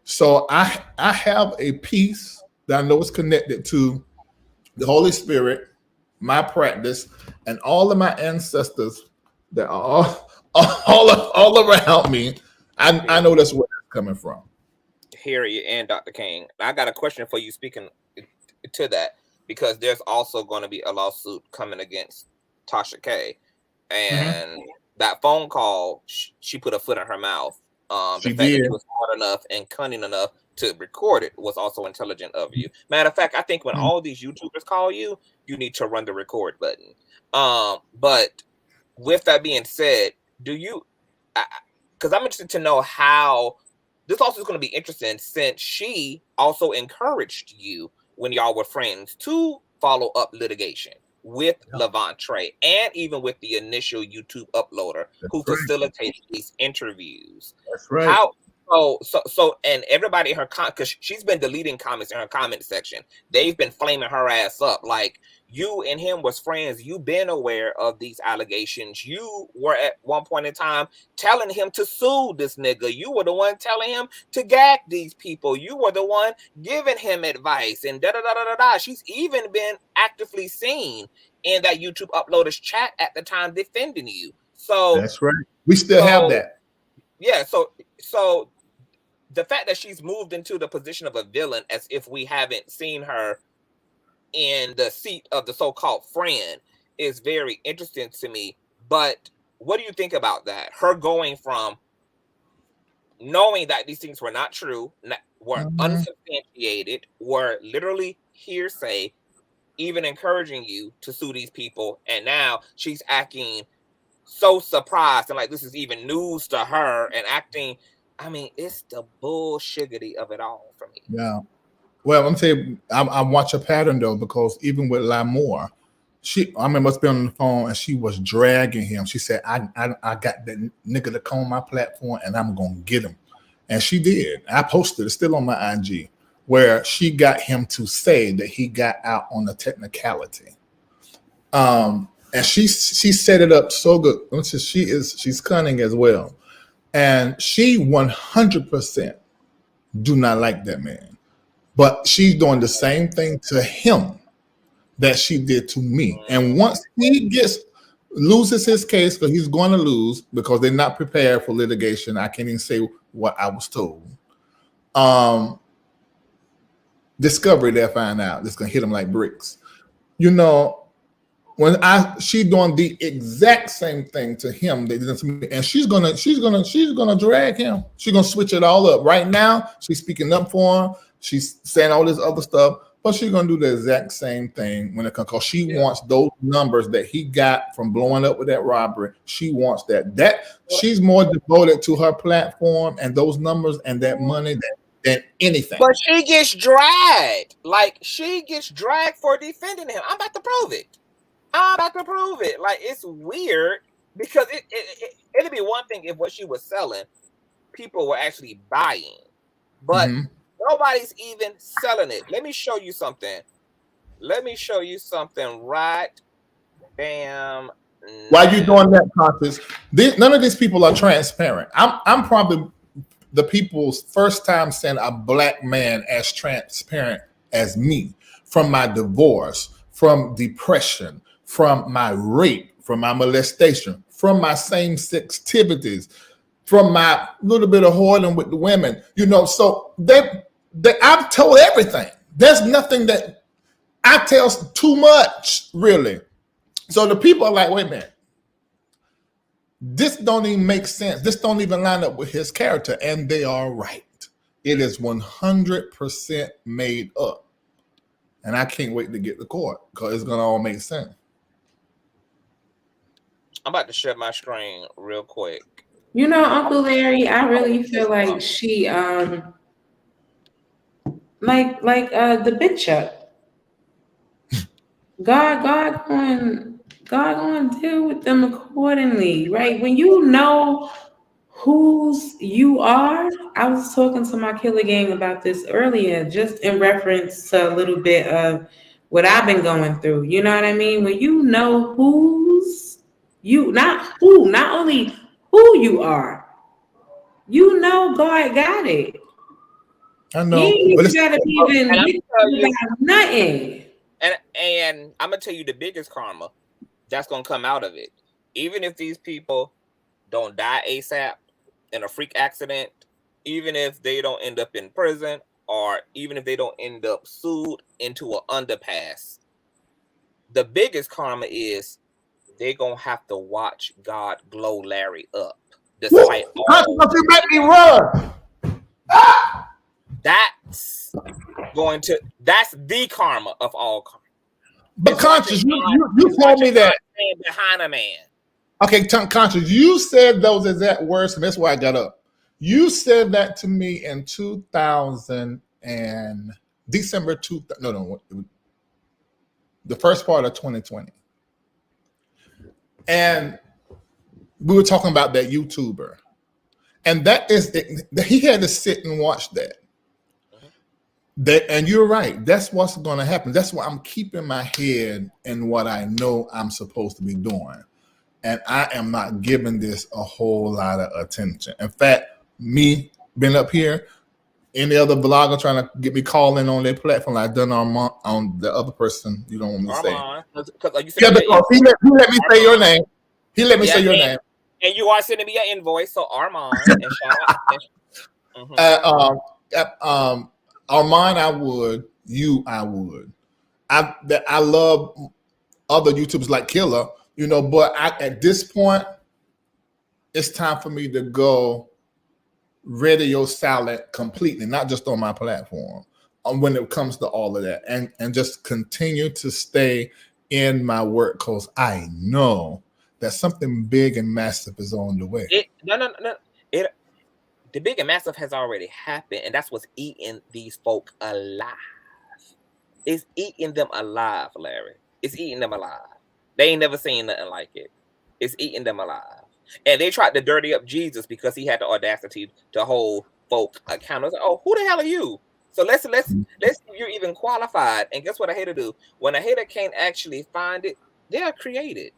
So I have a piece that I know is connected to the Holy Spirit, my practice, and all of my ancestors that are all around me. I know that's where it's coming from. Harriet and Dr. King, I got a question for you speaking to that, because there's also going to be a lawsuit coming against Tasha K. And that phone call, she put a foot in her mouth. The fact that she was smart enough and cunning enough to record it was also intelligent of you. Matter of fact, I think when all these YouTubers call you, you need to run the record button. But with that being said, because I'm interested to know how this also is going to be interesting, since she also encouraged you when y'all were friends to follow up litigation with Levantre, and even with the initial YouTube uploader who facilitated these interviews. That's right. How so and everybody in her because she's been deleting comments in her comment section. They've been flaming her ass up. Like, you and him was friends. You've been aware of these allegations. You were at one point in time telling him to sue this nigga. You were the one telling him to gag these people. You were the one giving him advice and da-da-da-da-da-da. She's even been actively seen in that YouTube uploader's chat at the time defending you. So that's right. We still have that. Yeah, so the fact that she's moved into the position of a villain, as if we haven't seen her in the seat of the so-called friend, is very interesting to me. But what do you think about that? Her going from knowing that these things were not true, were unsubstantiated, were literally hearsay, even encouraging you to sue these people, and now she's acting so surprised and like this is even news to her and acting. I mean, it's the bullshiggity of it all for me. Yeah. Well, I'm saying I watch a pattern though, because even with Lamor, I remember us being on the phone and she was dragging him. She said, I got that nigga to come on my platform and I'm gonna get him. And she did. I posted it, still on my IG, where she got him to say that he got out on a technicality. And she set it up so good. She's cunning as well. And she 100% do not like that man. But she's doing the same thing to him that she did to me. And once he loses his case, because he's going to lose because they're not prepared for litigation. I can't even say what I was told. Discovery, they'll find out. It's going to hit him like bricks. You know, when she doing the exact same thing to him they did to me, and she's gonna drag him. She's gonna switch it all up. Right now, she's speaking up for him. She's saying all this other stuff, but she's gonna do the exact same thing when it comes, because she wants those numbers that he got from blowing up with that robbery. She wants that. She's more devoted to her platform and those numbers and that money than anything. But she gets dragged. Like, she gets dragged for defending him. I'm about to prove it. Like, it's weird because it'd be one thing if what she was selling, people were actually buying, but nobody's even selling it. Let me show you something. Right damn. Why you doing that, Conscious? None of these people are transparent. I'm probably the people's first time seeing a black man as transparent as me, from my divorce, from depression, from my rape, from my molestation, from my same-sex activities, from my little bit of whoring with the women, you know. So I've told everything. There's nothing that I tell too much, really. So the people are like, wait a minute, this don't even make sense. This don't even line up with his character, and they are right. It is 100% made up, and I can't wait to get to court because it's gonna all make sense. I'm about to shut my screen real quick. You know, Uncle Larry, I really feel like she like the big Chuck. God going to deal with them accordingly, right? When you know whose you are, I was talking to my killer gang about this earlier, just in reference to a little bit of what I've been going through. You know what I mean? When you know whose you, not only who you are, you know God got it. I know. You gotta even nothing. And I'm gonna tell you the biggest karma that's gonna come out of it. Even if these people don't die ASAP in a freak accident, even if they don't end up in prison, or even if they don't end up sued into an underpass, the biggest karma is they're gonna have to watch God glow Larry up. Despite all, you make me run. that's the karma of all karma. But Conscious, you told me that behind a man. Okay, Conscious, you said those exact words, and that's why I got up. You said that to me in 2000 and December 2000. No, the first part of 2020, and we were talking about that YouTuber, and that is he had to sit and watch that. And you're right. That's what's going to happen. That's why I'm keeping my head in what I know I'm supposed to be doing. And I am not giving this a whole lot of attention. In fact, me being up here, any other blogger trying to get me calling on their platform, I've done on the other person. You don't want me to say. Like you said, Yeah, because he let me say your name. He let me say your name. And you are sending me an invoice, so Armand. And shout out. Armand, I would. You, I would. I love other YouTubers like Killer You know, but at this point, it's time for me to go radio silent completely, not just on my platform, when it comes to all of that, and just continue to stay in my work, because I know that something big and massive is on the way. The big and massive has already happened, and that's what's eating these folk alive. It's eating them alive, Larry. It's eating them alive. They ain't never seen nothing like it. It's eating them alive. And they tried to dirty up Jesus because he had the audacity to hold folk accountable. Like, oh, who the hell are you? So let's see if you're even qualified. And guess what a hater do? When a hater can't actually find it, they are created.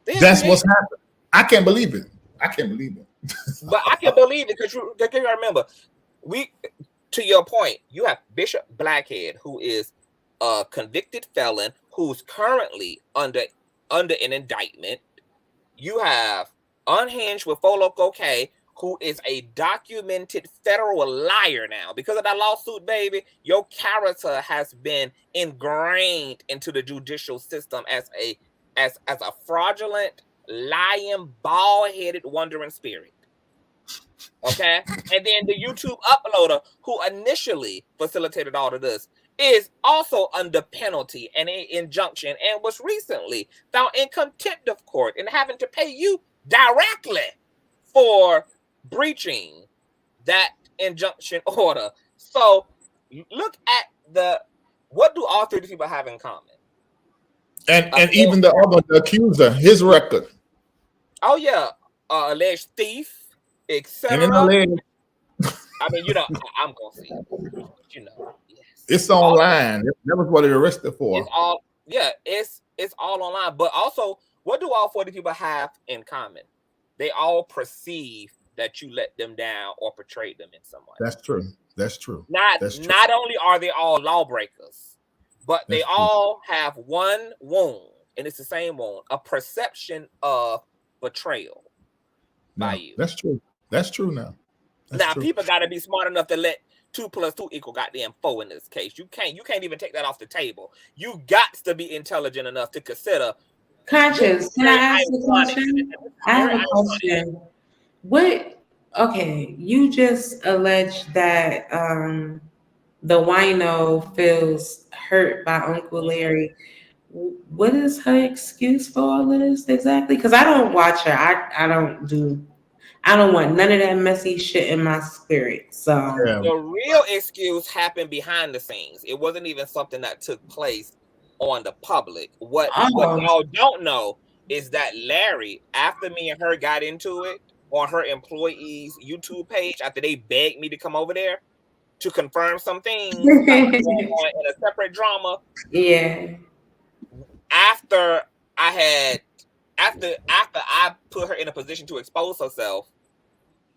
That's what's happened. I can't believe it. I can't believe it. But I can believe it because you remember, to your point, you have Bishop Blackhead, who is a convicted felon who's currently under an indictment. You have Unhinged with Foloco K, who is a documented federal liar now. Because of that lawsuit, baby, your character has been ingrained into the judicial system as a fraudulent, lying, bald-headed, wandering spirit. Okay? And then the YouTube uploader, who initially facilitated all of this, is also under penalty and an injunction, and was recently found in contempt of court and having to pay you directly for breaching that injunction order. So look at what do all three people have in common? And even the accuser, his record. Oh yeah, alleged thief, etc. I mean, I'm gonna see. Yes. It's online. That was what they arrested for. It's all online. But also, what do all 40 people have in common? They all perceive that you let them down or portrayed them in some way. That's true. That's true. Not only are they all lawbreakers, but they all have one wound, and it's the same wound: a perception of betrayal by you. That's true. That's true now. People got to be smart enough to let 2 + 2 = goddamn 4 in this case. You can't even take that off the table. You got to be intelligent enough to consider. Conscious, can I ask a question? I have a question. Okay, you just alleged that the wino feels hurt by Uncle Larry. What is her excuse for all of this exactly? Because I don't watch her. I don't want none of that messy shit in my spirit. So the real excuse happened behind the scenes. It wasn't even something that took place on the public. What y'all don't know is that Larry, after me and her got into it on her employees' YouTube page, after they begged me to come over there to confirm some things in a separate drama. Yeah. After I put her in a position to expose herself,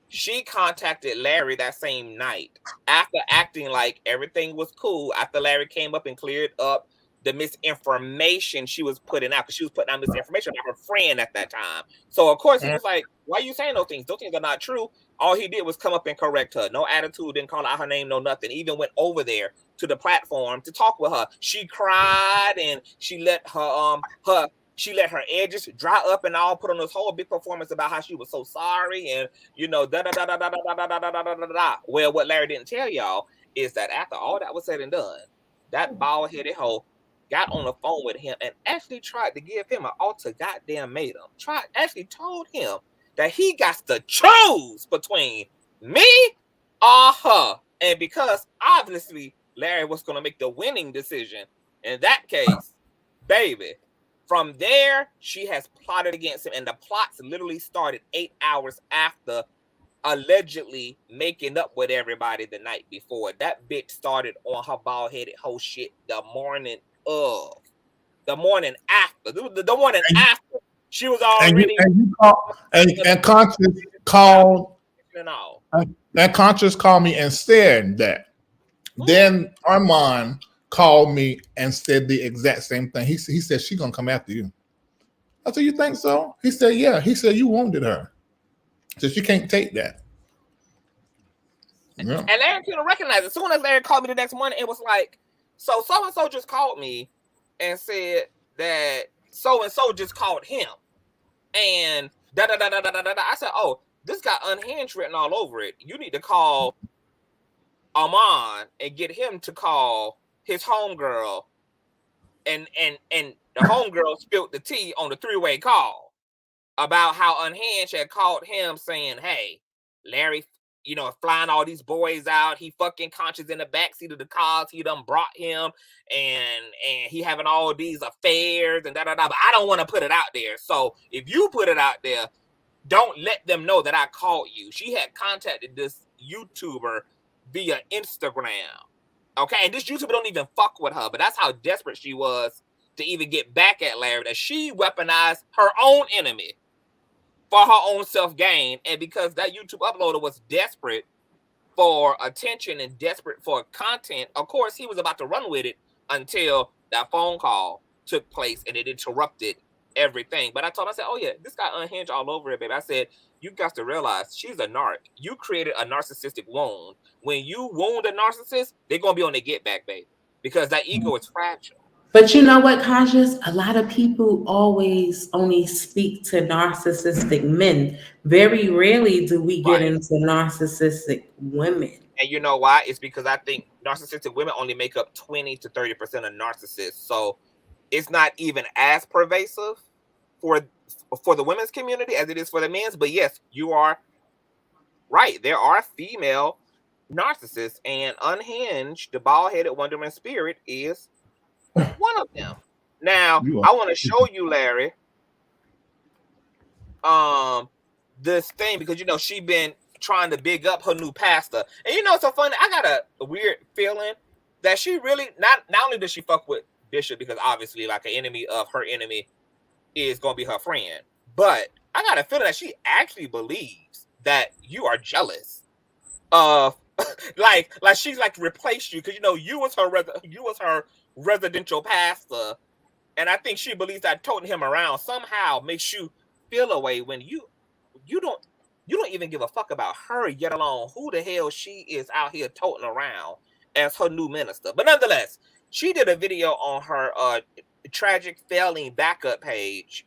she contacted Larry that same night after acting like everything was cool. After Larry came up and cleared up the misinformation she was putting out, because she was putting out misinformation about her friend at that time. So of course he was like, "Why are you saying those things? Those things are not true." All he did was come up and correct her. No attitude, didn't call out her name, no nothing. Even went over there to the platform to talk with her. She cried and she let her edges dry up and all, put on this whole big performance about how she was so sorry and Well, what Larry didn't tell y'all is that after all that was said and done, that bald-headed hoe got on the phone with him and actually tried to give him an ultimatum. Actually told him that he got to choose between me or her. And because obviously Larry was going to make the winning decision in that case, baby, from there, she has plotted against him. And the plots literally started 8 hours after allegedly making up with everybody the night before. That bitch started on her bald-headed whole shit the morning after. The morning after. She was already... And Conscious called... And Conscious called me and said that. Then Armand called me and said the exact same thing. He said, she's going to come after you. I said, you think so? He said, yeah. He said, you wounded her. So she can't take that. Yeah. And Larry couldn't recognize it. As soon as Larry called me the next morning, it was like, so-and-so just called me and said that so-and-so just called him. And da da da da da da da. I said, oh, this got unhinged written all over it. You need to call Amon and get him to call his homegirl, and the homegirl spilled the tea on the three-way call about how Unhinged had called him saying, hey, Larry, you know, flying all these boys out. He fucking Conscious in the backseat of the cars. He done brought him, and he having all these affairs and da da da. But I don't want to put it out there. So if you put it out there, don't let them know that I called you. She had contacted this YouTuber via Instagram. Okay, and this YouTuber don't even fuck with her, but that's how desperate she was to even get back at Larry, that she weaponized her own enemy for her own self-gain. And because that YouTube uploader was desperate for attention and desperate for content, of course, he was about to run with it until that phone call took place and it interrupted everything. But I told him, I said, oh yeah, this got unhinged all over it, baby. I said, you got to realize she's a narc. You created a narcissistic wound. When you wound a narcissist, they're going to be on their get back, baby, because that ego is fragile. But you know what, Conscious? A lot of people always only speak to narcissistic men. Very rarely do we get into narcissistic women. And you know why? It's because I think narcissistic women only make up 20 to 30% of narcissists. So it's not even as pervasive for the women's community as it is for the men's. But yes, you are right. There are female narcissists, and Unhinged, the bald-headed Wonder Woman spirit, is one of them. Now, I want to show you, Larry, this thing, because you know she been trying to big up her new pastor, and you know it's so funny. I got a weird feeling that she really not only does she fuck with Bishop, because obviously like an enemy of her enemy is gonna be her friend, but I got a feeling that she actually believes that you are jealous of like she's like replaced you, because you know you was her residential pastor, and I think she believes that toting him around somehow makes you feel a way when you don't even give a fuck about her, yet alone who the hell she is out here toting around as her new minister. But nonetheless, she did a video on her tragic failing backup page,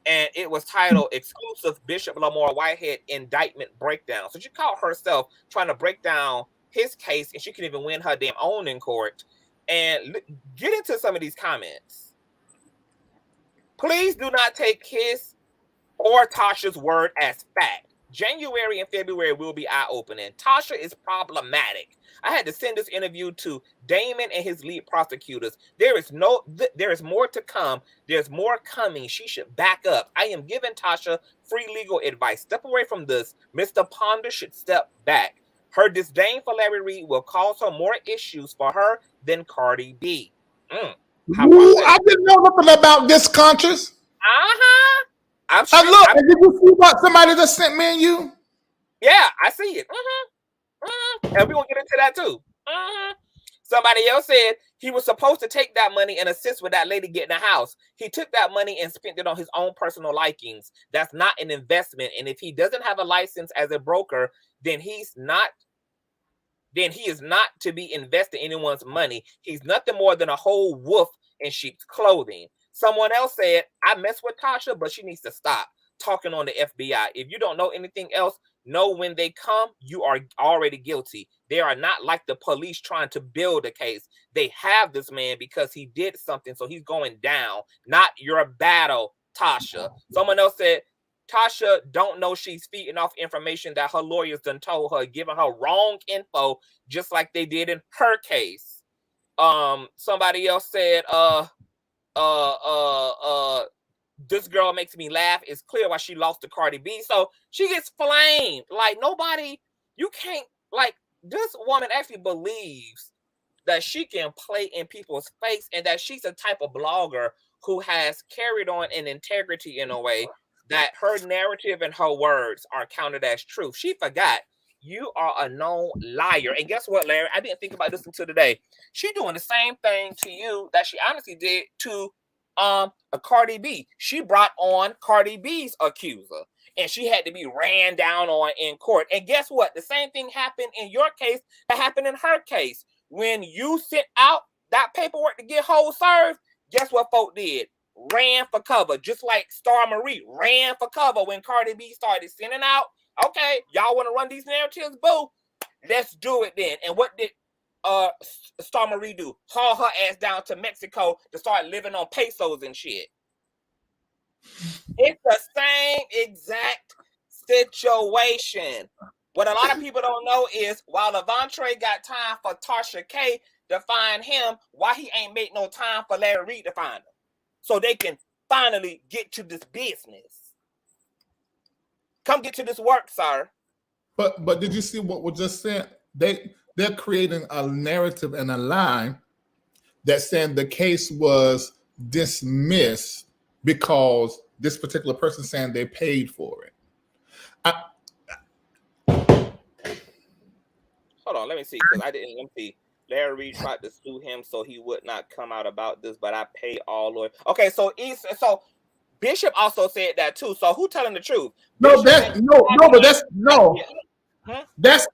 and it was titled "Exclusive Bishop Lamor Whitehead Indictment Breakdown." So she called herself trying to break down his case, and she can even win her damn own in court. And get into some of these comments. Please do not take his or Tasha's word as fact. January and February will be eye-opening. Tasha is problematic. I had to send this interview to Damon and his lead prosecutors. There is more to come. There's more coming. She should back up. I am giving Tasha free legal advice. Step away from this. Mr. Ponder should step back. Her disdain for Larry Reid will cause her more issues for her than Cardi B. I didn't know nothing about this, Conscious. Did you see what somebody just sent me and you? Yeah, I see it. And we're going to get into that too. Somebody else said he was supposed to take that money and assist with that lady getting a house. He took that money and spent it on his own personal likings. That's not an investment. And if he doesn't have a license as a broker, then he is not to be invested in anyone's money. He's nothing more than a whole wolf in sheep's clothing. Someone else said, I mess with Tasha, but she needs to stop talking on the FBI. If you don't know anything else, know when they come, you are already guilty. They are not like the police trying to build a case. They have this man because he did something, so he's going down. Not your battle, Tasha. Someone else said, Tasha don't know she's feeding off information that her lawyers done told her, giving her wrong info, just like they did in her case. Somebody else said, this girl makes me laugh. It's clear why she lost to Cardi B. So she gets flamed. Like nobody, you can't, like this woman actually believes that she can play in people's face, and that she's a type of blogger who has carried on an integrity in a way that her narrative and her words are counted as truth. She forgot you are a known liar. And guess what, Larry? I didn't think about this until today. She doing the same thing to you that she honestly did to a Cardi B. She brought on Cardi B's accuser, and she had to be ran down on in court. And guess what? The same thing happened in your case that happened in her case. When you sent out that paperwork to get hold served, guess what folk did? ran for cover, just like Star Marie ran for cover when Cardi B started sending out, okay, y'all want to run these narratives, boo? Let's do it then. And what did Star Marie do? Haul her ass down to Mexico to start living on pesos and shit. It's the same exact situation. What a lot of people don't know is while Levante got time for Tasha K to find him, why he ain't make no time for Larry Reid to find him? So they can finally get to this business. Come get to this work, sir. But did you see what was just said? They're creating a narrative and a lie that saying the case was dismissed because this particular person saying they paid for it. Hold on, let me see, because I didn't. Let me see. Larry Reid tried to sue him so he would not come out about this, but I pay all lawyers. Okay, so Bishop also said that too. So who telling the truth? No, Bishop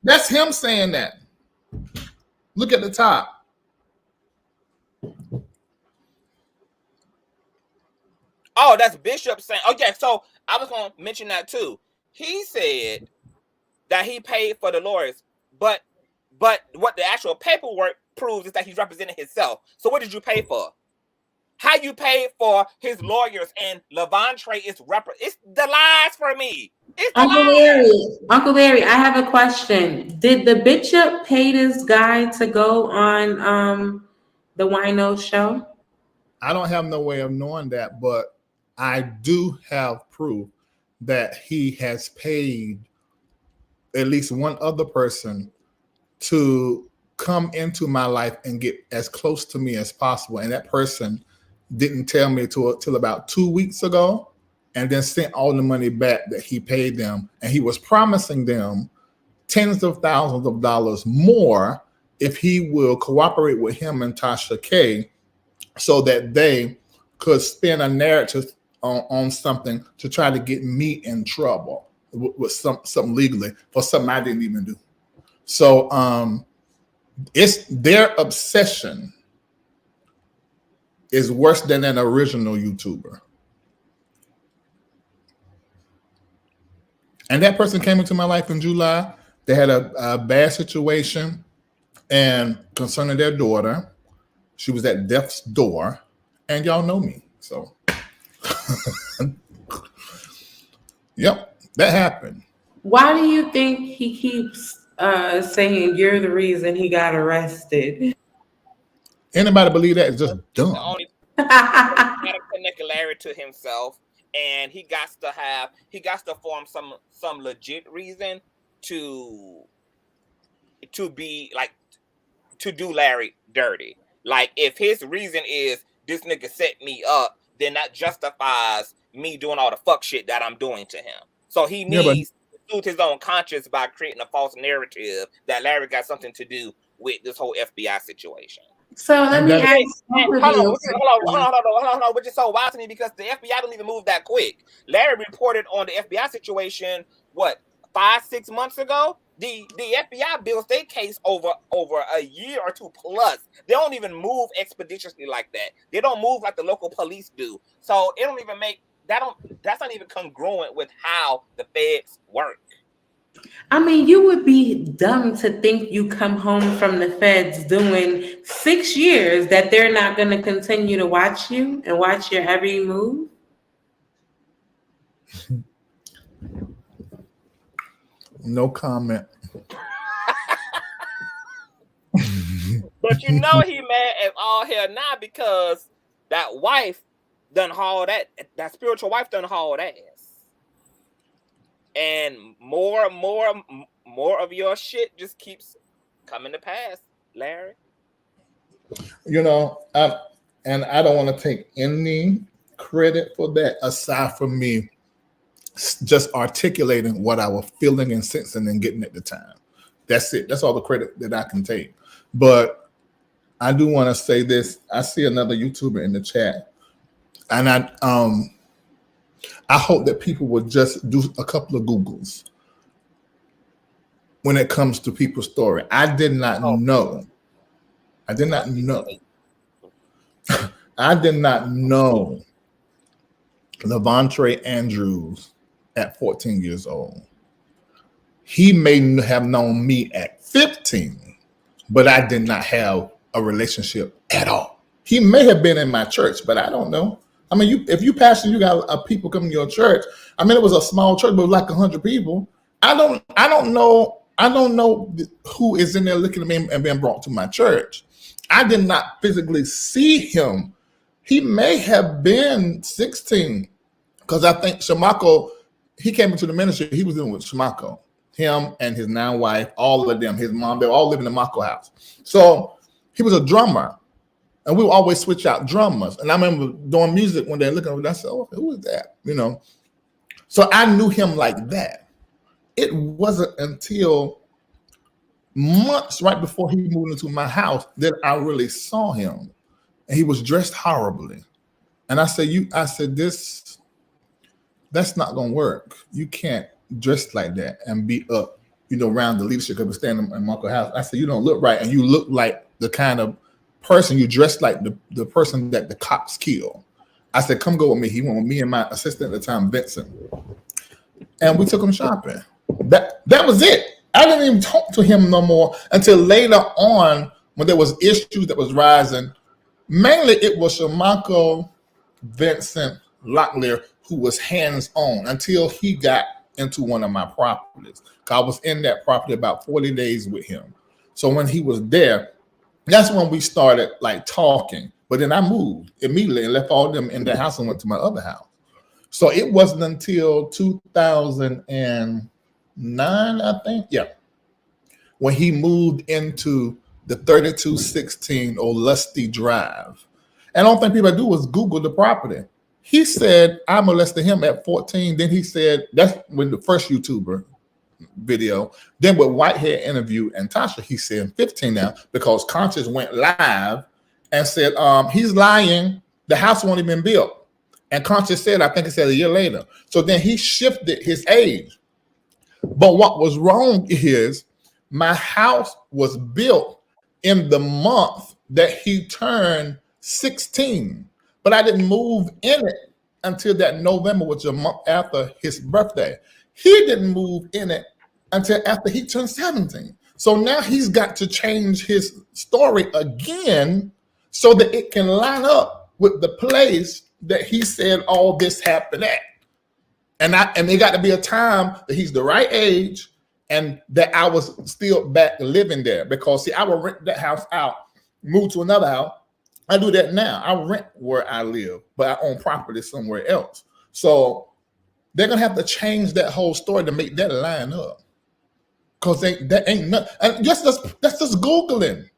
that's him saying that. Look at the top. Oh, that's Bishop saying. Okay, so I was going to mention that too. He said that he paid for the lawyers, but what the actual paperwork proves is that he's representing himself. So what did you pay for? How you paid for his lawyers and Levante is it's the lies for me. It's the lies. Uncle Larry, I have a question. Did the Bishop pay this guy to go on the Wino show? I don't have no way of knowing that, but I do have proof that he has paid at least one other person to come into my life and get as close to me as possible. And that person didn't tell me till about 2 weeks ago, and then sent all the money back that he paid them. And he was promising them tens of thousands of dollars more if he will cooperate with him and Tasha K so that they could spin a narrative on something to try to get me in trouble with something legally for something I didn't even do. So it's their obsession is worse than an original YouTuber. And that person came into my life in July. They had a bad situation and concerning their daughter. She was at death's door, and y'all know me. So, yep, that happened. Why do you think he keeps saying you're the reason he got arrested? Anybody believe that is just dumb. The only got to connect Larry to himself, and he got to form some legit reason to be like to do Larry dirty. Like if his reason is this nigga set me up, then that justifies me doing all the fuck shit that I'm doing to him. So he needs to soothe his own conscience by creating a false narrative that Larry got something to do with this whole FBI situation. So let me ask. Hold on. Which is so wild to me because the FBI don't even move that quick. Larry reported on the FBI situation, what, 5-6 months ago? The FBI builds their case over a year or two plus. They don't even move expeditiously like that. They don't move like the local police do. So it don't even make that's not even congruent with how the feds work. I mean, you would be dumb to think you come home from the feds doing 6 years that they're not going to continue to watch you and watch your every move. No comment. But you know he mad as all hell now because that wife done hauled that spiritual wife done hauled ass. And more of your shit just keeps coming to pass, Larry. You know, I don't want to take any credit for that aside from me just articulating what I was feeling and sensing and getting at the time. That's it. That's all the credit that I can take. But I do want to say this. I see another YouTuber in the chat, and I hope that people will just do a couple of Googles when it comes to people's story. I did not know. I did not know Levontre Andrews at 14 years old. He may have known me at 15, but I did not have a relationship at all. He may have been in my church, but I don't know. I mean, if you pastor, you got people coming to your church. I mean, it was a small church, but it was like 100 people. I don't know who is in there looking at me and being brought to my church. I did not physically see him. He may have been 16, because I think Shamako, he came into the ministry. He was dealing with Shamako, him and his now wife, all of them, his mom. They were all living in the Mako house. So he was a drummer. And we would always switch out drummers. And I remember doing music one day, looking over, I said, "Oh, who is that?" You know. So I knew him like that. It wasn't until months right before he moved into my house that I really saw him. And he was dressed horribly. And I said, that's not gonna work. You can't dress like that and be up, around the leadership of standing in Marco house. I said, you don't look right, and you look like the kind of person, you dress like the person that the cops killed. I said, come go with me. He went with me and my assistant at the time, Vincent. And we took him shopping. That was it. I didn't even talk to him no more until later on when there was issues that was rising. Mainly it was Shamako, Vincent, Locklear, who was hands-on until he got into one of my properties. I was in that property about 40 days with him. So when he was there, that's when we started like talking. But then I moved immediately and left all of them in the house and went to my other house. So it wasn't until 2009, I think. Yeah. When he moved into the 3216 or Lusty Drive. And the only thing people do was Google the property. He said, I molested him at 14. Then he said, that's when the first YouTuber video. Then with Whitehead interview and Tasha, he said 15 now, because Conscious went live and said, he's lying. The house won't even built. And Conscious said, I think he said a year later. So then he shifted his age. But what was wrong is my house was built in the month that he turned 16. But I didn't move in it until that November, which was a month after his birthday. He didn't move in it until after he turned 17. So now he's got to change his story again so that it can line up with the place that he said all this happened at. And there got to be a time that he's the right age and that I was still back living there. Because see, I would rent that house out, move to another house. I do that now. I rent where I live, but I own property somewhere else. So they're gonna have to change that whole story to make that line up. Because that ain't nothing. And that's just Googling.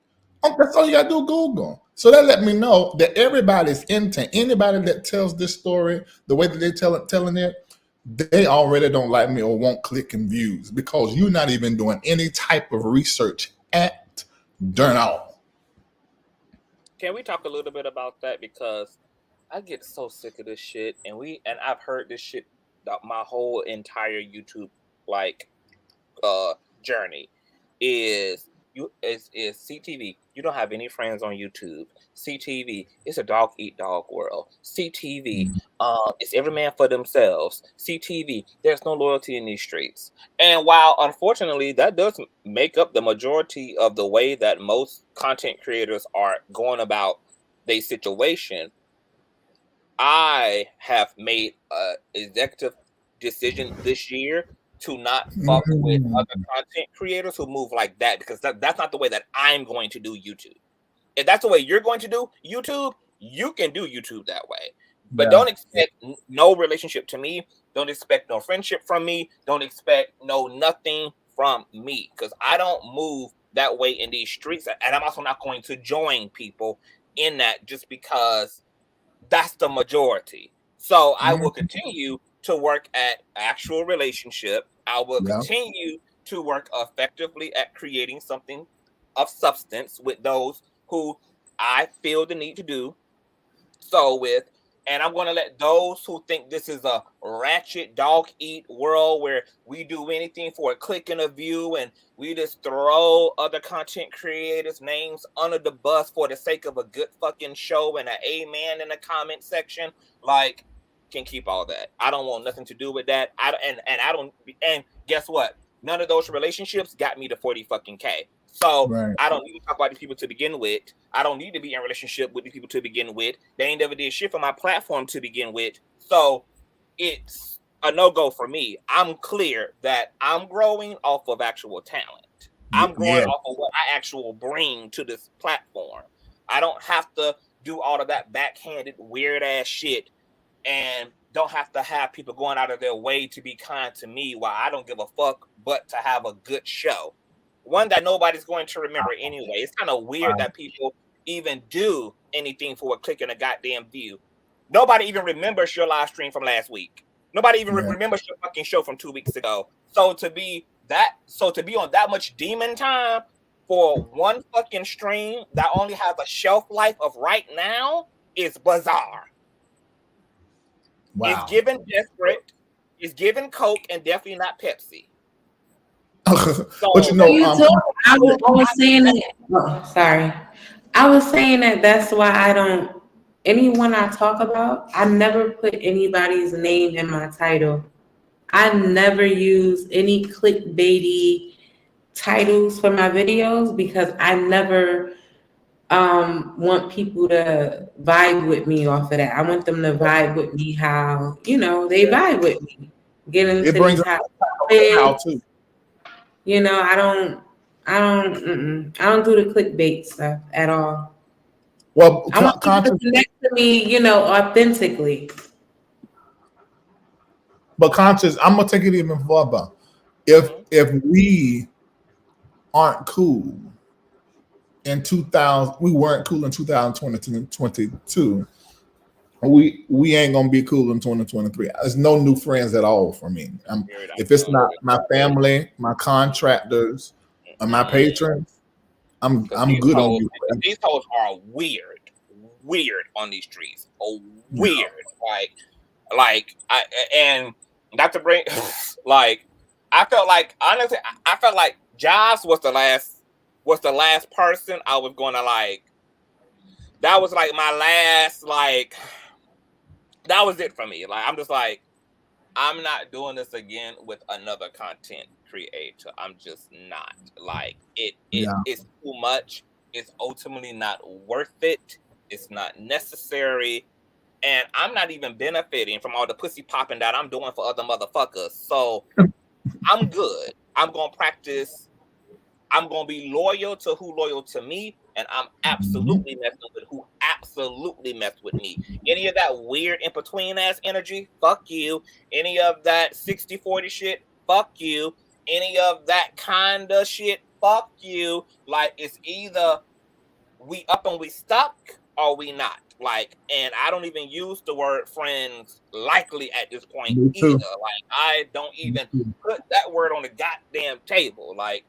That's all you gotta do, Google. So that let me know that everybody's intent, anybody that tells this story the way that they're telling it, they already don't like me or want click and views because you're not even doing any type of research at darn all. Can we talk a little bit about that? Because I get so sick of this shit, and I've heard this shit my whole entire YouTube journey is CTV. You don't have any friends on YouTube. CTV, it's a dog eat dog world. CTV, it's every man for themselves. CTV, there's no loyalty in these streets. And while unfortunately that does make up the majority of the way that most content creators are going about their situation, I have made an executive decision this year to not fuck with other content creators who move like that, because that's not the way that I'm going to do YouTube. If that's the way you're going to do YouTube, you can do YouTube that way. But don't expect no relationship to me. Don't expect no friendship from me. Don't expect no nothing from me, because I don't move that way in these streets. And I'm also not going to join people in that just because that's the majority. So I will continue to work at actual relationship. I will continue to work effectively at creating something of substance with those who I feel the need to do so with. And I'm going to let those who think this is a ratchet dog eat world where we do anything for a click and a view and we just throw other content creators' names under the bus for the sake of a good fucking show and an amen in the comment section. Like, can keep all that. I don't want nothing to do with that. And guess what? None of those relationships got me to 40 fucking K. So I don't need to talk about these people to begin with. I don't need to be in a relationship with these people to begin with. They ain't never did shit for my platform to begin with. So it's a no-go for me. I'm clear that I'm growing off of actual talent. I'm growing off of what I actually bring to this platform. I don't have to do all of that backhanded, weird-ass shit and don't have to have people going out of their way to be kind to me while I don't give a fuck but to have a good show. One that nobody's going to remember anyway. It's kind of weird that people even do anything for a click and a goddamn view. Nobody even remembers your live stream from last week. Nobody even remembers your fucking show from 2 weeks ago. So to be on that much demon time for one fucking stream that only has a shelf life of right now is bizarre. Wow. It's given desperate. It's given Coke and definitely not Pepsi. So, but I was saying that. Oh, sorry. I was saying that that's why I don't. Anyone I talk about, I never put anybody's name in my title. I never use any clickbaity titles for my videos because I never want people to vibe with me off of that. I want them to vibe with me how, they vibe with me. Get into these how too. I don't do the clickbait stuff at all. Well, I want people to connect to me, authentically. But Conscious, I'm gonna take it even further. If we aren't cool in 2000, we weren't cool in 2022. We ain't gonna be cool in 2023. There's no new friends at all for me. If it's not my family, my contractors, and my patrons, I'm good on you. These hoes are weird on these streets. Weird, like and not to bring like I felt like honestly I felt like Jives was the last person I was gonna like. That was like my last that was it for me. Like I'm just like I'm not doing this again with another content creator. I'm just not. Like it's too much. It's ultimately not worth it. It's not necessary. And I'm not even benefiting from all the pussy popping that I'm doing for other motherfuckers. So I'm good. I'm going to practice. I'm going to be loyal to who loyal to me. And I'm absolutely messing with who absolutely messed with me. Any of that weird in-between ass energy, fuck you. Any of that 60-40 shit, fuck you. Any of that kind of shit, fuck you. Like, it's either we up and we stuck or we not. Like, and I don't even use the word friends likely at this point either. Like, I don't even put that word on the goddamn table. Like,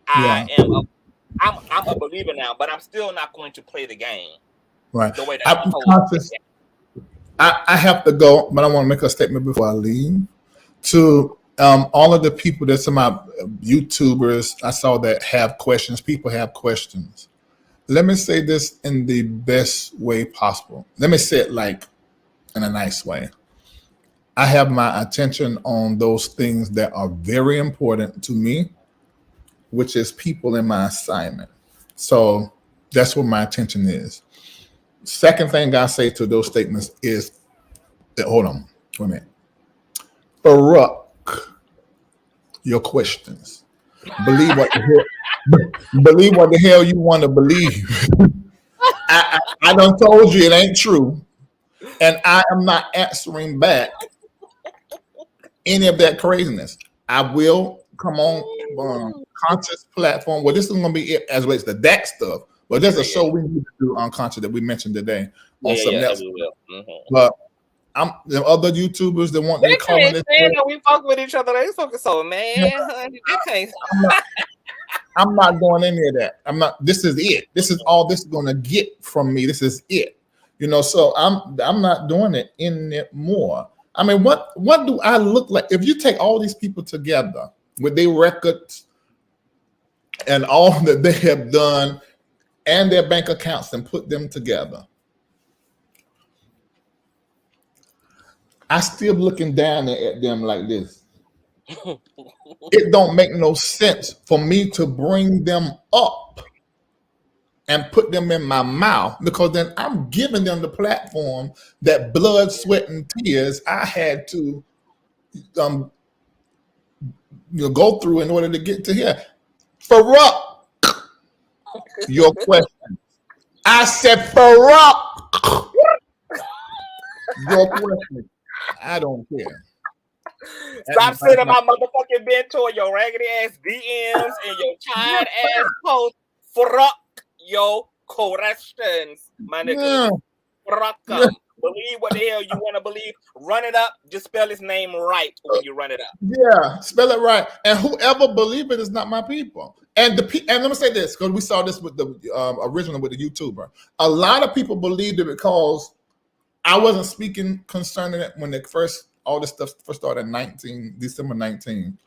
I'm a believer now, but I'm still not going to play the game. Right. The way that I'm Conscious, I have to go, but I want to make a statement before I leave. To all of the people that's in my YouTubers, I saw that have questions. People have questions. Let me say this in the best way possible. Let me say it like in a nice way. I have my attention on those things that are very important to me, which is people in my assignment. So that's what my attention is. Second thing I say to those statements is that, hold on, wait a minute. Baruch, your questions. Believe what the hell you want to believe. I done told you it ain't true, and I am not answering back any of that craziness. I will come on Conscious platform. Well, this is going to be it as relates to that stuff. But there's a show we need to do on Conscious that we mentioned today on something else. But the other YouTubers that want to call it. We fuck with each other. They fucking so man. I'm not doing any of that. I'm not. This is it. This is all this is going to get from me. This is it. So I'm not doing it anymore. I mean, what do I look like if you take all these people together with their records and all that they have done and their bank accounts and put them together? I still looking down at them like this. It don't make no sense for me to bring them up and put them in my mouth, because then I'm giving them the platform that blood, sweat, and tears I had to go through in order to get to here. Faruq, your question. I said, Faruq, your question. I don't care. Stop sitting on my motherfucking bench or your raggedy ass DMs and your tired ass posts. Fuck your questions, my nigga. Fuck them. Believe what the hell you want to believe. Run it up. Just spell his name right when you run it up. Yeah, spell it right. And whoever believe it is not my people. And and let me say this, because we saw this with the original with the YouTuber. A lot of people believed it because I wasn't speaking concerning it when all this stuff first started in December 19.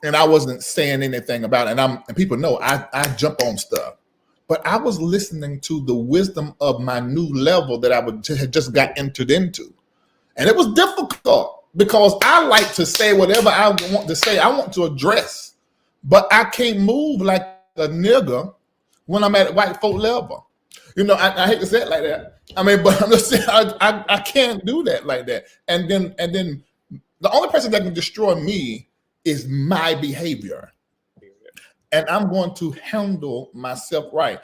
And I wasn't saying anything about it. And people know I jump on stuff. But I was listening to the wisdom of my new level that I had just got entered into. And it was difficult because I like to say whatever I want to say. I want to address. But I can't move like a nigga when I'm at white folk level. I hate to say it like that. I mean, but I'm just saying I can't do that like that. And then the only person that can destroy me is my behavior. And I'm going to handle myself right.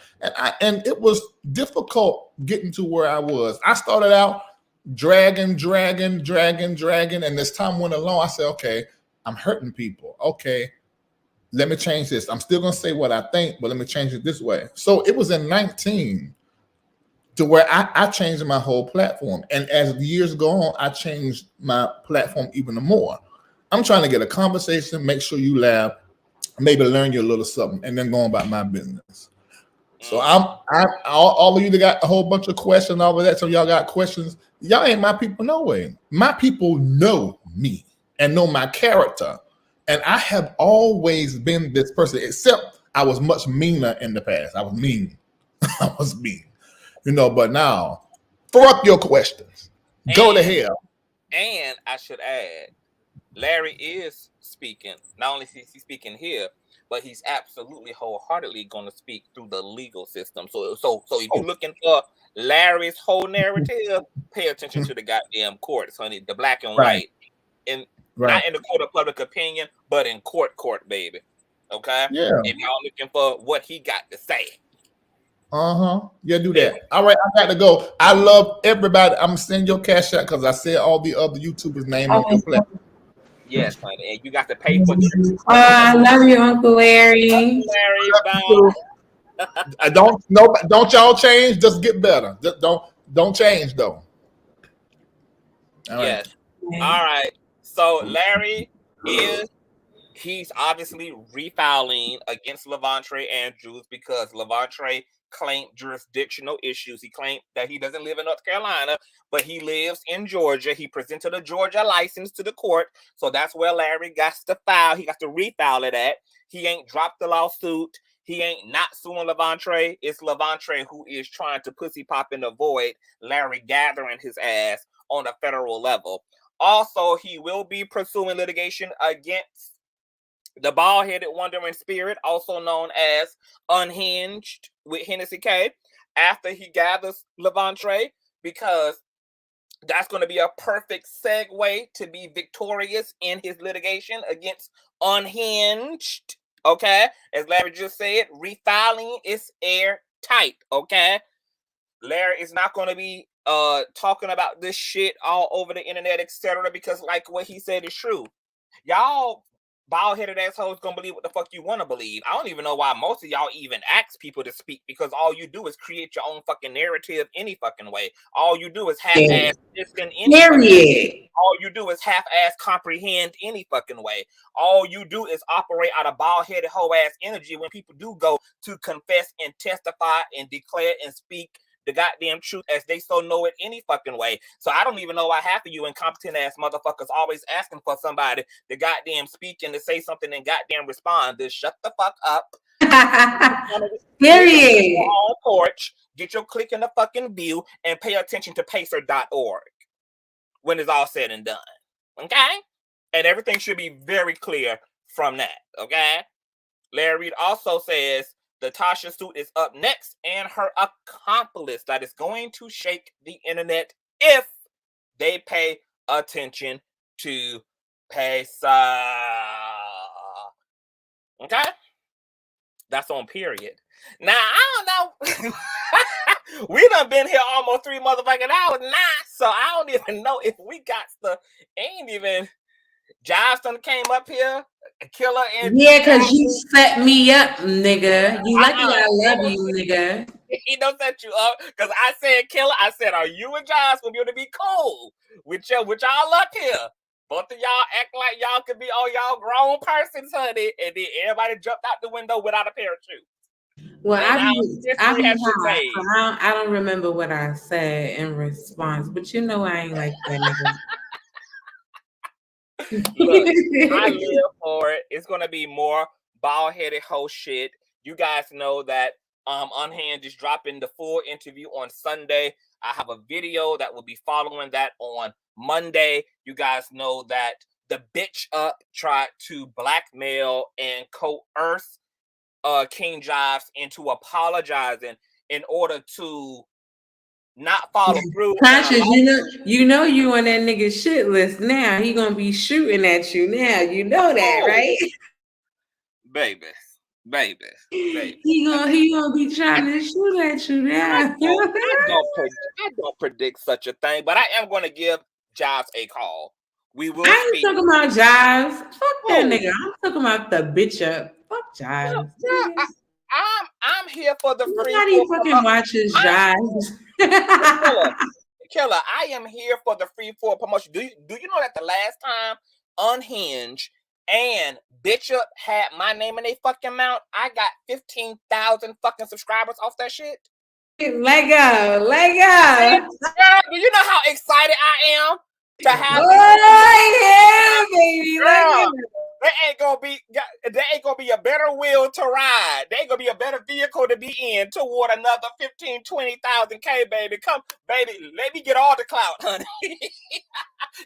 And it was difficult getting to where I was. I started out dragging. And as time went along, I said, okay, I'm hurting people. Okay, let me change this. I'm still going to say what I think, but let me change it this way. So it was in 19 to where I changed my whole platform. And as the years go on, I changed my platform even more. I'm trying to get a conversation, make sure you laugh, maybe learn you a little something, and then go on about my business. So I'm all of you that got a whole bunch of questions, all of that. So y'all got questions. Y'all ain't my people, no way. My people know me and know my character. And I have always been this person, except I was much meaner in the past. I was mean. I was mean. But now, throw up your questions. Go to hell. And I should add, Larry is speaking. Not only is he speaking here, but he's absolutely wholeheartedly going to speak through the legal system. So if you're looking for Larry's whole narrative, pay attention to the goddamn courts, honey. The black and white, not in the court of public opinion, but in court, baby. Okay. Yeah. If y'all looking for what he got to say. Yeah, do that. All right, I got to go. I love everybody. I'm sending your cash out because I said all the other YouTubers' name on your platform. Yes, honey, and you got to pay for this. I love you, Uncle Larry. Uncle Larry, bye. Don't y'all change. Just get better. Just don't change though. All right. All right. So Larry he's obviously refouling against Levontre Andrews because Levontre claimed jurisdictional issues. He claimed that he doesn't live in North Carolina, but he lives in Georgia. He presented a Georgia license to the court. So that's where Larry got to file. He got to refile it at. He ain't dropped the lawsuit. He ain't not suing Levontre. It's Levontre who is trying to pussy pop and avoid Larry gathering his ass on a federal level. Also, he will be pursuing litigation against the bald-headed wandering spirit, also known as Unhinged with Hennessy K, after he gathers Levontre, because that's going to be a perfect segue to be victorious in his litigation against Unhinged. Okay, as Larry just said, refiling is airtight. Okay, Larry is not going to be talking about this shit all over the internet, etc., because like what he said is true. Y'all bald-headed assholes gonna believe what the fuck you want to believe. I don't even know why most of y'all even ask people to speak, because all you do is create your own fucking narrative any fucking way. All you do is half-ass listen any fucking way. All you do is half-ass comprehend any fucking way. All you do is operate out of bald-headed hoe-ass energy when people do go to confess and testify and declare and speak the goddamn truth as they so know it any fucking way. So I don't even know why half of you incompetent ass motherfuckers always asking for somebody to goddamn speak and to say something and goddamn respond. Just shut the fuck up. Period. On porch, get your click in the fucking view and pay attention to pacer.org. when it's all said and done. Okay? And everything should be very clear from that. Okay? Larry Reid also says the Tasha suit is up next and her accomplice that is going to shake the internet if they pay attention to Pesa. Okay? That's on period. Now, I don't know. We done been here almost 3 motherfucking hours now, so I don't even know if we got the ain't even Jives done came up here, Killer and yeah, because you set me up, nigga. You lucky I love you, nigga. He don't set you up because I said Killer. I said, are you and Jives gonna be able to be cool with y'all up here? Both of y'all act like y'all could be all y'all grown persons, honey, and then everybody jumped out the window without a parachute. Well, I don't remember what I said in response, but you know I ain't like that nigga. Look, I live for it. It's gonna be more bald-headed hoe shit. You guys know that Unhinged is dropping the full interview on Sunday. I have a video that will be following that on Monday. You guys know that the bitch up tried to blackmail and coerce King Jives into apologizing in order to not follow through. Conscious, you know you on that nigga shit list now. He gonna be shooting at you now. You know that, right? Baby. He gonna be trying to shoot at you now. I don't predict such a thing, but I am going to give Jives a call. We will. I ain't talking about Jives. Fuck that nigga. I'm talking about the bitch up. Fuck Jives. I'm here for the free. Nobody fucking watches Jives. Killer, I am here for the free for promotion. Do you know that the last time Unhinged and Bitch Up had my name in a fucking mouth, I got 15,000 fucking subscribers off that shit? Let go. Girl, do you know how excited I am to have baby. Girl, there ain't gonna be a better wheel to ride. There ain't gonna be a better vehicle to be in toward another 15, 20,000 K, baby. Come, baby, let me get all the clout, honey.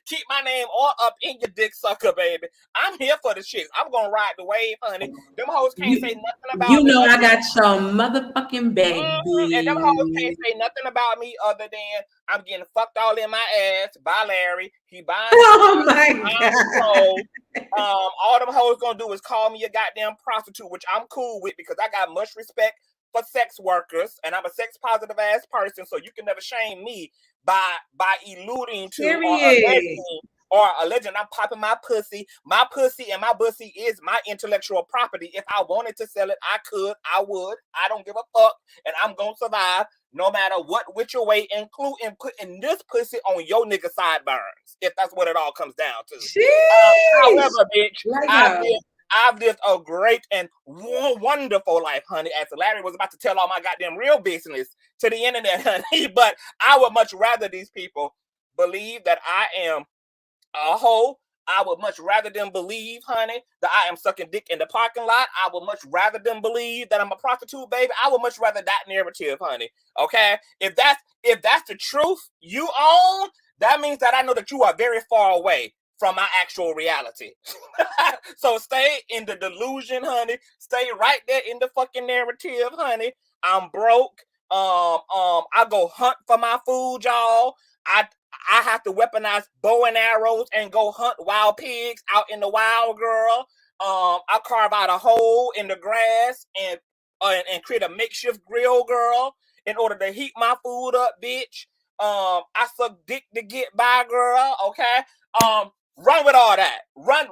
Keep my name all up in your dick sucker, baby. I'm here for the shit. I'm gonna ride the wave, honey. Them hoes can't say nothing about me. You know I got your motherfucking baby. And them hoes can't say nothing about me other than I'm getting fucked all in my ass by Larry. He buying. Oh my god. All them hoes gonna do is call me a goddamn prostitute, which I'm cool with because I got much respect for sex workers and I'm a sex positive ass person, so you can never shame me by alluding to or alleging I'm popping my pussy. My pussy and my bussy is my intellectual property. If I wanted to sell it, I could, I would. I don't give a fuck, and I'm gonna survive no matter what which way, including putting this pussy on your nigga sideburns, if that's what it all comes down to. However, bitch, I've lived a great and wonderful life, honey, as Larry was about to tell all my goddamn real business to the internet, honey. But I would much rather these people believe that I am a hoe. I would much rather them believe, honey, that I am sucking dick in the parking lot. I would much rather them believe that I'm a prostitute, baby. I would much rather that narrative, honey. Okay? If that's the truth you own, that means that I know that you are very far away from my actual reality. So stay in the delusion, honey. Stay right there in the fucking narrative, honey. I'm broke. I go hunt for my food, y'all. I have to weaponize bow and arrows and go hunt wild pigs out in the wild, girl. I carve out a hole in the grass and create a makeshift grill, girl, in order to heat my food up, bitch. I suck dick to get by, girl. Okay. Run with all that. Run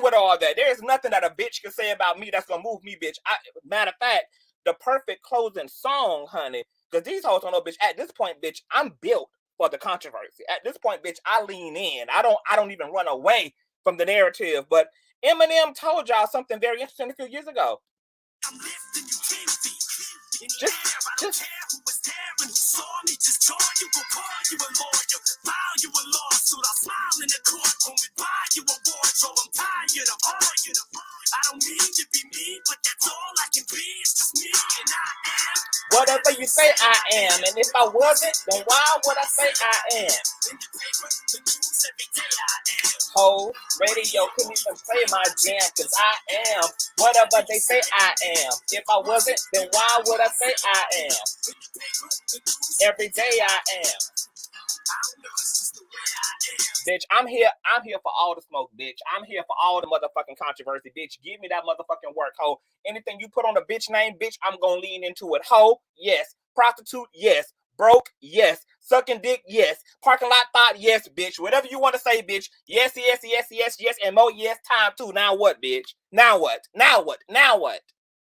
with all that. There's nothing that a bitch can say about me that's gonna move me, bitch. Matter of fact, the perfect closing song, honey, because these hoes don't know, bitch. At this point, bitch, I'm built for the controversy. At this point, bitch, I lean in. I don't even run away from the narrative. But Eminem told y'all something very interesting a few years ago. Just who was there and who saw me, just join you, will call you a lawyer, file you a lawsuit, I'll smile in the courtroom and buy you a wardrobe, I'm tired of arguing. I don't mean to be mean, but that's all I can be, it's just me and I am whatever you say I am, and if I wasn't, then why would I say I am? In the paper, the Ho, radio couldn't even play my jam, cause I am whatever they say I am. If I wasn't, then why would I say I am? Every day I am. Bitch, I'm here for all the smoke, bitch. I'm here for all the motherfucking controversy, bitch. Give me that motherfucking work, ho. Anything you put on a bitch name, bitch, I'm gonna lean into it. Ho, yes. Prostitute, yes. Broke, yes. Sucking dick, yes. Parking lot thought, yes, bitch. Whatever you want to say, bitch. Yes, yes, yes, yes, yes, and more yes time too. Now what, bitch? Now what? Now what? Now what?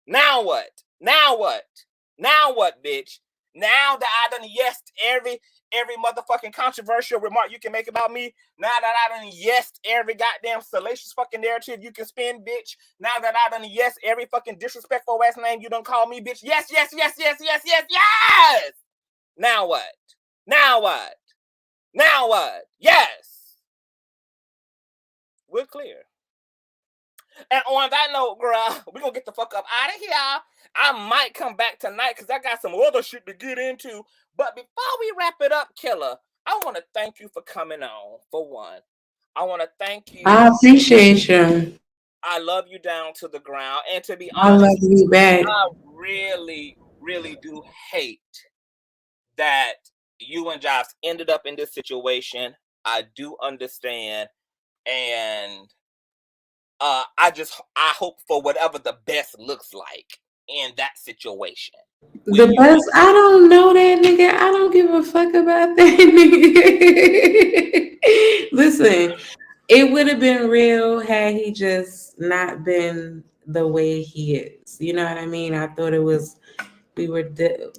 Now what? Now what? Now what, bitch? Now that I done yesed every motherfucking controversial remark you can make about me, now that I done yesed every goddamn salacious fucking narrative you can spin, bitch, now that I done yes every fucking disrespectful ass name you done call me, bitch, yes, yes, yes, yes, yes, yes, yes! Now what? Now what? Now what? Yes! We're clear. And on that note, girl, we're gonna get the fuck up out of here. I might come back tonight because I got some other shit to get into. But before we wrap it up, Killer, I want to thank you for coming on, for one. I want to thank you. I appreciate you. I love you down to the ground. And to be I honest, love you back. I really, really do hate that you and Josh ended up in this situation. I do understand. And I hope for whatever the best looks like in that situation. The best, I don't know that nigga. I don't give a fuck about that nigga. Listen, it would have been real had he just not been the way he is. You know what I mean? I thought we were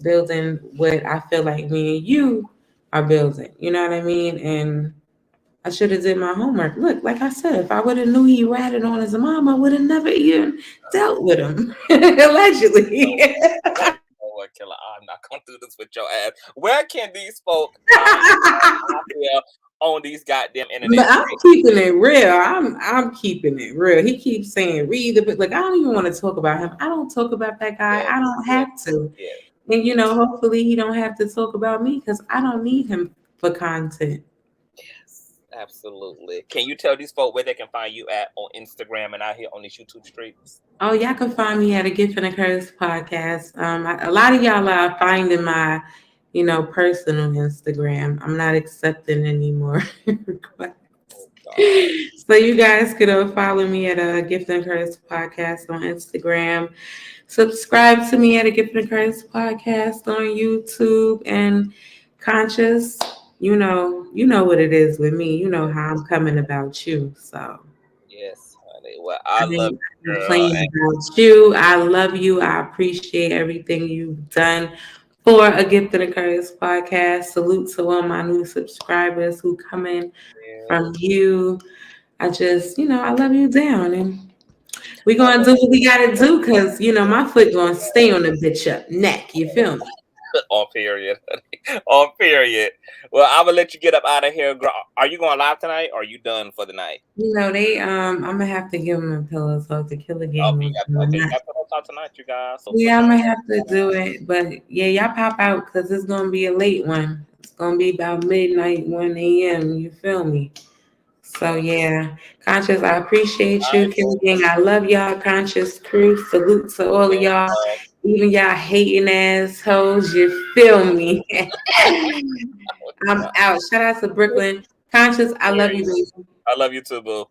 building what I feel like me and you are building. You know what I mean? And I should have did my homework. Look, like I said, if I would have knew he ratted on his mom, I would have never even dealt with him. Allegedly. What, Killer? I'm not gonna do this with your ass. Where can these folk on these goddamn internet? I'm keeping it real. I'm keeping it real. He keeps saying Reid, but like I don't even want to talk about him. I don't talk about that guy. I don't have to. And you know, hopefully he don't have to talk about me because I don't need him for content. Absolutely. Can you tell these folk where they can find you at on Instagram and out here on these YouTube streets? Oh, y'all can find me at a Gift and a Curse podcast. A lot of y'all are finding my, personal Instagram. I'm not accepting any more requests. So you guys could follow me at a Gift and Curse podcast on Instagram. Subscribe to me at a Gift and Curse podcast on YouTube and Conscious. You know what it is with me. You know how I'm coming about you. So yes, honey. Well, I love you, girl. About you. I love you. I appreciate everything you've done for a Gift and a Curse podcast. Salute to all my new subscribers who come in from you. I just, I love you down, and we're gonna do what we gotta do because my foot gonna stay on the bitch up neck. You feel me? On period. On period. Well, I'm gonna let you get up out of here, girl. Are you going live tonight or are you done for the night? They I'm gonna have to give them a pillow talk to kill a game. Okay, you got pillow talk tonight, you guys. So yeah, I'm gonna have to do it. But yeah, y'all pop out because it's gonna be a late one. It's gonna be about midnight, 1 a.m. You feel me? So yeah, Conscious, I appreciate you, Killer Gang. I love y'all, Conscious crew. Salute to all of y'all, even y'all hating assholes. You feel me? I'm out. Shout out to Brooklyn. Conscious, I love you, baby. I love you too, boo.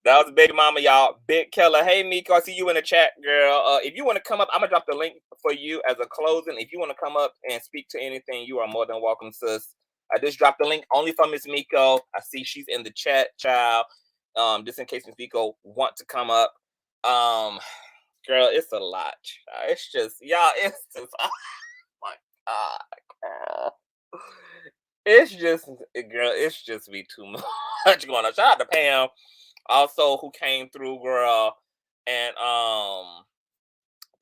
That was Baby Mama, y'all. Big Killer. Hey, Miko, I see you in the chat, girl. If you want to come up, I'm going to drop the link for you as a closing. If you want to come up and speak to anything, you are more than welcome, sis. I just dropped the link only for Miss Miko. I see she's in the chat, child. Just in case Miss Miko want to come up. Girl, it's a lot. It's just, y'all, it's just, oh my God, girl. It's just, girl, it's just be too much going on. Shout out to Pam. Also, who came through, girl, and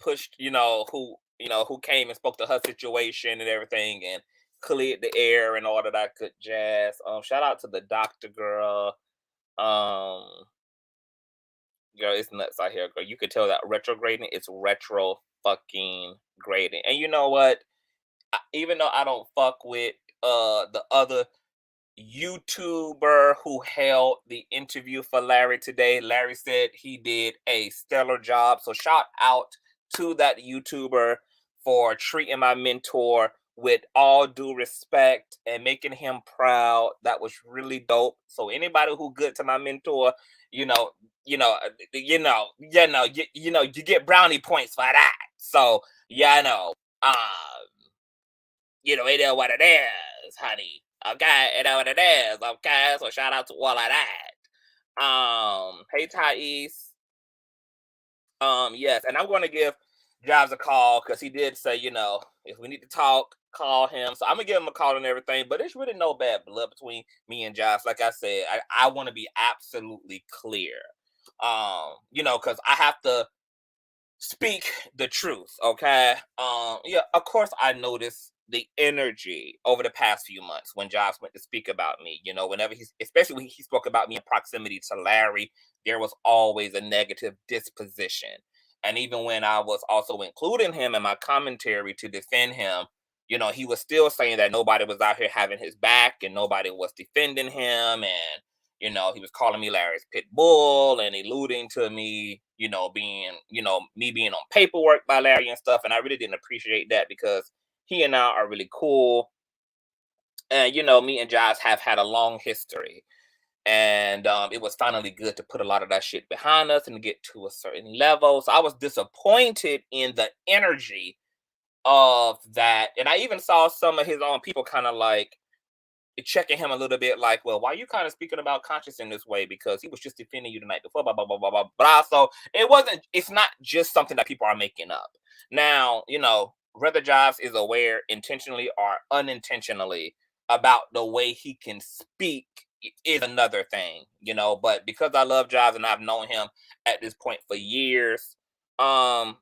pushed, who came and spoke to her situation and everything, and cleared the air and all of that good jazz. Shout out to the doctor, girl. Girl, it's nuts out here, girl. You could tell that retrograding. It's retro fucking grading. And you know what? Even though I don't fuck with the other YouTuber who held the interview for Larry today. Larry said he did a stellar job. So shout out to that YouTuber for treating my mentor with all due respect and making him proud. That was really dope. So anybody who good to my mentor, you get brownie points for that. So yeah, I know. It is what it is, honey. Okay, it is what it is. Okay, so shout out to all of that. Hey Thais. Yes, and I'm going to give Jives a call because he did say, if we need to talk, call him. So I'm gonna give him a call and everything. But it's really no bad blood between me and Jives. Like I said, I want to be absolutely clear. Because I have to speak the truth. Okay. Yeah, of course I noticed the energy over the past few months when Jives went to speak about me. Whenever especially when he spoke about me in proximity to Larry, there was always a negative disposition. And even when I was also including him in my commentary to defend him, he was still saying that nobody was out here having his back and nobody was defending him. And he was calling me Larry's pit bull and alluding to me, being, me being on paperwork by Larry and stuff. And I really didn't appreciate that because he and I are really cool. And, me and Jives have had a long history. And it was finally good to put a lot of that shit behind us and get to a certain level. So I was disappointed in the energy of that. And I even saw some of his own people kind of like checking him a little bit like, well, why are you kind of speaking about Conscious in this way? Because he was just defending you the night before, blah, blah, blah, blah, blah, blah. So it's not just something that people are making up. Now, whether Jives is aware intentionally or unintentionally about the way he can speak is another thing, but because I love Jives and I've known him at this point for years, I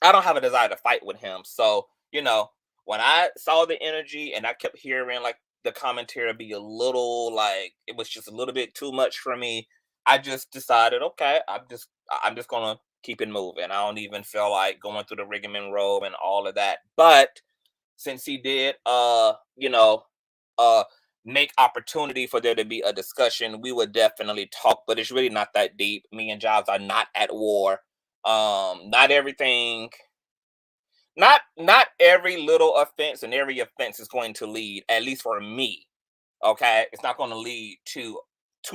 don't have a desire to fight with him. So, when I saw the energy and I kept hearing like the commentary be a little like it was just a little bit too much for me, I just decided, okay, I'm just gonna keep it moving. I don't even feel like going through the rigmarole and all of that. But since he did make opportunity for there to be a discussion, we would definitely talk, but it's really not that deep. Me and Jives are not at war. Not everything not every little offense and every offense is going to lead, at least for me, okay? It's not going to lead to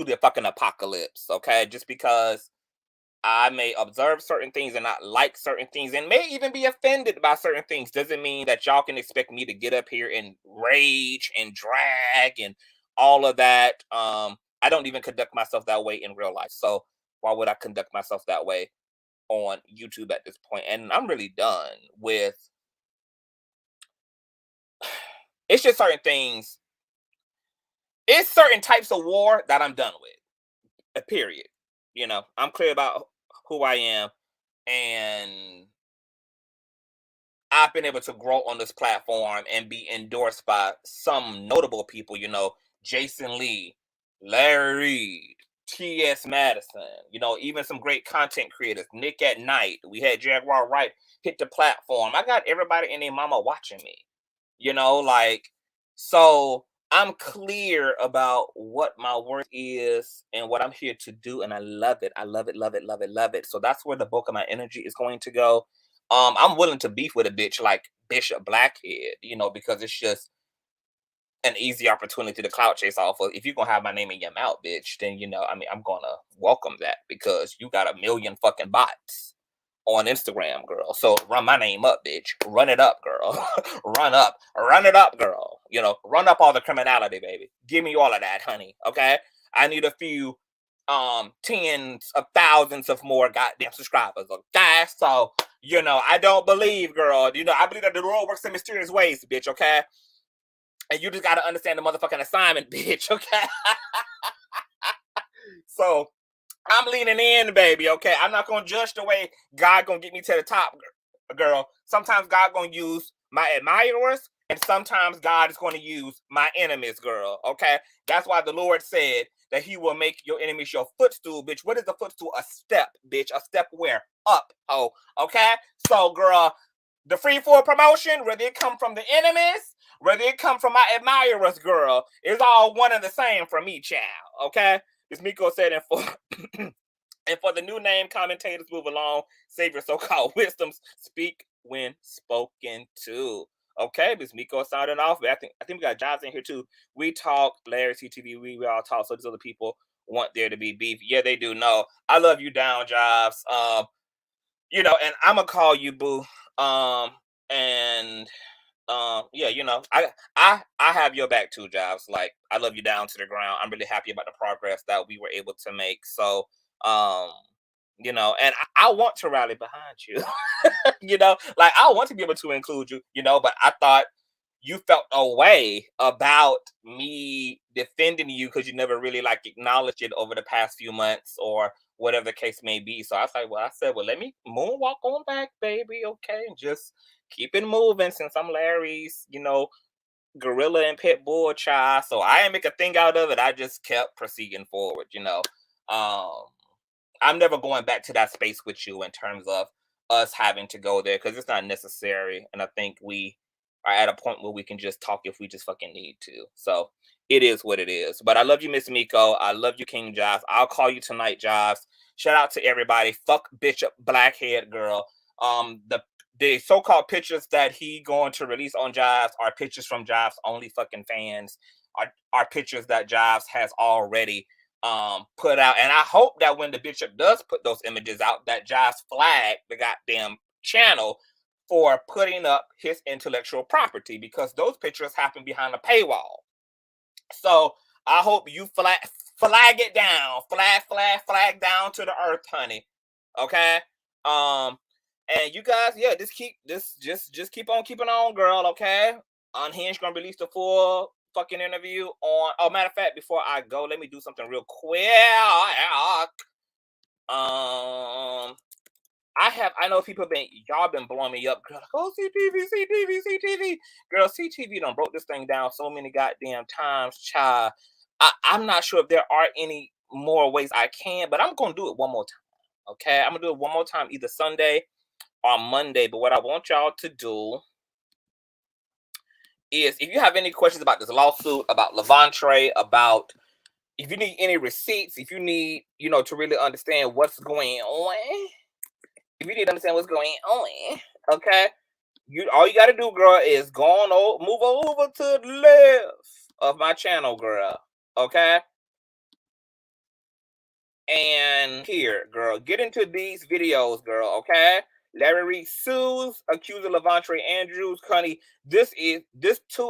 the fucking apocalypse, okay? Just because I may observe certain things and not like certain things and may even be offended by certain things doesn't mean that y'all can expect me to get up here and rage and drag and all of that. I don't even conduct myself that way in real life. So why would I conduct myself that way on YouTube at this point? And I'm really done with it's just certain things. It's certain types of war that I'm done with. A period. I'm clear about who I am, and I've been able to grow on this platform and be endorsed by some notable people. Jason Lee, Larry Reid, T.S. Madison. Even some great content creators. Nick at Night. We had Jaguar Wright hit the platform. I got everybody and their mama watching me. So I'm clear about what my work is and what I'm here to do, and I love it. I love it, love it, love it, love it. So that's where the bulk of my energy is going to go. I'm willing to beef with a bitch like Bishop Blackhead, because it's just an easy opportunity to clout chase off of. If you're gonna have my name in your mouth, bitch, then I'm gonna welcome that because you got a million fucking bots on Instagram, girl. So run my name up, bitch. Run it up, girl. Run it up, girl. Run up all the criminality, baby. Give me all of that, honey. Okay. I need a few tens of thousands of more goddamn subscribers. Okay. So, I don't believe, girl. I believe that the world works in mysterious ways, bitch. Okay. And you just gotta understand the motherfucking assignment, bitch. Okay. So I'm leaning in, baby, okay? I'm not going to judge the way God going to get me to the top, girl. Sometimes God going to use my admirers, and sometimes God is going to use my enemies, girl, okay? That's why the Lord said that he will make your enemies your footstool, bitch. What is the footstool? A step, bitch. A step where? Up, okay? So, girl, the free for promotion, whether it come from the enemies whether it come from my admirers, girl, it's all one and the same for me, child. Okay, as Miko said, and for and for the new name commentators, move along, save your so-called wisdoms, speak when spoken to. Okay, Miss Miko signing off. I think we got Jives in here too. We talk, Larry CTV, we all talk. So these other people want there to be beef. Yeah, they do. No, I love you down, Jives. You know, and I'm gonna call you boo. And yeah, you know, I have your back too, Jives. Like, I love you down to the ground. I'm really happy about the progress that we were able to make. So you know, and I want to rally behind you. You know, like, I want to be able to include you, you know, but I thought you felt a way about me defending you because you never really like acknowledged it over the past few months or whatever the case may be. So I said, well, let me moonwalk on back, baby, okay, and just keep it moving since I'm Larry's, you know, gorilla and pit bull child. So I didn't make a thing out of it. I just kept proceeding forward, you know. I'm never going back to that space with you in terms of us having to go there because it's not necessary. And I think we are at a point where we can just talk if we just fucking need to. So it is what it is. But I love you, Miss Miko. I love you, King Jives. I'll call you tonight, Jives. Shout out to everybody. Fuck Bishop Blackhead, girl. The so-called pictures that he going to release on Jives are pictures from Jives only fucking fans. Are pictures that Jives has already put out, and I hope that when the bishop does put those images out, that Jives flag the goddamn channel for putting up his intellectual property, because those pictures happen behind a paywall. So I hope you flag it down, flag down to the earth, honey. Okay. And you guys, yeah, just keep on keeping on, girl. Okay. Unhinged gonna release the full fucking interview on. Oh, matter of fact, before I go, let me do something real quick. I know people y'all been blowing me up. Girl, oh, CTV. Girl, CTV done broke this thing down so many goddamn times, child. I'm not sure if there are any more ways I can, but I'm gonna do it one more time. Okay, I'm gonna do it one more time, either Sunday or Monday. But what I want y'all to do is, if you have any questions about this lawsuit, about Levante, about if you need any receipts, if you need, you know, to really understand what's going on, if you need to understand what's going on, okay, all you gotta do, girl, is move over to the left of my channel, girl, okay? And here, girl, get into these videos, girl, okay? Larry Reid sues accuser Levante Andrews. Honey, this 2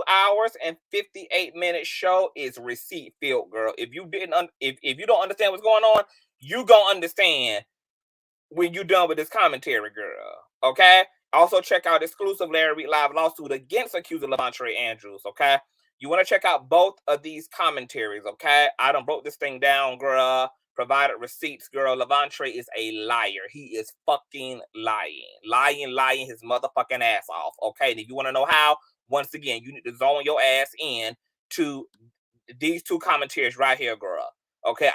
hours and 58-minute show is receipt filled, girl. If you if you don't understand what's going on, you gonna understand when you're done with this commentary, girl. Okay? Also, check out exclusive Larry Reid live lawsuit against accuser Levante Andrews. Okay? You want to check out both of these commentaries. Okay? I done broke this thing down, girl. Provided receipts, girl. Levante is a liar. He is fucking lying his motherfucking ass off. Okay? And if you want to know how, once again, you need to zone your ass in to these two commentaries right here, girl. Okay?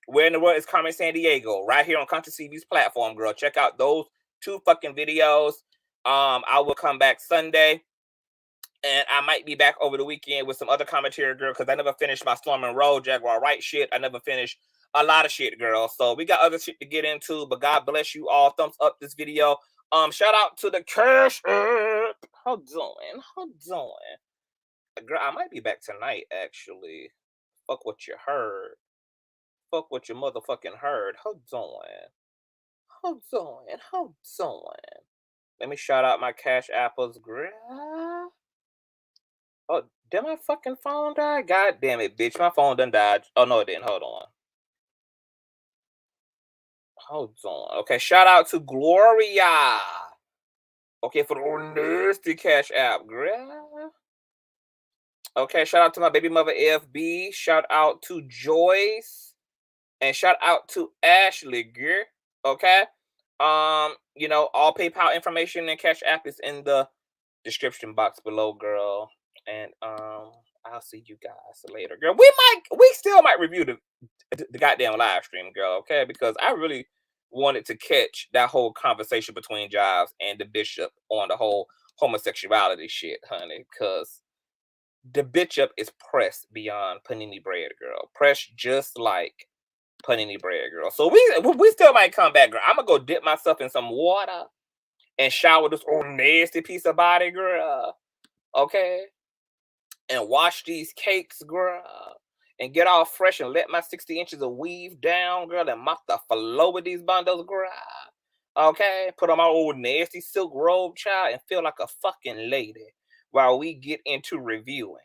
Where in the world is Carmen Sandiego? Right here on Consciouztv's platform, girl. Check out those two fucking videos. I will come back Sunday, and I might be back over the weekend with some other commentary, girl, because I never finished my Storm and Road Jaguar Wright shit. I never finished a lot of shit, girl. So we got other shit to get into, but God bless you all. Thumbs up this video. Shout out to the Cash App. How doing? Girl, I might be back tonight, actually. Fuck what you heard. Fuck what you motherfucking heard. Hold on. Let me shout out my Cash Apples, girl. Oh, did my fucking phone die? God damn it, bitch. My phone done died. Oh, no, it didn't. Hold on. Okay, shout out to Gloria. Okay, for the nasty Cash App, girl. Okay, shout out to my baby mother, FB. Shout out to Joyce. And shout out to Ashley, girl. Okay? You know, all PayPal information and Cash App is in the description box below, girl. And I'll see you guys later, girl. We still might review the goddamn live stream, girl, okay? Because I really wanted to catch that whole conversation between Jives and the bishop on the whole homosexuality shit, honey, because the bitch up is pressed beyond panini bread, girl. Pressed just like panini bread, girl. So we still might come back, girl. I'm gonna go dip myself in some water and shower this old nasty piece of body, girl. Okay? And wash these cakes, girl. And get all fresh and let my 60 inches of weave down, girl, and mop the floor with these bundles, girl. Okay? Put on my old nasty silk robe, child, and feel like a fucking lady while we get into reviewing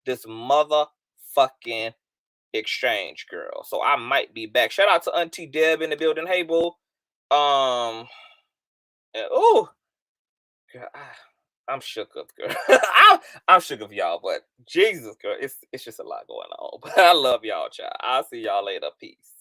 this motherfucking exchange, girl. So I might be back. Shout out to Auntie Deb in the building. Hey, boo. Oh, girl, I'm shook up, girl. I'm shook up, y'all, but Jesus, girl, it's just a lot going on. But I love y'all, child. I'll see y'all later. Peace.